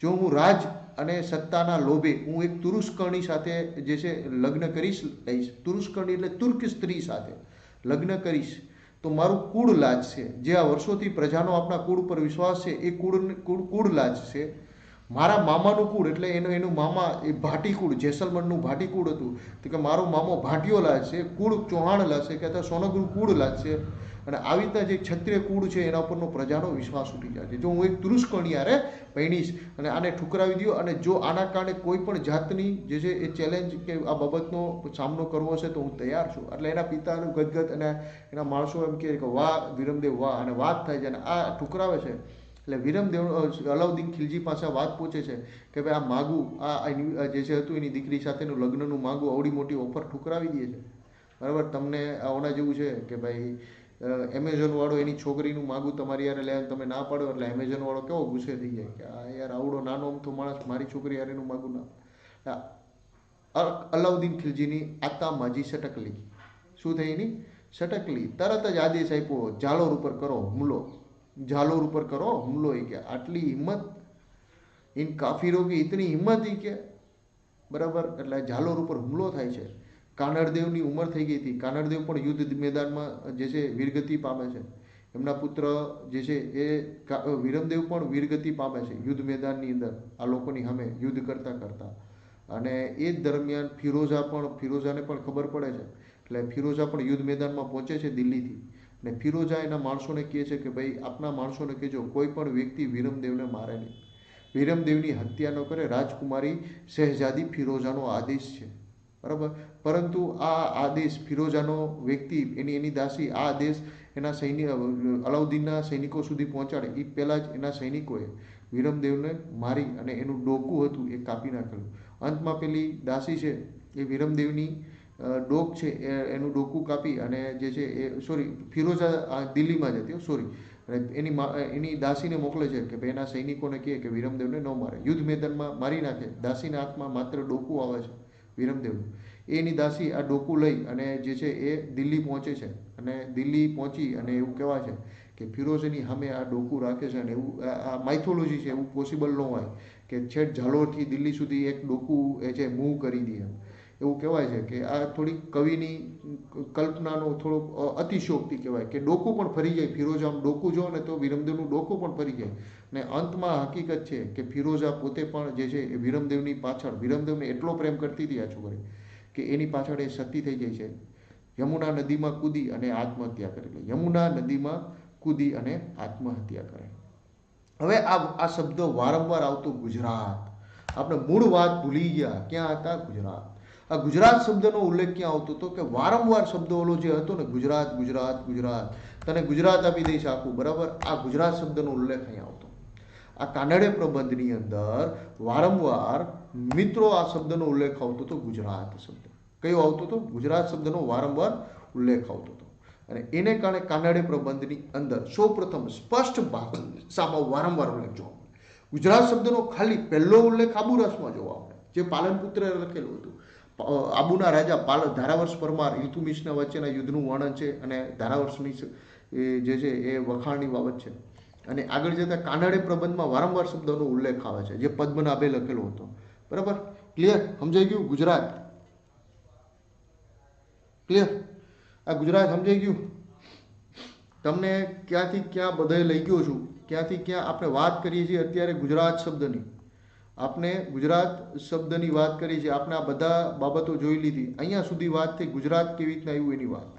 જો હું રાજ અને સત્તાના લોભે હું એક તુરુષ્કર્ણી સાથે જે છે લગ્ન કરીશ, તુરુષ્કર્ણી એટલે તુર્ક સ્ત્રી સાથે લગ્ન કરીશ તો મારું કુળ લાજશે. જે આ વર્ષોથી પ્રજાનો આપણા કુળ પર વિશ્વાસ છે એ કુળ લાજશે. મારા મામાનું કુળ એટલે એનું મામા એ ભાટી કુળ, જેસલમરનું ભાટી કુળ હતું, તો કે મારો મામો ભાટીઓ લાજશે, કુળ ચૌહાણ લાજશે કે અથવા સોનગુરુ કુળ લાજશે. અને આવી રીતના જે ક્ષત્રિય કુળ છે એના ઉપરનો પ્રજાનો વિશ્વાસ ઉઠી જાય છે. જો હું એક તુરુષ્કર્ણી યારે પૈણીશ અને આને ઠુકરાવી દો અને જો આના કારણે કોઈ પણ જાતની જે છે એ ચેલેન્જ કે આ બાબતનો સામનો કરવો હશે તો હું તૈયાર છું. એટલે એના પિતાનું ગદગદ અને એના માણસો એમ કહે કે વાહ વિરમદેવ વાહ, અને વાત થાય છે અને આ ઠુકરાવે છે. એટલે વિરમદેવ અલાઉદ્દીન ખિલજી પાસે વાત પૂછે છે કે ભાઈ આ માગું આ જે છે હતું એની દીકરી સાથેનું લગ્નનું માગું અવડી મોટી ઓફર ઠુકરાવી દે છે, બરાબર. તમને આના જેવું છે કે ભાઈ એમેઝોન વાળો એની છોકરીનું માગું તમારી યારે લે તમે ના પાડો એટલે એમેઝોન વાળો કેવો ગુસ્સે થઈ જાય કે આ યાર આવડો નાનો અમથો માણસ મારી છોકરી યારે એનું માગું ના. અલાઉદ્દીન ખિલજીની આતા માજી સટકલી, શું થઈ એની સટકલી, તરત જ આદેશ આપ્યો ઝાલોર ઉપર કરો હુમલો, ઝાલોર ઉપર કરો હુમલો. એ કે આટલી હિંમત ઇન કાફીરો की इतनी हिम्मत ही કે, બરાબર. એટલે ઝાલોર ઉપર હુમલો થાય છે. કાનડદેવની ઉંમર થઈ ગઈ હતી. કાનડદેવ પણ યુદ્ધ મેદાનમાં જે છે વીરગતિ પામે છે. એમના પુત્ર જે છે એ વિરમદેવ પણ વીરગતિ પામે છે યુદ્ધ મેદાનની અંદર આ લોકોની સામે યુદ્ધ કરતા કરતા. અને એ જ દરમિયાન ફિરોઝાને પણ ખબર પડે છે. એટલે ફિરોઝા પણ યુદ્ધ મેદાનમાં પહોંચે છે દિલ્હીથી. અને ફિરોઝા એના માણસોને કહે છે કે ભાઈ આપના માણસોને કહેજો કોઈ પણ વ્યક્તિ વિરમદેવને મારે નહીં, વિરમદેવની હત્યા ન કરે. રાજકુમારી શહેજાદી ફિરોઝાનો આદેશ છે, બરાબર. પરંતુ આ આદેશ ફિરોઝાનો વ્યક્તિ એની દાસી આ આદેશ એના અલાઉદ્દીનના સૈનિકો સુધી પહોંચાડે એ પહેલાં જ એના સૈનિકોએ વિરમદેવને મારી અને એનું ડોકું હતું એ કાપી નાખેલું. અંતમાં પેલી દાસી છે એ વિરમદેવની ડોક છે એનું ડોકું કાપી અને જે છે એ ફિરોઝા દિલ્હીમાં જ હતી સોરી એની દાસીને મોકલે છે કે ભાઈ એના સૈનિકોને કહે કે વિરમદેવને ન મારે, યુદ્ધ મેદાનમાં મારી નાખે. દાસીના હાથમાં માત્ર ડોકું આવે છે વિરમદેવનું. એની દાસી આ ડોકું લઈ અને જે છે એ દિલ્હી પહોંચે છે અને દિલ્હી પહોંચી અને એવું કહેવાય છે કે ફિરોઝની સામે આ ડોકું રાખે છે. અને એવું આ માઇથોલોજી છે, એવું પોસિબલ ન હોય કે છેક ઝાલોરથી દિલ્હી સુધી એક ડોકું એ છે મૂવ કરી દે. એવું કહેવાય છે કે આ થોડીક કવિની કલ્પનાનો થોડોક અતિશયોક્તિ કહેવાય કે ડોકું પણ ફરી જાય. ફિરોઝા ડોકું જો ને તો વિરમદેવનું ડોકું પણ ફરી જાય. ને અંતમાં હકીકત છે કે ફિરોઝા પોતે પણ જે છે એ વિરમદેવની પાછળ, વિરમદેવને એટલો પ્રેમ કરતી હતી આ છોકરી કે એની પાછળ એ સતી થઈ જાય છે. યમુના નદીમાં કૂદી અને આત્મહત્યા કરી લે. યમુના નદીમાં કૂદી અને આત્મહત્યા કરે. હવે આ શબ્દ વારંવાર આવતો ગુજરાત, આપણે મૂળ વાત ભૂલી ગયા. ક્યાં હતા? ગુજરાત. આ ગુજરાત શબ્દનો ઉલ્લેખ ક્યાં આવતો હતો કે વારંવાર શબ્દ ઓલો જે હતો ને ગુજરાત ગુજરાત ગુજરાત, તને ગુજરાત આપી દઈશ આખું, બરાબર, આ ગુજરાત શબ્દનો ઉલ્લેખ અહીંયા આવતો. આ કાનડે પ્રબંધની અંદર વારંવાર મિત્રો આ શબ્દનો ઉલ્લેખ આવતો હતો, ગુજરાત શબ્દ. કયો આવતો હતો? ગુજરાત શબ્દનો વારંવાર ઉલ્લેખ આવતો હતો. અને એને કારણે કાનડે પ્રબંધની અંદર સૌપ્રથમ સ્પષ્ટ ભાષામાં વારંવાર ઉલ્લેખ જોવા મળે. ગુજરાત શબ્દનો ખાલી પહેલો ઉલ્લેખ આબુરસમાં જોવા મળે, જે પાલનપુત્રે લખેલું હતું. આબુના રાજા ધારાવર્ષ પરમાર ઇલ્તુમિશના વચ્ચેના યુદ્ધનું વર્ણન છે, અને ધારાવર્ષની જે છે એ વખાણની બાબત છે. અને આગળ જતા કાનડે પ્રબંધમાં વારંવાર શબ્દોનો ઉલ્લેખ આવે છે, જે પદ્મનાભે લખેલો હતો. બરાબર, ક્લિયર? સમજાઈ ગયું? ગુજરાત ક્લિયર? આ ગુજરાત સમજાઈ ગયું? તમને ક્યાંથી ક્યાં બધાએ લઈ ગયો છું, ક્યાંથી ક્યાં આપણે વાત કરીએ છીએ અત્યારે ગુજરાત શબ્દની. આપણે ગુજરાત શબ્દની વાત કરી છે, આપણે આ બધા બાબતો જોઈ લીધી. અહીંયા સુધી વાત થઈ ગુજરાત કેવી રીતના આવ્યું એની વાત.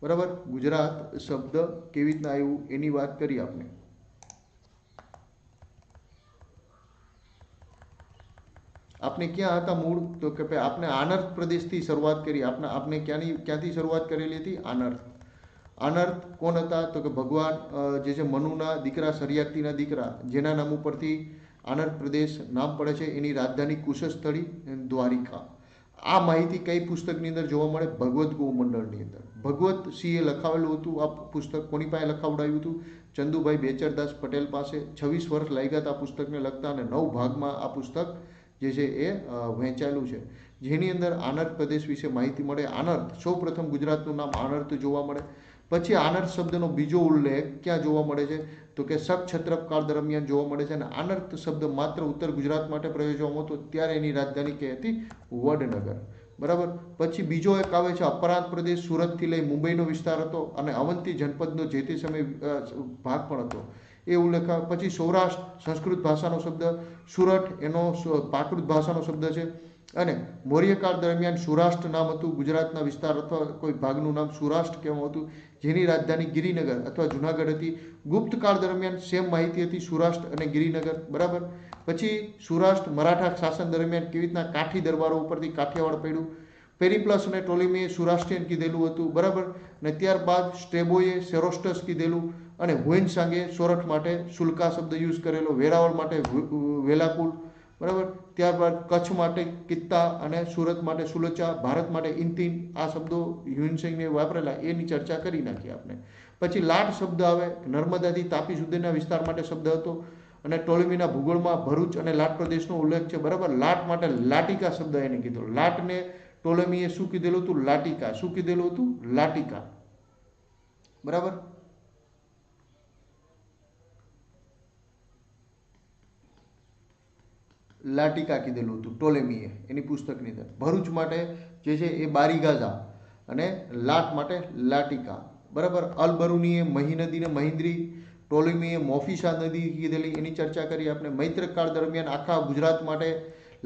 બરાબર, ગુજરાત શબ્દ કેવી રીતના આવ્યું એની વાત કરી આપણે. આપણે ક્યાં હતા મૂળ? તો કે ભાઈ આપણે આનર્થ પ્રદેશથી શરૂઆત કરી. આપણે ક્યાંથી શરૂઆત કરેલી હતી? આનર્થ. આનર્થ કોણ હતા? તો કે ભગવાન જે છે મનુના દીકરા, સરિયાતીના દીકરા, જેના નામ ઉપરથી આનર્થ પ્રદેશ નામ પડે છે. એની રાજધાની કુશસ્થળી, દ્વારિકા. આ માહિતી કઈ પુસ્તકની અંદર જોવા મળે? ભગવત ગોમંડળની અંદર. ભગવત સિંહે લખાવેલું હતું આ પુસ્તક. કોની પાસે લખાવડાવ્યું હતું? ચંદુભાઈ બેચરદાસ પટેલ પાસે. 26 વર્ષ લાગ્યા હતા આ પુસ્તકને લખતા, અને 9 ભાગમાં આ પુસ્તક જે છે એ વહેંચાયેલું છે, જેની અંદર આનર્થ પ્રદેશ વિશે માહિતી મળે. આનર્થ, સૌ પ્રથમ ગુજરાતનું નામ આનર્થ જોવા મળે. પછી આનર્થ શબ્દનો બીજો ઉલ્લેખ ક્યાં જોવા મળે છે? તો કે સખક્ષત્રપ કાળ દરમિયાન જોવા મળે છે. અને આનર્થ શબ્દ માત્ર ઉત્તર ગુજરાત માટે પ્રયોજવામાં હતો, ત્યારે એની રાજધાની કઈ હતી? વડનગર. બરાબર. પછી બીજો એક આવે છે અપરાંત પ્રદેશ, સુરતથી લઈ મુંબઈનો વિસ્તાર હતો, અને અવંતી જનપદનો જે તે સમયે ભાગ પણ હતો, એ ઉલ્લેખ. પછી સૌરાષ્ટ્ર, સંસ્કૃત ભાષાનો શબ્દ. સુરત એનો પ્રાકૃત ભાષાનો શબ્દ છે. અને મૌર્યકાળ દરમિયાન સૌરાષ્ટ્ર નામ હતું, ગુજરાતના વિસ્તાર અથવા કોઈ ભાગનું નામ સૌરાષ્ટ્ર કહેવામાં હતું, જેની રાજધાની ગિરિનગર અથવા જુનાગઢ હતી. ગુપ્ત કાળ દરમિયાન સેમ માહિતી હતી, સૌરાષ્ટ્ર અને ગિરિનગર. બરાબર. પછી સૌરાષ્ટ્ર મરાઠા શાસન દરમિયાન કેવી રીતના કાઠી દરબારો ઉપરથી કાઠિયાવાડ પડ્યું. પેરીપ્લસ અને ટોલેમીએ સૌરાષ્ટ્રીયન કીધેલું હતું. બરાબર. અને ત્યારબાદ સ્ટ્રેબોએ સેરોસ્ટસ કીધેલું, અને હુએનસાંગે સોરઠ માટે શુલ્કા શબ્દ યુઝ કરેલો, વેરાવળ માટે વેલાકુલ. બરાબર. ત્યારબાદ કચ્છ માટે કિત્તા, અને સુરત માટે સુલચા, ભારત માટે ઇન્તિન. આ શબ્દો હુએનસાંગે વાપરેલા, એની ચર્ચા કરી નાખી આપણે. પછી લાટ શબ્દ આવે, નર્મદાથી તાપી સુધીના વિસ્તાર માટે શબ્દ હતો, અને ટોલેમીના ભૂગોળમાં ભરૂચ અને લાટ પ્રદેશનો ઉલ્લેખ છે. બરાબર. લાટ માટે લાટિકા શબ્દ એને કીધો. લાટને ટોલેમીએ શું કીધેલું હતું? લાટિકા. શું કીધેલું હતું? લાટિકા. બરાબર. લાટિકા કીધેલું હતું ટોલેમીએ એની પુસ્તકની અંદર. ભરૂચ માટે જે છે એ બારીગાઝા, અને લાટ માટે લાટિકા. બરાબર. અલબરુનીએ મહી નદીને મહિન્દ્રી, ટોલેમીએ મોફીસા નદી કીધેલી, એની ચર્ચા કરી આપણે. મૈત્રક કાળ દરમિયાન આખા ગુજરાત માટે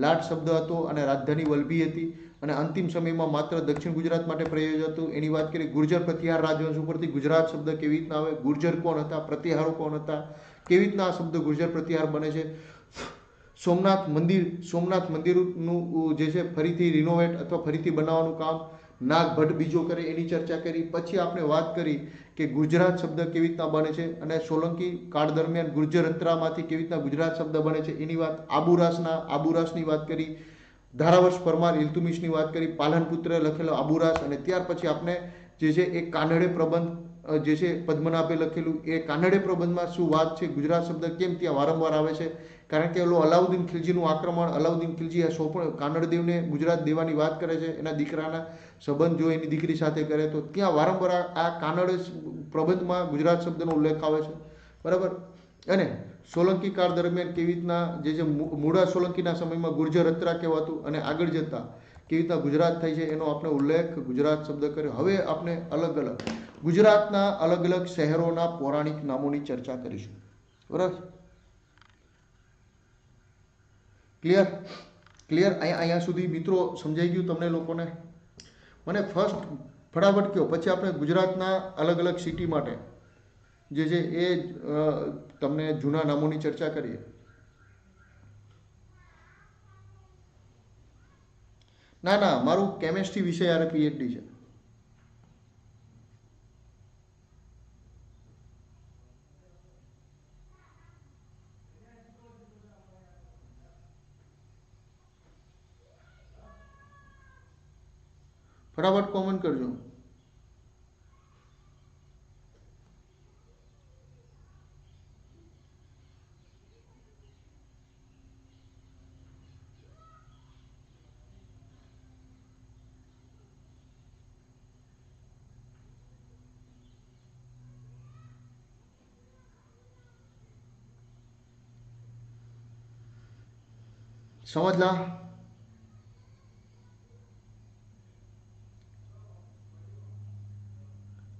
લાટ શબ્દ હતો, અને રાજધાની વલભી હતી, અને અંતિમ સમયમાં માત્ર દક્ષિણ ગુજરાત માટે પ્રયોજ્ય હતું, એની વાત કરી. ગુર્જર પ્રતિહાર રાજવંશ ઉપરથી ગુજરાત શબ્દ કેવી રીતના આવે? ગુર્જર કોણ હતા? પ્રતિહારો કોણ હતા? કેવી રીતના આ શબ્દ ગુર્જર પ્રતિહાર બને છે? સોમનાથ મંદિરનું જે છે ફરીથી રિનોવેટ અથવા ફરીથી બનાવવાનું કામ નાગ ભટ્ટ બીજો કરે, એની ચર્ચા કરી. પછી આપણે વાત કરી કે ગુજરાત શબ્દ કેવી રીતના બને છે, અને સોલંકી કાળ દરમિયાન ગુર્જરત્રામાંથી કેવી રીતના ગુજરાત શબ્દ બને છે એની વાત. આબુરાસની વાત કરી. ધારાવર્ષ પરમાર ઇલ્તુમિશની વાત કરી. પાલનપુત્રે લખેલો આબુરાસ. અને ત્યાર પછી આપણે જે છે એ કાનડે પ્રબંધ જે છે પદ્મનાભે લખેલું, એ કાનડે પ્રબંધમાં શું વાત છે? ગુજરાત શબ્દ કેમ ત્યાં વારંવાર આવે છે? કારણ કે ઓલો અલાઉદ્દીન ખિલજીનું આક્રમણ, અલાઉદ્દીન ખિલજી કાનડદેવને ગુજરાત દેવાની વાત કરે છે, એના દીકરાના સંબંધ જો એની દીકરી સાથે કરે, તો ત્યાં વારંવાર આ કાનડ પ્રબંધમાં ગુજરાત શબ્દનો ઉલ્લેખ આવે છે. બરાબર. અને સોલંકી કાળ દરમિયાન કેવી રીતના જે છે મૂળા સોલંકીના સમયમાં ગુર્જર અત્રા કહેવાતું, અને આગળ જતા કેવી રીતના ગુજરાત થાય છે એનો આપણે ઉલ્લેખ ગુજરાત શબ્દ કર્યો. હવે આપણે અલગ અલગ ગુજરાતના અલગ અલગ શહેરોના પૌરાણિક નામોની ચર્ચા કરીશું. બરાબર. ક્લિયર? અહીંયા સુધી મિત્રો સમજાઈ ગયું તમને લોકોને? મને ફર્સ્ટ ફટાફટ કહો, પછી આપણે ગુજરાતના અલગ અલગ સિટી માટે જે છે એ તમને જૂના નામોની ચર્ચા કરીએ. ના ના, મારું કેમેસ્ટ્રી વિષય યારે પીએચડી છે. ફટાફટ કોમેન્ટ કરજો. સમજલા?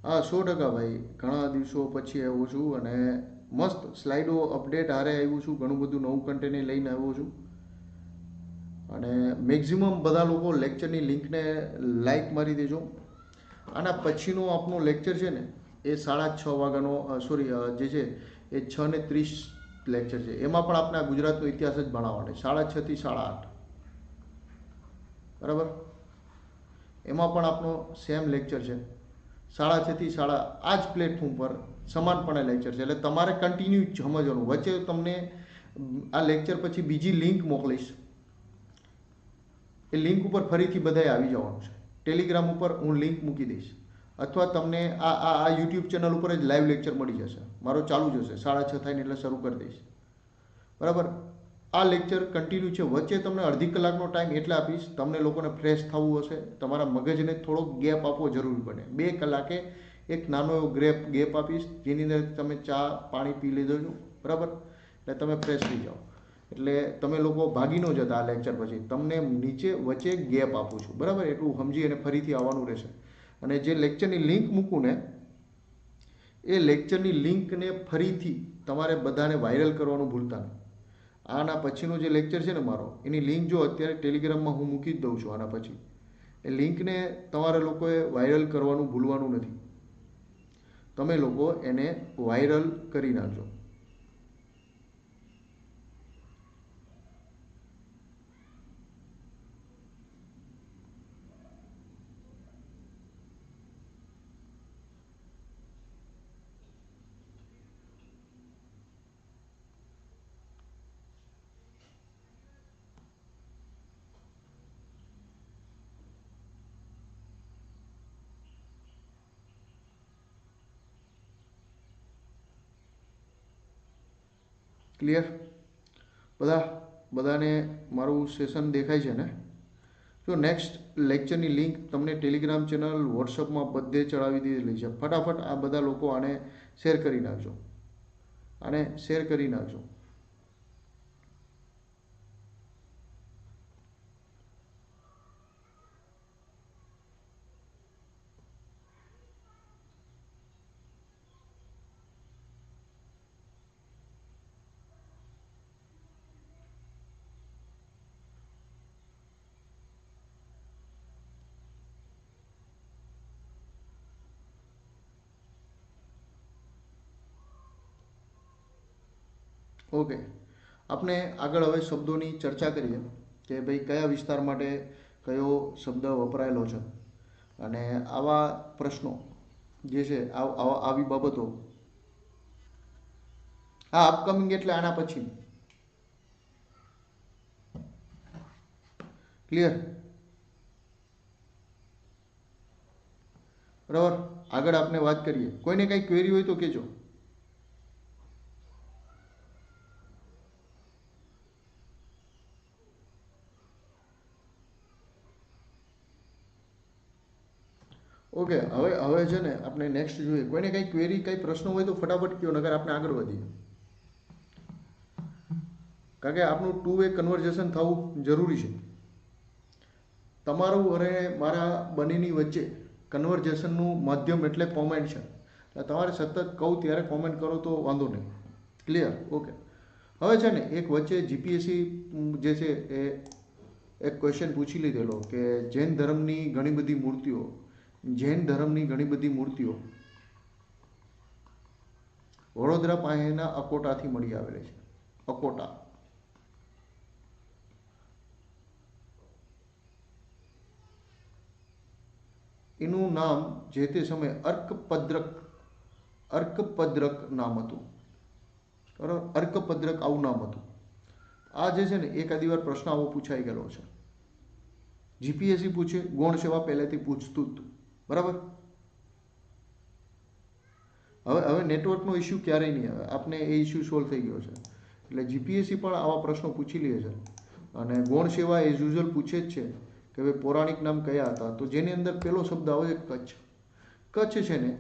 હા 100% ભાઈ, ઘણા દિવસો પછી આવ્યો છું અને મસ્ત સ્લાઇડો અપડેટ હારે આવ્યું છું, ઘણું બધું નવું કન્ટેન્ટ લઈને આવ્યો છું. અને મેક્ઝિમમ બધા લોકો લેક્ચરની લિંકને લાઈક મારી દેજો. આના પછીનો આપણો લેક્ચર છે ને એ 6:30 વાગ્યાનો, સોરી જે છે એ 6:30 લેક્ચર છે. એમાં પણ આપણે ગુજરાતનો ઇતિહાસ જ ભણાવવાનો, 6:30 થી 8:30. બરાબર? એમાં પણ આપણો સેમ લેક્ચર છે, 6:30 થી 8:30. આ જ પ્લેટફોર્મ પર સમાનપણે લેક્ચર છે. એટલે તમારે કન્ટિન્યુ સમજવાનું. વચ્ચે તમને આ લેક્ચર પછી બીજી લિંક મોકલીશ, એ લિંક ઉપર ફરીથી બધાએ આવી જવાનું છે. ટેલિગ્રામ ઉપર હું લિંક મૂકી દઈશ, અથવા તમને આ યુટ્યુબ ચેનલ ઉપર જ લાઈવ લેક્ચર મળી જશે. મારો ચાલુ જ હશે, 6:30 થાય ને એટલે શરૂ કરી દઈશ. બરાબર? આ લેક્ચર કન્ટિન્યુ છે. વચ્ચે તમને અડધી કલાકનો ટાઈમ એટલે આપીશ, તમને લોકોને ફ્રેશ થવું હશે, તમારા મગજને થોડોક ગેપ આપવો જરૂરી પડે. 2 કલાકે એક નાનો એવો ગેપ આપીશ, જેની અંદર તમે ચા પાણી પી લીધો છો. બરાબર? એટલે તમે ફ્રેશ થઈ જાઓ. એટલે તમે લોકો ભાગી ન જતા આ લેક્ચર પછી, તમને નીચે વચ્ચે ગેપ આપું છું. બરાબર? એટલું સમજી અને ફરીથી આવવાનું રહેશે. અને જે લેક્ચરની લિંક મૂકું ને, એ લેક્ચરની લિંકને ફરીથી તમારે બધાને વાયરલ કરવાનું ભૂલતા નહીં. આના પછીનો જે લેક્ચર છે ને મારો, એની લિંક જો અત્યારે ટેલિગ્રામમાં હું મૂકી જ દઉં છું. આના પછી એ લિંકને તમારે લોકોએ વાયરલ કરવાનું ભૂલવાનું નથી. તમે લોકો એને વાયરલ કરી નાખજો. ક્લિયર? બધાને મારું સેશન દેખાય છે ને? જો નેક્સ્ટ લેક્ચરની લિંક તમને ટેલિગ્રામ ચેનલ, વોટ્સઅપમાં બધે ચડાવી દીધેલી છે. ફટાફટ આ બધા લોકો આને શેર કરી નાખજો. આને શેર કરી નાખજો. ઓકે, આપણે આગળ હવે શબ્દોની ચર્ચા કરીએ કે ભાઈ કયા વિસ્તાર માટે કયો શબ્દ વપરાયેલો છે. અને આવા પ્રશ્નો જે છે, આવી બાબતો, આ અપકમિંગ એટલે આના પછી. ક્લિયર? બરાબર? આગળ આપણે વાત કરીએ. કોઈને કંઈ ક્વેરી હોય તો કહેજો. ઓકે, હવે છે ને આપણે નેક્સ્ટ જોઈએ. કોઈને કંઈ ક્વેરી, કંઈ પ્રશ્નો હોય તો ફટાફટ કહો, નકર આપણે આગળ વધીએ. કારણ કે આપણું 2 વે કન્વર્ઝેશન થવું જરૂરી છે. તમારું અને મારા બંનેની વચ્ચે કન્વર્ઝેશનનું માધ્યમ એટલે કોમેન્ટ છે. એટલે તમારે સતત કહું ત્યારે કોમેન્ટ કરો તો વાંધો નહીં. ક્લિયર? ઓકે. હવે છે ને એક વચ્ચે જીપીએસસી જે છે એ એક ક્વેશ્ચન પૂછી લીધેલો કે જૈન ધર્મની ઘણી બધી મૂર્તિઓ વડોદરા પાસેના અકોટાથી મળી આવેલી છે. અકોટા. એનું નામ જે તે સમયે અર્કપદ્રક નામ હતું. બરાબર, અર્કપદ્રક આવું નામ હતું. આ જે છે ને એકાદી વાર પ્રશ્ન આવો પૂછાઈ ગયેલો છે. જીપીએસસી પૂછે, ગૌણ સેવા પહેલેથી પૂછતું જ હતું. બરાબર. હવે નેટવર્કનો ઇસ્યુ ક્યારેય નહીં આવે, આપને એ ઇસ્યુ સોલ્વ થઈ ગયો છે. એટલે જીપીએસસી પણ આવા પ્રશ્નો પૂછી લે છે. અને ગૌણ સેવા એઝ યુઝ્યુઅલ પૂછે જ છે કે ભાઈ પૌરાણિક નામ કયા હતા. તો જેની અંદર પહેલો શબ્દ આવે છે કચ્છ. કચ્છ છે ને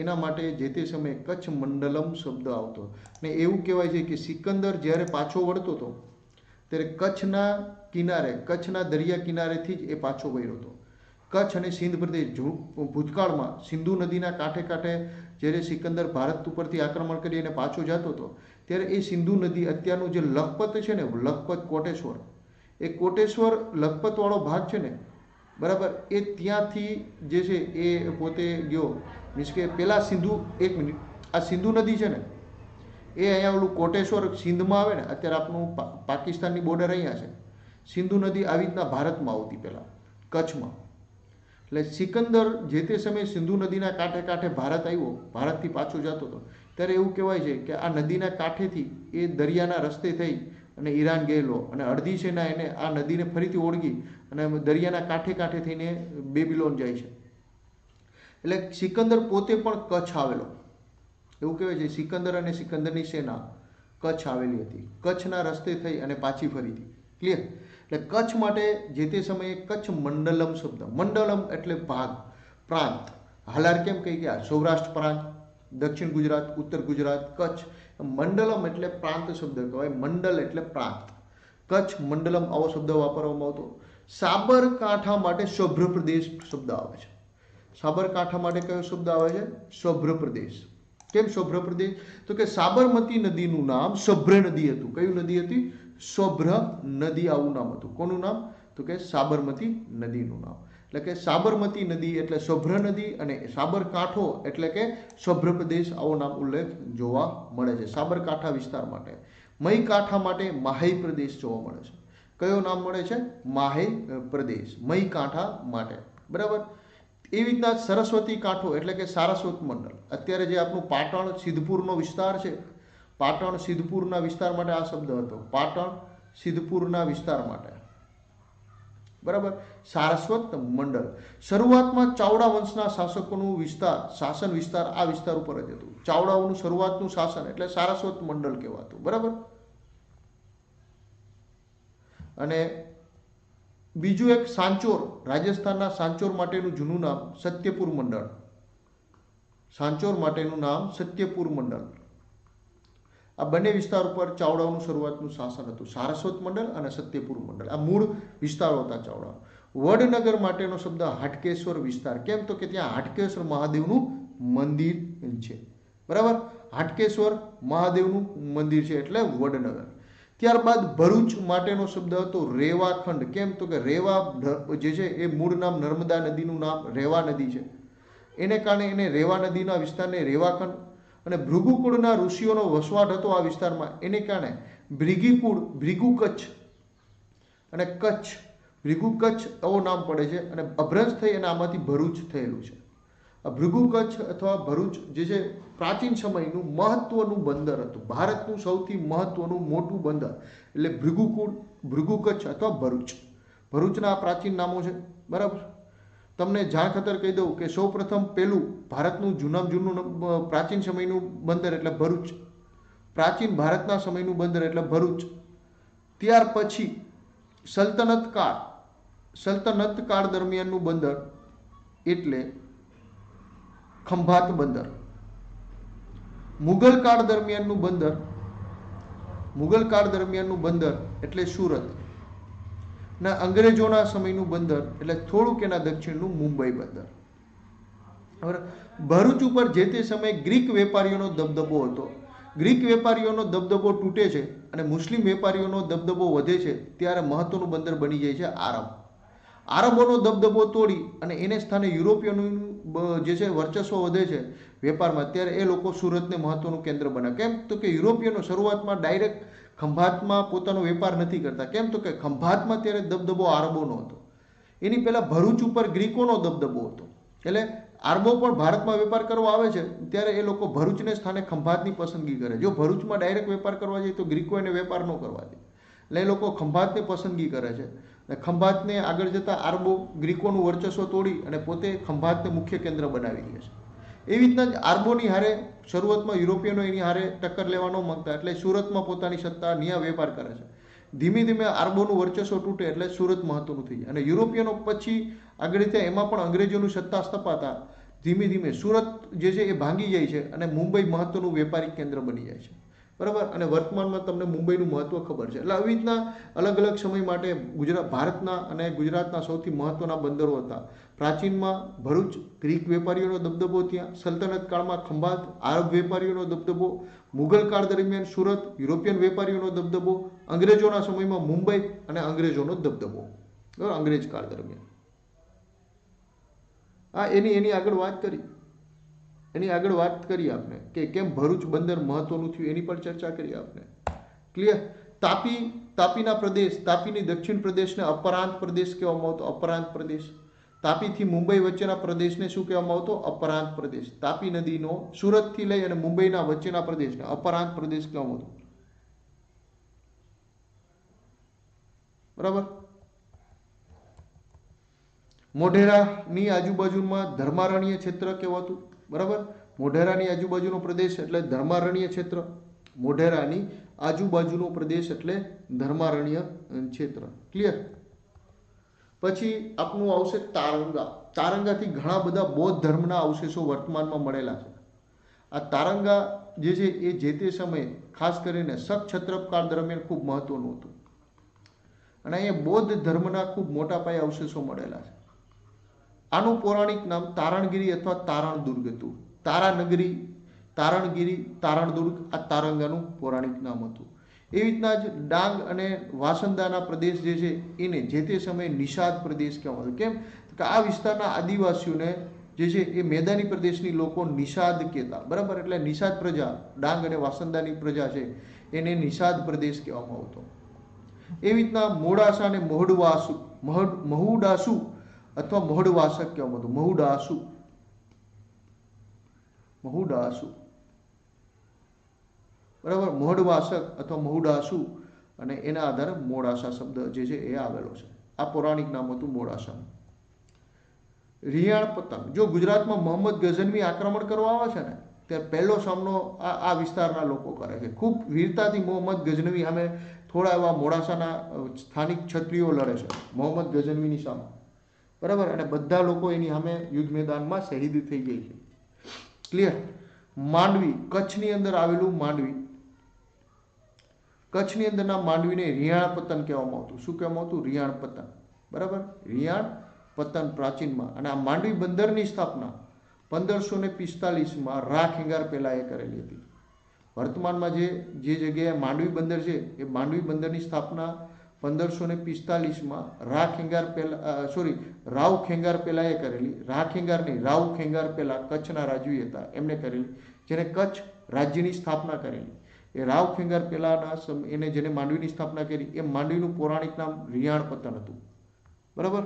એના માટે જે તે સમયે કચ્છ મંડલમ શબ્દ આવતો. ને એવું કહેવાય છે કે સિકંદર જ્યારે પાછો વળતો હતો ત્યારે કચ્છના કિનારે, કચ્છના દરિયા કિનારેથી જ એ પાછો વળ્યો હતો. કચ્છ અને સિંધ પ્રદેશ ભૂતકાળમાં સિંધુ નદીના કાંઠે કાંઠે જ્યારે સિકંદર ભારત ઉપરથી આક્રમણ કરી અને પાછો જતો હતો ત્યારે એ સિંધુ નદી અત્યારનું જે લખપત છે ને, લખપત કોટેશ્વર, એ કોટેશ્વર લખપતવાળો ભાગ છે ને, બરાબર, એ ત્યાંથી જે છે એ પોતે ગયો. મીન્સ કે પેલા સિંધુ, એક મિનિટ, આ સિંધુ નદી છે ને એ અહીંયા ઓલું કોટેશ્વર સિંધમાં આવે ને, અત્યારે આપણું પાકિસ્તાનની બોર્ડર અહીંયા છે. સિંધુ નદી આવી રીતના ભારતમાં આવતી પહેલાં, કચ્છમાં. એટલે સિકંદર જે તે સમયે સિંધુ નદીના કાંઠે કાંઠે ભારત આવ્યો, ભારતથી પાછો જતો હતો ત્યારે એવું કહેવાય છે કે આ નદીના કાંઠેથી એ દરિયાના રસ્તે થઈ અને ઈરાન ગયેલો અને અડધી સેના એને આ નદીને ફરીથી ઓળગી અને દરિયાના કાંઠે કાંઠે થઈને બેબીલોન જાય છે. એટલે સિકંદર પોતે પણ કચ્છ આવેલો. એવું કહેવાય છે સિકંદર અને સિકંદરની સેના કચ્છ આવેલી હતી. કચ્છના રસ્તે થઈ અને પાછી ફરી હતી. ક્લિયર? એટલે કચ્છ માટે જે તે સમયે કચ્છ મંડલમ શબ્દ, મંડલમ એટલે ભાગ, પ્રાંત. હાલાર કેમ કહી ગયા? સૌરાષ્ટ્ર પ્રાંત, દક્ષિણ ગુજરાત, ઉત્તર ગુજરાત, કચ્છ. મંડલમ એટલે પ્રાંત શબ્દ કહેવાય, મંડલ એટલે પ્રાંત. કચ્છ મંડલમ આવો શબ્દ વાપરવામાં આવતો. સાબરકાંઠા માટે સભ્ર પ્રદેશ શબ્દ આવે છે. સાબરકાંઠા માટે કયો શબ્દ આવે છે? સભ્ર પ્રદેશ. કેમ સભ્ર પ્રદેશ? તો કે સાબરમતી નદીનું નામ સભ્ર નદી હતું. કયું નદી હતી? સભ્ર નદી, આવું નામ હતું. કોનું નામ? તો કે સાબરમતી નદીનું નામ. એટલે કે સાબરમતી નદી એટલે સભ્ર નદી અને સાબરકાંઠો એટલે કે સભ્ર પ્રદેશ, આવો નામ ઉલ્લેખ જોવા મળે છે સાબરકાંઠા વિસ્તાર માટે. મહી કાંઠા માટે માહી પ્રદેશ જોવા મળે છે. કયો નામ મળે છે? માહી પ્રદેશ, મહી કાંઠા માટે. બરાબર. એવી રીતના સરસ્વતી કાંઠો એટલે કે સારસ્વત મંડળ. અત્યારે જે આપણું પાટણ સિદ્ધપુરનો વિસ્તાર છે, પાટણ સિદ્ધપુરના વિસ્તાર માટે આ શબ્દ હતો. પાટણ સિદ્ધપુરના વિસ્તાર માટે. બરાબર. સારસ્વત મંડળ. શરૂઆતમાં ચાવડા વંશના શાસકોનું શાસન વિસ્તાર આ વિસ્તાર ઉપર જ હતું. ચાવડાઓનું શરૂઆતનું શાસન એટલે સારસ્વત મંડળ કહેવાતું. બરાબર. અને બીજું એક સાંચોર, રાજસ્થાનના સાંચોર માટેનું જૂનું નામ સત્યપુર મંડળ. સાંચોર માટેનું નામ સત્યપુર મંડળ. આ બંને વિસ્તાર ઉપર ચાવડાઓનું શરૂઆતનું શાસન હતું. સારસ્વત મંડળ અને સત્યપુર મંડળ આ મૂળ વિસ્તારો હતા ચાવડા. વડનગર માટેનો શબ્દ હાટકેશ્વર વિસ્તાર. કેમ? તો કે ત્યાં હાટકેશ્વર મહાદેવનું મંદિર છે. બરાબર. હાટકેશ્વર મહાદેવનું મંદિર છે એટલે વડનગર. ત્યારબાદ ભરૂચ માટેનો શબ્દ હતો રેવાખંડ. કેમ? તો કે રેવા જે છે એ મૂળ નામ નર્મદા નદીનું નામ રેવા નદી છે, એને કારણે એને રેવા નદીના વિસ્તારને રેવાખંડ. અને ભૃગુકુળના ઋષિઓનો વસવાટ હતો આ વિસ્તારમાં, એને કારણે ભૃગીકુળ, ભૃગુ કચ્છ અને કચ્છ, ભૃગુ કચ્છ આવો નામ પડે છે. અને અભ્રંશ થઈ અને આમાંથી ભરૂચ થયેલું છે. આ ભૃગુ કચ્છ અથવા ભરૂચ જે છે પ્રાચીન સમયનું મહત્વનું બંદર હતું. ભારતનું સૌથી મહત્વનું મોટું બંદર એટલે ભૃગુકુળ, ભૃગુ કચ્છ અથવા ભરૂચ. ભરૂચના આ પ્રાચીન નામો છે. બરાબર. તમને જાણ ખાતર કહી દઉં કે સૌ પ્રથમ પહેલું ભારતનું જૂનામાં જૂનું પ્રાચીન સમયનું બંદર એટલે ભરૂચ. પ્રાચીન ભારતના સમયનું બંદર એટલે ભરૂચ. ત્યાર પછી સલ્તનત કાળ દરમિયાનનું બંદર એટલે ખંભાત બંદર. મુગલ કાળ દરમિયાનનું બંદર એટલે સુરત. ના અંગ્રેજોના સમયનું બંદર એટલે થોડુંક એના દક્ષિણનું મુંબઈ બંદર. ભરૂચ ઉપર જે તે સમયે ગ્રીક વેપારીઓનો દબદબો હતો. ગ્રીક વેપારીઓનો દબદબો તૂટે છે અને મુસ્લિમ વેપારીઓનો દબદબો વધે છે ત્યારે મહત્વનું બંદર બની જાય છે આરબ. આરબોનો દબદબો તોડી અને એને સ્થાને યુરોપિયનનું જે છે વર્ચસ્વ વધે છે વેપારમાં, ત્યારે એ લોકો સુરતને મહત્વનું કેન્દ્ર બનાવે. કેમ? તો કે યુરોપિયનો શરૂઆતમાં ડાયરેક્ટ ખંભાતમાં પોતાનો વેપાર નથી કરતા. કેમ? તો કે ખંભાતમાં ત્યારે દબદબો આરબોનો હતો. એની પહેલા ભરૂચ ઉપર ગ્રીકોનો દબદબો હતો. એટલે આરબો પણ ભારતમાં વેપાર કરવા આવે છે ત્યારે એ લોકો ભરૂચને સ્થાને ખંભાતની પસંદગી કરે. જો ભરૂચમાં ડાયરેક્ટ વેપાર કરવા જાય તો ગ્રીકો એને વેપાર ન કરવા દે, એટલે એ લોકો ખંભાતને પસંદગી કરે છે. ખંભાતને આગળ જતાં આરબો ગ્રીકોનું વર્ચસ્વ તોડી અને પોતે ખંભાતને મુખ્ય કેન્દ્ર બનાવી દે છે. એવી રીતના જ આરબોની હારે શરૂઆતમાં યુરોપિયનો એની હારે ટક્કર લેવા ન માંગતા, એટલે સુરતમાં પોતાની સત્તા ન્યા વેપાર કરે છે. ધીમે ધીમે આરબોનું વર્ચસ્વ તૂટે એટલે સુરત મહત્વનું થઈ જાય અને યુરોપિયનો પછી આગળ ત્યાં એમાં પણ અંગ્રેજોનું સત્તા સ્થપાતા ધીમે ધીમે સુરત જે છે એ ભાંગી જાય છે અને મુંબઈ મહત્વનું વેપારી કેન્દ્ર બની જાય છે. બરાબર. અને વર્તમાનમાં તમને મુંબઈનું મહત્વ ખબર છે. એટલે આવી રીતના અલગ અલગ સમય માટે ભારતના અને ગુજરાતના સૌથી મહત્વના બંદરો હતા. પ્રાચીનમાં ભરૂચ, ગ્રીક વેપારીઓનો દબદબો ત્યાં, સલ્તનત કાળમાં ખંભાત, આરબ વેપારીઓનો દબદબો, મુઘલ કાળ દરમિયાન સુરત, યુરોપિયન વેપારીઓનો દબદબો, અંગ્રેજોના સમયમાં મુંબઈ અને અંગ્રેજોનો દબદબો. બરાબર, અંગ્રેજ કાળ દરમિયાન. એની આગળ વાત કરી આપણે કે કેમ ભરૂચ બંદર મહત્વનું થયું, એની પર ચર્ચા કરી આપણે. ક્લિયર. તાપીના પ્રદેશ, તાપીની દક્ષિણ પ્રદેશને અપરાંત પ્રદેશ કહેવામાં આવતો. અપરાંત પ્રદેશ. તાપીથી મુંબઈ વચ્ચેના પ્રદેશને શું કહેવામાં આવતો? અપરાંત પ્રદેશ. તાપી નદીનો સુરતથી લઈ અને મુંબઈના વચ્ચેના પ્રદેશને અપરાંત પ્રદેશ કહેવામાં આવતો. બરાબર. મોઢેરાની આજુબાજુમાં ધર્મારણ્ય ક્ષેત્ર કહેવાતું. બરાબર. મોઢેરાની આજુબાજુનો પ્રદેશ એટલે ધર્મારણ્ય ક્ષેત્ર. મોઢેરાની આજુબાજુનો પ્રદેશ એટલે ધર્મારણ્ય ક્ષેત્ર. ક્લિયર. પછી આપનું આવશે તારંગા. તારંગાથી ઘણા બધા બૌદ્ધ ધર્મના અવશેષો વર્તમાનમાં મળેલા છે. આ તારંગા જે છે એ જે તે સમયે ખાસ કરીને શક ક્ષત્રપ કાળ દરમિયાન ખૂબ મહત્વનું હતું અને અહીંયા બૌદ્ધ ધર્મના ખૂબ મોટા પાયે અવશેષો મળેલા છે. આનું પૌરાણિક નામ તારણગીરી અથવા તારણ દુર્ગ હતું. તારાનગરી, તારણગીરી, તારણ દુર્ગ આ તારંગાનું પૌરાણિક નામ હતું. એવી રીતના જ ડાંગ અને વાસંદાના પ્રદેશ જે છે એને જે તે સમયે નિષાદ પ્રદેશ કહેવામાં આવે. કેમ કે આ વિસ્તારના આદિવાસીઓને જે છે એ મેદાની પ્રદેશની લોકો નિષાદ કહેતા. બરાબર. એટલે નિષાદ પ્રજા, ડાંગ અને વાસંદાની પ્રજા છે એને નિષાદ પ્રદેશ કહેવામાં આવતો. એવી રીતના મોડાસા અને મહુડાસુ અથવા મહુડવાસક કહેવામાં આવતું. મહુડાસુ. બરાબર. મહુડવાસક અથવા મહુડાસુ અને એના આધારે મોડાસા શબ્દ જે છે એ આવેલો છે. આ પૌરાણિક નામ હતું મોડાસા. રિયાણ પતંગ. જો ગુજરાતમાં મોહમ્મદ ગઝનવી આક્રમણ કરવા આવે છે ને ત્યારે પહેલો સામનો આ વિસ્તારના લોકો કરે છે. ખૂબ વીરતાથી મોહમ્મદ ગઝનવી સામે થોડા એવા મોડાસાના સ્થાનિક ક્ષત્રિયો લડે છે મોહમ્મદ ગઝનવીની સામે. બરાબર. અને બધા લોકો એની સામે યુદ્ધ મેદાનમાં શહીદ થઈ જાય છે. ક્લિયર. માંડવી, કચ્છની અંદર આવેલું માંડવી. કચ્છની અંદરના માંડવીને રિયાણ પતન કહેવામાં આવતું. શું કહેવામાં આવતું? રિયાણ પતન. બરાબર. રિયાણ પતન પ્રાચીનમાં. અને આ માંડવી બંદરની સ્થાપના 1545માં ખેંગાર પહેલાએ કરેલી હતી. વર્તમાનમાં જે જગ્યાએ માંડવી બંદર છે એ માંડવી બંદરની સ્થાપના 1545માં રાવ ખેંગાર પહેલાએ કરેલી. ખેંગાર નહીં, રાવ ખેંગાર પહેલા કચ્છના રાજવી હતા એમને કરેલી, જેને કચ્છ રાજ્યની સ્થાપના કરેલી. એ રાવ ખેંગાર પહેલાના એને જેને માંડવીની સ્થાપના કરી એ માંડવીનું પૌરાણિક નામ રિયાણ પતન હતું. બરાબર.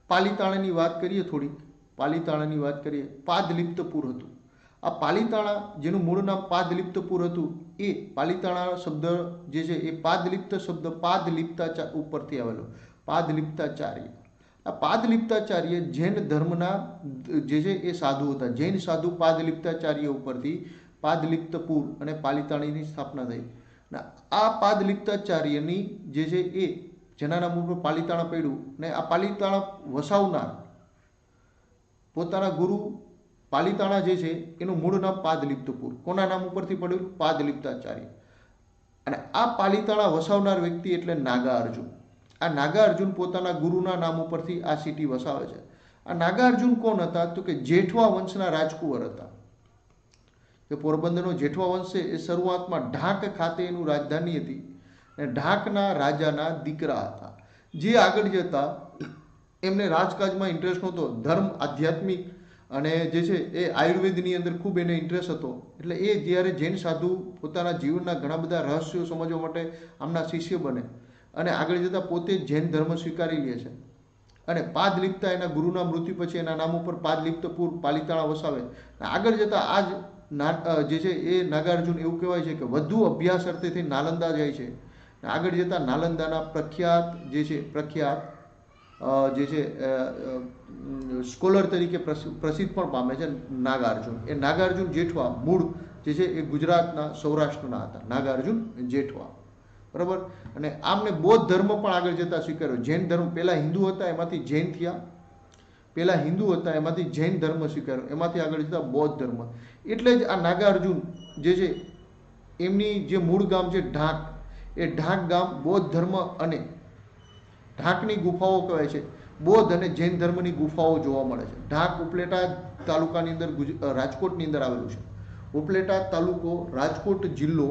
પાલીતાણાની વાત કરીએ થોડીક. પાલીતાણાની વાત કરીએ. પાદલિપ્તપુર હતું. આ પાલીતાણા જેનું મૂળ નામ પાદલિપ્તપુર હતું એ પાલીતાણા શબ્દ જે છે એ પાદલિપ્ત શબ્દ પાદલિપ્તા ઉપરથી આવેલો. પાદલિપ્તાચાર્ય. આ પાદલિપ્તાચાર્ય જૈન ધર્મના જે છે એ સાધુ હતા. જૈન સાધુ પાદલિપ્તાચાર્ય ઉપરથી પાદલિપ્તપુર અને પાલીતાણાની સ્થાપના થઈ. આ પાદલિપ્તાચાર્યની જે છે એ જેના નામ ઉપર પાલીતાણા પડ્યું ને આ પાલીતાણા વસાવનાર પોતાના ગુરુ પાલીતાણા જે છે એનું મૂળ નામ પાદલિપ્તપુર. કોના નામ ઉપરથી પડ્યું? પાદલિપ્તાચાર્ય. અને આ પાલીતાણા વસાવનાર વ્યક્તિ એટલે નાગા અર્જુન. આ નાગા અર્જુન પોતાના ગુરુના નામ ઉપરથી આ સિટી વસાવે છે. આ નાગા અર્જુન કોણ હતા? તો કે જેઠવા વંશના રાજકુંવર હતા. કે પોરબંદરનો જેઠવા વંશ છે એ શરૂઆતમાં ઢાક ખાતે એનું રાજધાની હતી અને ઢાકના રાજાના દીકરા હતા. જે આગળ જતા એમને રાજકાજમાં ઇન્ટરેસ્ટ નહોતો. ધર્મ, આધ્યાત્મિક અને જે છે એ આયુર્વેદની અંદર ખૂબ એને ઇન્ટરેસ્ટ હતો. એટલે એ જ્યારે જૈન સાધુ પોતાના જીવનના ઘણા બધા રહસ્યો સમજવા માટે આમના શિષ્ય બને અને આગળ જતાં પોતે જૈન ધર્મ સ્વીકારી લે છે અને પાદલિપ્તા એના ગુરુના મૃત્યુ પછી એના નામ ઉપર પાદલિપ્તપુર પાલિતાણા વસાવે. આગળ જતાં આ જ જે છે એ નાગાર્જુન એવું કહેવાય છે કે વધુ અભ્યાસ અર્થેથી નાલંદા જાય છે. આગળ જતાં નાલંદાના પ્રખ્યાત જે છે સ્કોલર તરીકે પ્રસિદ્ધ પણ પામે છે નાગાર્જુન. એ નાગાર્જુન જેઠવા મૂળ જે છે એ ગુજરાતના સૌરાષ્ટ્રના હતા, નાગાર્જુન જેઠવા. બરાબર. અને આમને બૌદ્ધ ધર્મ પણ આગળ જતાં સ્વીકાર્યો. જૈન ધર્મ પહેલાં હિન્દુ હતા, એમાંથી જૈન થયા. પહેલાં હિન્દુ હતા, એમાંથી જૈન ધર્મ સ્વીકાર્યો, એમાંથી આગળ જતાં બૌદ્ધ ધર્મ. એટલે જ આ નાગાર્જુન જે છે એમની જે મૂળ ગામ છે ઢાંક, એ ઢાંક ગામ બૌદ્ધ ધર્મ અને ઢાંકની ગુફાઓ કહેવાય છે. બૌદ્ધ અને જૈન ધર્મની ગુફાઓ જોવા મળે છે. ઢાંક ઉપલેટા તાલુકાની અંદર રાજકોટની અંદર આવેલું છે. ઉપલેટા તાલુકો, રાજકોટ જિલ્લો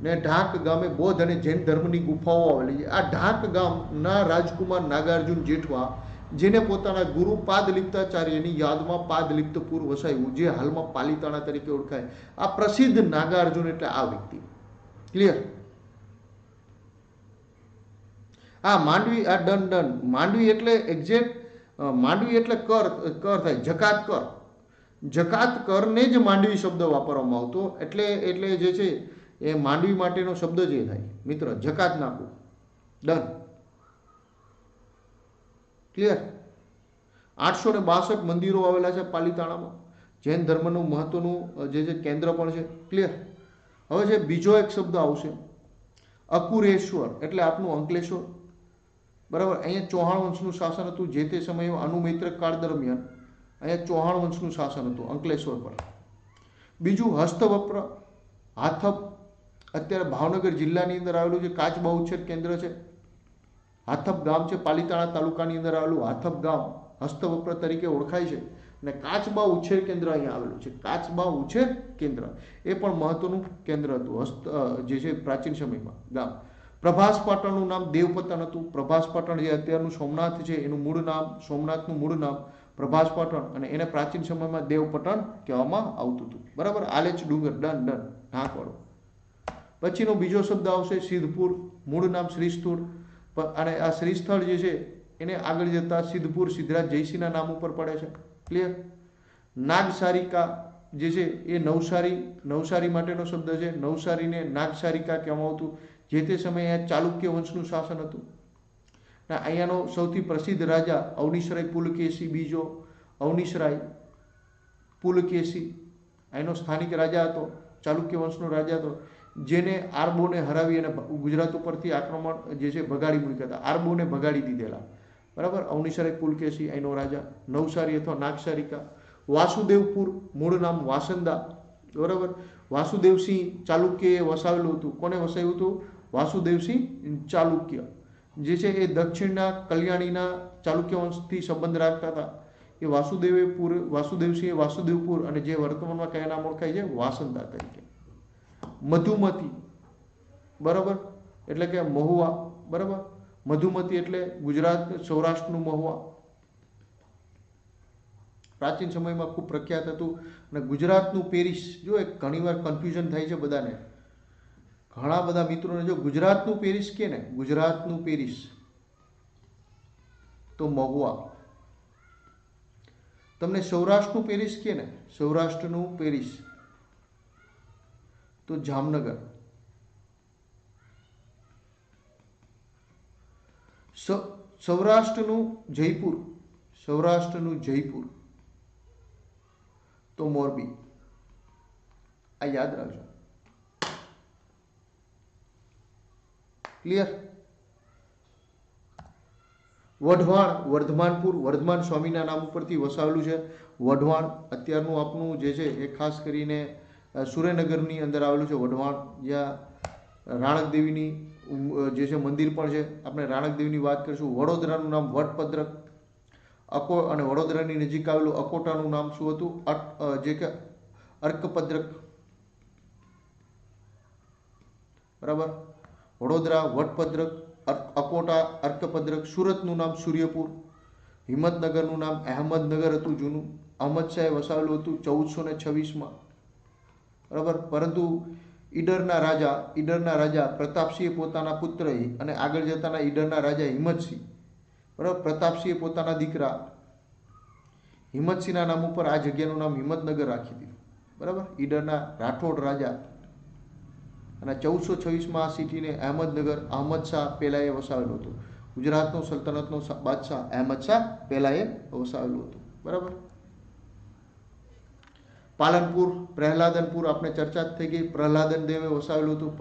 ને ઢાંક ગામે બૌદ્ધ અને જૈન ધર્મની ગુફાઓ આવેલી છે. આ ઢાંક ગામના રાજકુમાર નાગાર્જુન જેઠવા, જેને પોતાના ગુરુ પાદલિપ્તાચાર્યની યાદમાં પાદલિપ્તપુર વસાવ્યું, જે હાલમાં પાલિતાણા તરીકે ઓળખાય. આ પ્રસિદ્ધ નાગાર્જુન એટલે આ વ્યક્તિ. ક્લિયર? આ માંડવી, આ ડન. માંડવી એટલે એક્ઝેક્ટ, માંડવી એટલે કર થાય, જકાત કર. જકાત કરને જ માંડવી શબ્દ વાપરવામાં આવતો. એટલે જે છે એ માંડવી માટેનો શબ્દ જ એ થાય મિત્ર, જકાત નાખવું. ડન. ક્લિયર? 862 મંદિરો આવેલા છે પાલિતાણામાં. જૈન ધર્મનું મહત્વનું જે છે કેન્દ્ર પણ છે. ક્લિયર? હવે છે બીજો એક શબ્દ આવશે અકુરેશ્વર, એટલે આપનું અંકલેશ્વર. બરાબર. અહીંયા ચૌહાણ વંશનું શાસન હતું. જે તે સમયે અનુમૈત્રક કાળ દરમિયાન અહીંયા ચૌહાણ વંશનું શાસન હતું અંકલેશ્વર પર. બીજું હસ્તવપ્ર, હાથપ, અત્યારે ભાવનગર જિલ્લાની અંદર આવેલું છે. કાચબા ઉછેર કેન્દ્ર છે. હાથપ ગામ છે, પાલિતાણા તાલુકાની અંદર આવેલું હાથપ ગામ હસ્તવપ્ર તરીકે ઓળખાય છે. અને કાચબા ઉછેર કેન્દ્ર અહીંયા આવેલું છે. કાચબા ઉછેર કેન્દ્ર એ પણ મહત્વનું કેન્દ્ર હતું જે છે પ્રાચીન સમયમાં ગામ. પ્રભાસ પાટણનું નામ દેવપતન હતું. પ્રભાસ પાટણ જે અત્યારનું સોમનાથ છે એનું મૂળ નામ, સોમનાથનું મૂળ નામ પ્રભાસ પાટણ, અને એને પ્રાચીન સમયમાં દેવપટન કહેવામાં આવતું હતું. બરાબર. આલેચ ડુંગર, ડન. ઢાંકવાળો. પછીનો બીજો શબ્દ આવશે સિદ્ધપુર, મૂળ નામ શ્રીસ્થળ. અને આ શ્રીસ્થળ જે છે એને આગળ જતા સિદ્ધપુર સિદ્ધરાજ જયસિંહના નામ ઉપર પડે છે. ક્લિયર? નાગસારિકા જે છે એ નવસારી માટેનો શબ્દ છે. નવસારીને નાગસારિકા કહેવામાં આવતું. જે તે સમયે ચાલુક્ય વંશનું શાસન હતું. અહીંયાનો સૌથી પ્રસિદ્ધ રાજા અવનીશરાય પુલકેશી બીજો, અવનીશરાય પુલકેશી અહીંનો સ્થાનિક રાજા હતો, ચાલુક્ય વંશનો રાજા હતો, જેને આરબોને હરાવી અને ગુજરાત ઉપરથી આક્રમણ જે છે ભગાડી મૂક્યા હતા. આરબોને ભગાડી દીધેલા. બરાબર. અવનીશરાય પુલકેશી અહીંનો રાજા. નવસારી અથવા નાગસારિકા. વાસુદેવપુર, મૂળ નામ વાસંદા. બરાબર. વાસુદેવસિંહ ચાલુક્યએ વસાવેલું હતું. કોને વસાવ્યું હતું? વાસુદેવસિંહ ચાલુક્ય જે છે એ દક્ષિણના કલ્યાણીના ચાલુક્ય વંશથી સંબંધ રાખતા હતા. એ વાસુદેવસિંહ વાસુદેવપુર, અને જે વર્તમાનમાં કયા નામ ઓળખાય છે? વાસંદા તરીકે. મધુમતી, બરાબર, એટલે કે મહુવા. બરાબર. મધુમતી એટલે ગુજરાત સૌરાષ્ટ્રનું મહુવા. પ્રાચીન સમયમાં ખૂબ પ્રખ્યાત હતું. અને ગુજરાતનું પેરિસ, જો એક ઘણીવાર કન્ફ્યુઝન થાય છે બધાને, ઘણા બધા મિત્રોને, જો ગુજરાતનું પેરિસ કે ને, ગુજરાતનું પેરિસ તો મહુવા. તમને સૌરાષ્ટ્રનું પેરિસ કે ને, સૌરાષ્ટ્રનું પેરિસ તો જામનગર. સૌરાષ્ટ્રનું જયપુર તો મોરબી. આ યાદ રાખજો. ક્લિયર? વઢવાણ, વર્ધમાનપુર, વર્ધમાન સ્વામીના નામ ઉપરથી વસાવેલું છે. વઢવાણ અત્યારનું આપનું જે છે એ ખાસ કરીને સુરેનગરની અંદર આવેલું છે. વઢવાણ, જ્યાં રાણક દેવીની જે છે મંદિર પણ છે. આપણે રાણક દેવીની વાત કરીશું. વડોદરાનું નામ વટપદ્રક, અને વડોદરાની નજીક આવેલું અકોટાનું નામ શું હતું? જે કે અર્કપદ્રક. બરાબર. વડોદરા, વટપદ્રક, અકોટા, અર્કપદ્રક. સુરતનું નામ સૂર્યપુર. હિંમતનગરનું નામ અહેમદનગર હતું જૂનું. અહમદ શાહે વસાવેલું હતું 1426માં. બરાબર. પરંતુ ઈડરના રાજા પ્રતાપસિંહે પોતાના પુત્ર અને આગળ જતાના ઈડરના રાજા હિંમતસિંહ, બરાબર, પ્રતાપસિંહે પોતાના દીકરા હિંમતસિંહના નામ ઉપર આ જગ્યાનું નામ હિંમતનગર રાખી દીધું, બરાબર. ઈડરના રાઠોડ રાજા અને 1426માં આ સિટીને અહમદનગર અહમદ શાહ પહેલાએ વસાવેલું હતું. ગુજરાતનો સલ્તનતનો બાદશાહ અહમદ શાહ પહેલાએ વસાવેલું હતું, બરાબર. પાલનપુર પ્રહલાદનપુર આપણે ચર્ચા થઈ ગઈ. પ્રહલાદન દેવે વસાવેલું હતું.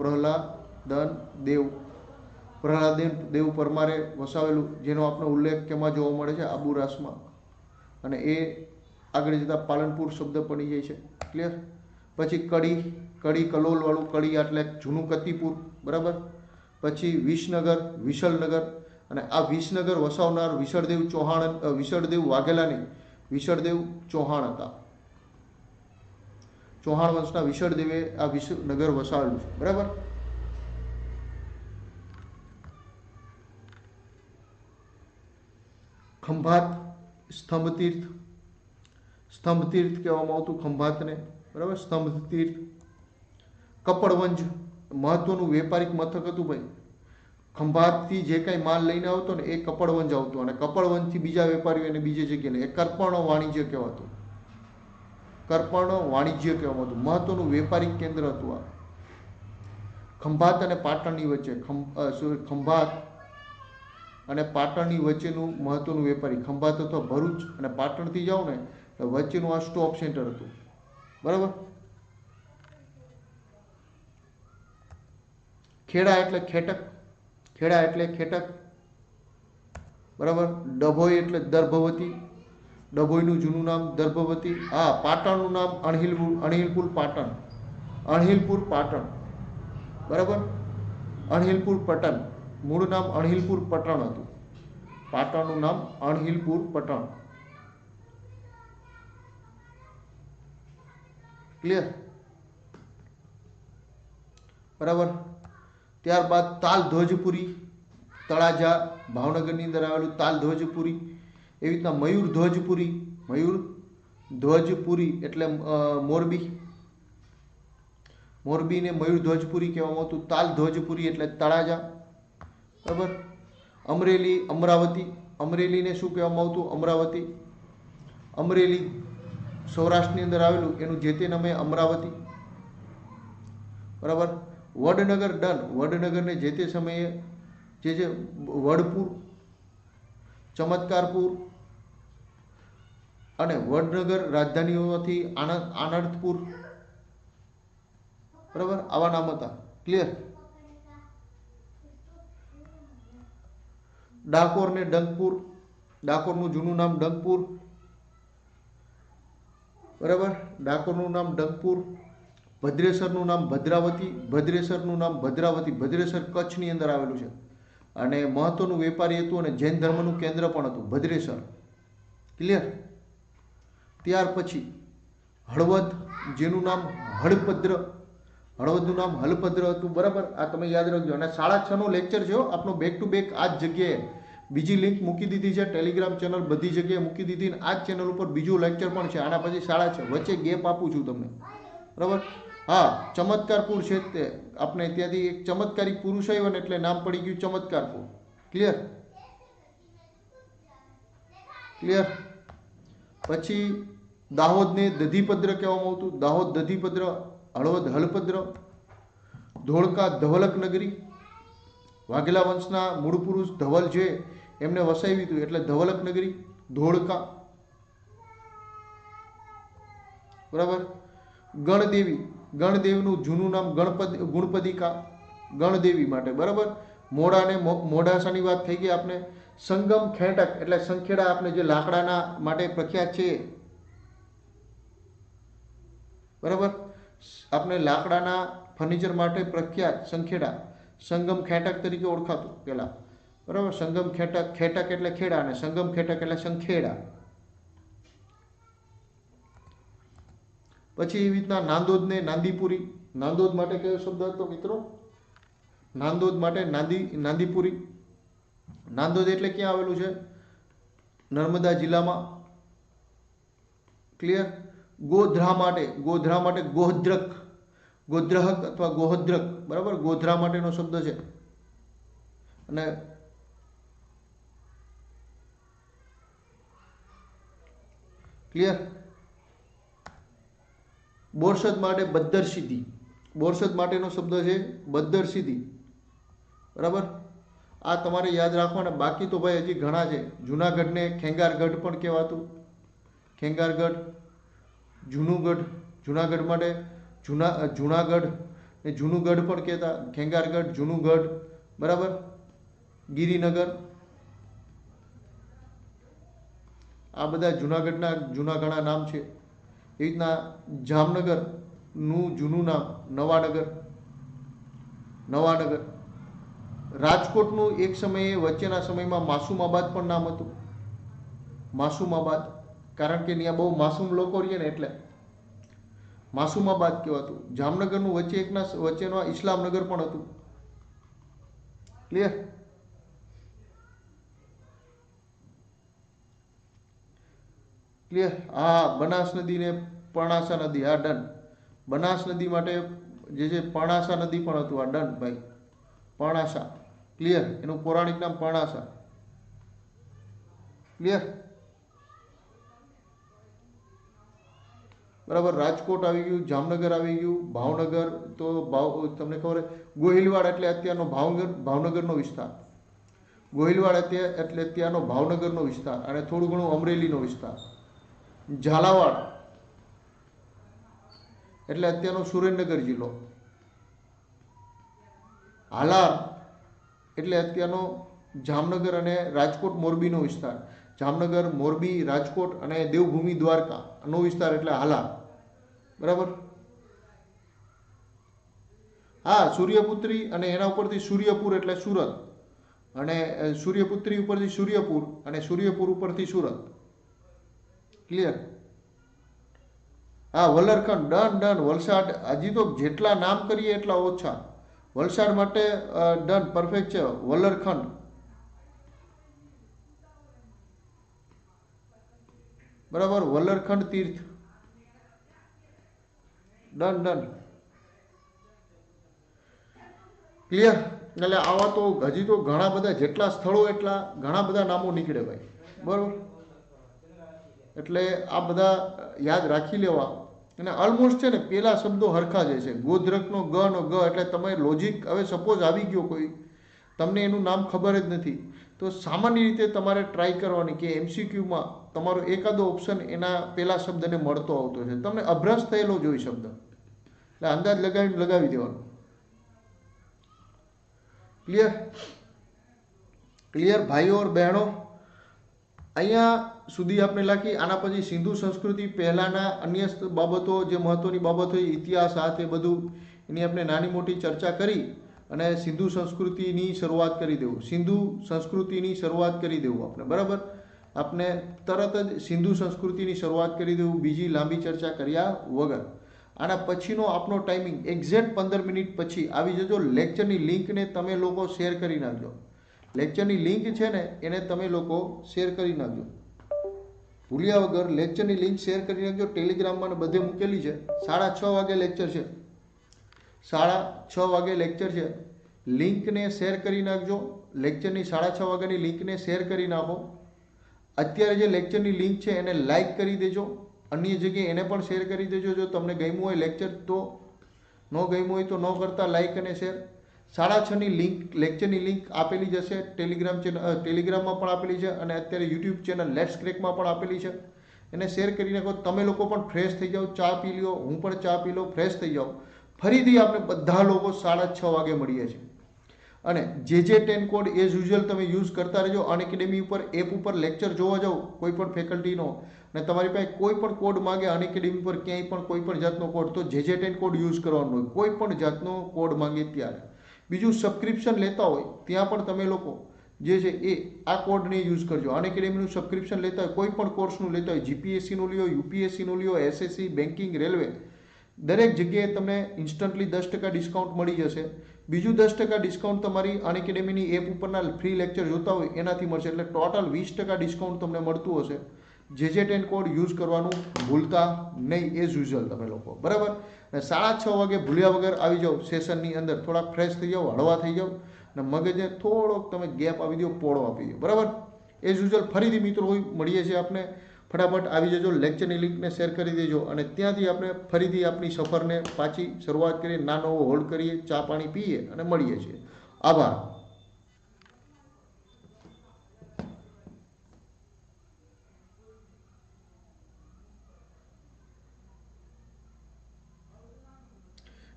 પ્રહલાદન દેવ પરમારે વસાવેલું, જેનો આપણો ઉલ્લેખ કેમાં જોવા મળે છે? આબુરાસમાં. અને એ આગળ જતા પાલનપુર શબ્દ પડી જાય છે. ક્લિયર. પછી કડી કલોલ વાળું કડી એટલે જૂનું કતીપુર, બરાબર. પછી વિસલનગર અને આ વિસનગર વસાવનાર વિસળદેવ વાઘેલા નહીં, વિસળદેવ ચૌહાણ હતા. ચૌહાણ વંશના વિસળદેવે આ વિસનગર વસાવેલું છે, બરાબર. ખંભાત સ્તંભ તીર્થ કહેવામાં આવતું ખંભાતને, બરાબર. સ્તંભ તીર્થ. કપડવંજ મહત્વનું વેપારિક મથક હતું ભાઈ. ખંભાતથી જે કાંઈ માલ લઈને આવતો ને એ કપડવંજ આવતો, અને કપડવંજથી બીજા વેપારીઓ એને બીજે જગ્યાએ એ કરપર્ણ વાણિજ્ય કહેવાતું. કરપર્ણ વાણિજ્ય કહેવામાં હતું. મહત્વનું વેપારિક કેન્દ્ર હતું આ. ખંભાત અને પાટણની વચ્ચે ખંભાત અને પાટણની વચ્ચેનું મહત્વનું વેપારી. ખંભાત અથવા ભરૂચ અને પાટણથી જાઓ ને તો વચ્ચેનું આ સ્ટોપ સેન્ટર હતું, બરાબર. ખેડા એટલે ખેટક, બરાબર. ડભોઈ એટલે દર્ભવતી, ડભોઈનું જૂનું નામ દર્ભવતી. હા, પાટણનું નામ અણહિલપુર પાટણ, બરાબર. અણહિલપુર પટન, મૂળ નામ અણહિલપુર પટણ હતું. પાટણનું નામ અણહિલપુર પટણ. ક્લિયર, બરાબર. ત્યારબાદ તાલધ્વજપુરી, તળાજા ભાવનગરની અંદર આવેલું તાલધ્વજપુરી. એવી રીતના મયુરધ્વજપુરી એટલે મોરબીને મયુરધ્વજપુરી કહેવામાં આવતું. તાલધ્વજપુરી એટલે તળાજા, બરાબર. અમરેલીને શું કહેવામાં આવતું? અમરેલી સૌરાષ્ટ્રની અંદર આવેલું, એનું જે તે નામે અમરાવતી, બરાબર. વડનગરને જે તે સમયે જે વડપુર, ચમત્કારપુર અને વડનગર રાજધાનીઓથી આનંદપુર, બરાબર, આવા નામ હતા. ક્લિયર. ડાકોરને ડંકપુર, ડાકોરનું જૂનું નામ ડંકપુર, બરાબર. ડાકોરનું નામ ડંકપુર. ભદ્રેસરનું નામ ભદ્રાવતી. ભદ્રેસર કચ્છની અંદર આવેલું છે અને મહત્વનું વેપારી હતું અને જૈન ધર્મનું કેન્દ્ર પણ હતું ભદ્રેસર. ક્લિયર. ત્યાર પછી હળવદ, જેનું નામ હળવદનું નામ હલભદ્ર હતું, બરાબર. આ તમે યાદ રાખજો. અને 6:30 લેક્ચર છે આપણો, બેક ટુ બેક. આ જ જગ્યાએ બીજી લિંક મૂકી દીધી છે, ટેલિગ્રામ ચેનલ બધી જગ્યાએ મૂકી દીધી. આ જ ચેનલ ઉપર બીજું લેક્ચર પણ છે. આના પછી 6:30 વચ્ચે ગેપ આપું છું તમને, બરાબર. હા, ચમત્કારપુર છે તે આપણે ત્યાંથી એક ચમત્કારી પુરુષ આવ્યો ને એટલે નામ પડી ગયું ચમત્કારપુર. ક્લિયર. પછી દાહોદને દધીપદ્ર કહેવામાં આવતું. દાહોદ દધીપદ્ર, હળવદ હલપદ્ર. ધોળકા ધવલક નગરી. વાઘેલા વંશના મૂળ પુરુષ ધવલ છે એમને વસાવી હતું એટલે ધવલક નગરી. ધોળકા, બરાબર. ગણદેવીનું જૂનું નામ ગુણપદિકા, ગણદેવી માટે, બરાબર. મોડાસાની વાત થઈ ગઈ આપણે. સંગમ ખેટક એટલે સંખેડા, આપણે જે લાકડાના માટે પ્રખ્યાત છે, બરાબર. આપણે લાકડાના ફર્નિચર માટે પ્રખ્યાત સંખેડા સંગમ ખેટક તરીકે ઓળખાતું પેલા, બરાબર. સંગમ ખેટક એટલે ખેડા અને સંગમ ખેટક એટલે સંખેડા. પછી એવી રીતના નાંદોદને નાંદીપુરી. નાંદોદ માટે કયો શબ્દ હતો મિત્રો? નાંદોદ માટે નાંદીપુરી. નાંદોદ એટલે ક્યાં આવેલું છે? નર્મદા જિલ્લામાં. ક્લિયર. ગોધરા માટે ગોધદ્રક. ગોદ્રહક અથવા ગોહદ્રક, બરાબર, ગોધરા માટેનો શબ્દ છે. અને ક્લિયર. બોરસદ માટે બદ્દર સિદ્ધિ, બોરસદ માટેનો શબ્દ છે બદ્દર સિદ્ધિ, બરાબર. આ તમારે યાદ રાખવાના. બાકી તો ભાઈ હજી ઘણા છે. જુનાગઢને ખેંગારગઢ પણ કહેવાતું, ખેંગારગઢ. જૂનુગઢ, જુનાગઢ માટે જુનાગઢ ને જૂનુગઢ પણ કહેતા, ખેંગારગઢ, જૂનુગઢ, બરાબર. ગિરિનગર, આ બધા જુનાગઢના જૂના ઘણા નામ છે. એ રીતના જામનગરનું જૂનું નામ નવાનગર, નવાનગર. રાજકોટનું એક સમયે વચ્ચેના સમયમાં માસુમાબાદ પણ નામ હતું, માસુમાબાદ, કારણ કે ત્યાં બહુ માસૂમ લોકો રહીએ ને એટલે માસુમાબાદ કહેવાતું. જામનગરનું વચ્ચેનો ઇસ્લામનગર પણ હતું. ક્લિયર. ક્લિયર. હા, બનાસ નદી ને પરણાસા નદી, આ ડન. બનાસ નદી માટે જે છે પરણાસા નદી પણ હતું, આ ડન ભાઈ, પરણાસા. ક્લિયર. એનું પૌરાણિક નામ પરણાસા. ક્લિયર, બરાબર. રાજકોટ આવી ગયું, જામનગર આવી ગયું, ભાવનગર તો તમને ખબર ગોહિલવાડ એટલે અત્યારનો ભાવનગરનો વિસ્તાર. ગોહિલવાડ એટલે અત્યારનો ભાવનગરનો વિસ્તાર અને થોડું ઘણું અમરેલીનો વિસ્તાર. ઝાલાવાડ એટલે અત્યારનો સુરેન્દ્રનગર જિલ્લો. હાલાર એટલે અત્યારનો જામનગર અને રાજકોટ મોરબીનો વિસ્તાર. જામનગર, મોરબી, રાજકોટ અને દેવભૂમિ દ્વારકાનો વિસ્તાર એટલે હાલાર, બરાબર. હા, સૂર્યપુત્રી અને એના ઉપરથી સૂર્યપુર એટલે સુરત, અને સૂર્યપુત્રી ઉપરથી સૂર્યપુર અને સૂર્યપુર ઉપરથી સુરત. ક્લિયર. હા, વલરખંડ, ડન ડન. વલસાડ, હજી તો જેટલા નામ કરીએ એટલા ઓછા. વલસાડ માટે ડન, પરફેક્ટ છે. વલરખંડ, બરાબર. વલરખંડ તીર્થ, ડન ડન. ક્લિયર. એટલે આવા તો હજી તો ઘણા બધા, જેટલા સ્થળો એટલા ઘણા બધા નામો નીકળે ભાઈ, બરાબર. એટલે આ બધા યાદ રાખી લેવા. અને ઓલમોસ્ટ છે ને પેલા શબ્દો હરખા જ છે. ગોધરકનો ગ નો ગ એટલે તમે લોજિક, હવે સપોઝ આવી ગયો કોઈ, તમને એનું નામ ખબર જ નથી, તો સામાન્ય રીતે તમારે ટ્રાય કરવાની કે એમસીક્યુમાં તમારો એકાદો ઓપ્શન એના પેલા શબ્દને મળતો આવતો છે. તમને અભ્રંશ થયેલો જોઈ શબ્દ, એટલે અંદાજ લગાવી દેવાનો. ક્લિયર. ક્લિયર ભાઈઓ ઓર બહેનો. અહીંયા સુધી આપણે લખી. આના પછી સિંધુ સંસ્કૃતિ પહેલાના અન્ય બાબતો, જે મહત્વની બાબતો, ઇતિહાસ, આ તે બધું એની આપણે નાની મોટી ચર્ચા કરી અને સિંધુ સંસ્કૃતિની શરૂઆત કરી દેવું. સિંધુ સંસ્કૃતિની શરૂઆત કરી દેવું આપણે, બરાબર. આપણે તરત જ સિંધુ સંસ્કૃતિની શરૂઆત કરી દેવું, બીજી લાંબી ચર્ચા કર્યા વગર. આના પછીનો આપણો ટાઈમિંગ એક્ઝેક્ટ 15 મિનિટ પછી આવી જજો. લેક્ચરની લિંકને તમે લોકો શેર કરી નાખજો. લેક્ચરની લિંક છે ને એને તમે લોકો શેર કરી નાખજો, ભૂલ્યા વગર. લેક્ચરની લિંક શેર કરી નાખજો. ટેલિગ્રામમાં બધે મૂકેલી છે. 6:30 વાગે લેક્ચર છે, 6:30 વાગે લેક્ચર છે. લિંકને શેર કરી નાખજો. લેક્ચરની 6:30 વાગ્યાની લિંકને શેર કરી નાખો. અત્યારે જે લેક્ચરની લિંક છે એને લાઇક કરી દેજો. અન્ય જગ્યાએ એને પણ શેર કરી દેજો. જો તમને ગમ્યું હોય લેક્ચર તો, ન ગમ્યું હોય તો ન કરતા લાઇક અને શેર. 6:30ની લિંક, લેક્ચરની લિંક આપેલી જશે ટેલિગ્રામમાં પણ આપેલી છે અને અત્યારે યુટ્યુબ ચેનલ લેટ્સ ક્રેકમાં પણ આપેલી છે. એને શેર કરી નાખો. તમે લોકો પણ ફ્રેશ થઈ જાઓ, ચા પી લો, હું પણ ચા પી લો, ફ્રેશ થઈ જાઓ. ફરીથી આપણે બધા લોકો 6:30 વાગે મળીએ છીએ. અને JJ10 કોડ એઝ યુઝ્યુઅલ તમે યુઝ કરતા રહેજો. અનએકેડમી ઉપર એપ ઉપર લેક્ચર જોવા જાઓ કોઈ પણ ફેકલ્ટીનો, અને તમારી પાસે કોઈ પણ કોડ માગે અનએકેડમી પર ક્યાંય પણ કોઈ પણ જાતનો કોડ, તો JJ10 કોડ યુઝ કરવાનો હોય. કોઈ પણ જાતનો કોડ માગે ત્યારે. બીજું સબસ્ક્રિપ્શન લેતા હોય ત્યાં પણ તમે લોકો જે છે એ આ કોડને યુઝ કરજો. અનએકેડમીનું સબસ્ક્રિપ્શન લેતા હોય, કોઈ પણ કોર્સનું લેતા હોય, GPSCનું લ્યો, UPSCનું લ્યો, SSC, બેન્કિંગ, રેલવે, દરેક જગ્યાએ તમને ઇન્સ્ટન્ટલી 10% ડિસ્કાઉન્ટ મળી જશે. બીજું 10% ડિસ્કાઉન્ટ તમારી અનએકેડમીની એપ ઉપરના ફ્રી લેક્ચર જોતા હોય એનાથી મળશે. એટલે ટોટલ 20% ડિસ્કાઉન્ટ તમને મળતું હશે. JJ10 કોડ યુઝ કરવાનું ભૂલતા નહીં એઝ યુઝ્યુઅલ તમે લોકો, બરાબર. અને 6:30 વાગે ભૂલ્યા વગર આવી જાઓ સેશનની અંદર, થોડાક ફ્રેશ થઈ જાઓ, હળવા થઈ જાઓ અને મગજને થોડોક તમે ગેપ આપી દો, પોળો આપી દો, બરાબર. એઝ યુઝ્યુઅલ ફરીથી મિત્રો મળીએ છીએ આપણે. ફટાફટ આવી જજો, લેક્ચરની લિંકને શેર કરી દેજો અને ત્યાંથી આપણે ફરીથી આપણી સફરને પાછી શરૂઆત કરીએ, નાનો હોલ્ડ કરીએ, ચા પાણી પીએ અને મળીએ છીએ. આભાર.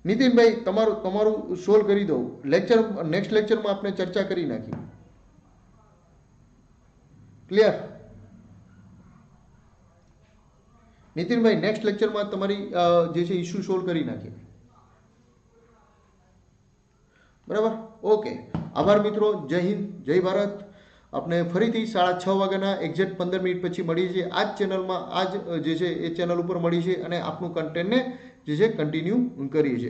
નીતિનભાઈ તમારું સોલ્વ કરી દઉં. નેક્સ્ટ લેક્ચરમાં આપણે ચર્ચા કરી નાખી. ક્લિયર? નીતિનભાઈ નેક્સ્ટ લેક્ચરમાં તમારી જે છે ઇસ્યુ સોલ્વ કરી નાખીએ, બરાબર. ઓકે, આભાર મિત્રો. જય હિન્દ, જય ભારત. આપણે ફરીથી 6:30 વાગ્યાના એક્ઝેક્ટ 15 મિનિટ પછી મળીએ છીએ આ જ ચેનલમાં, આ જ જે છે એ ચેનલ ઉપર મળીએ છીએ અને આપનું કન્ટેન્ટને જે છે કન્ટિન્યુ કરીએ છીએ.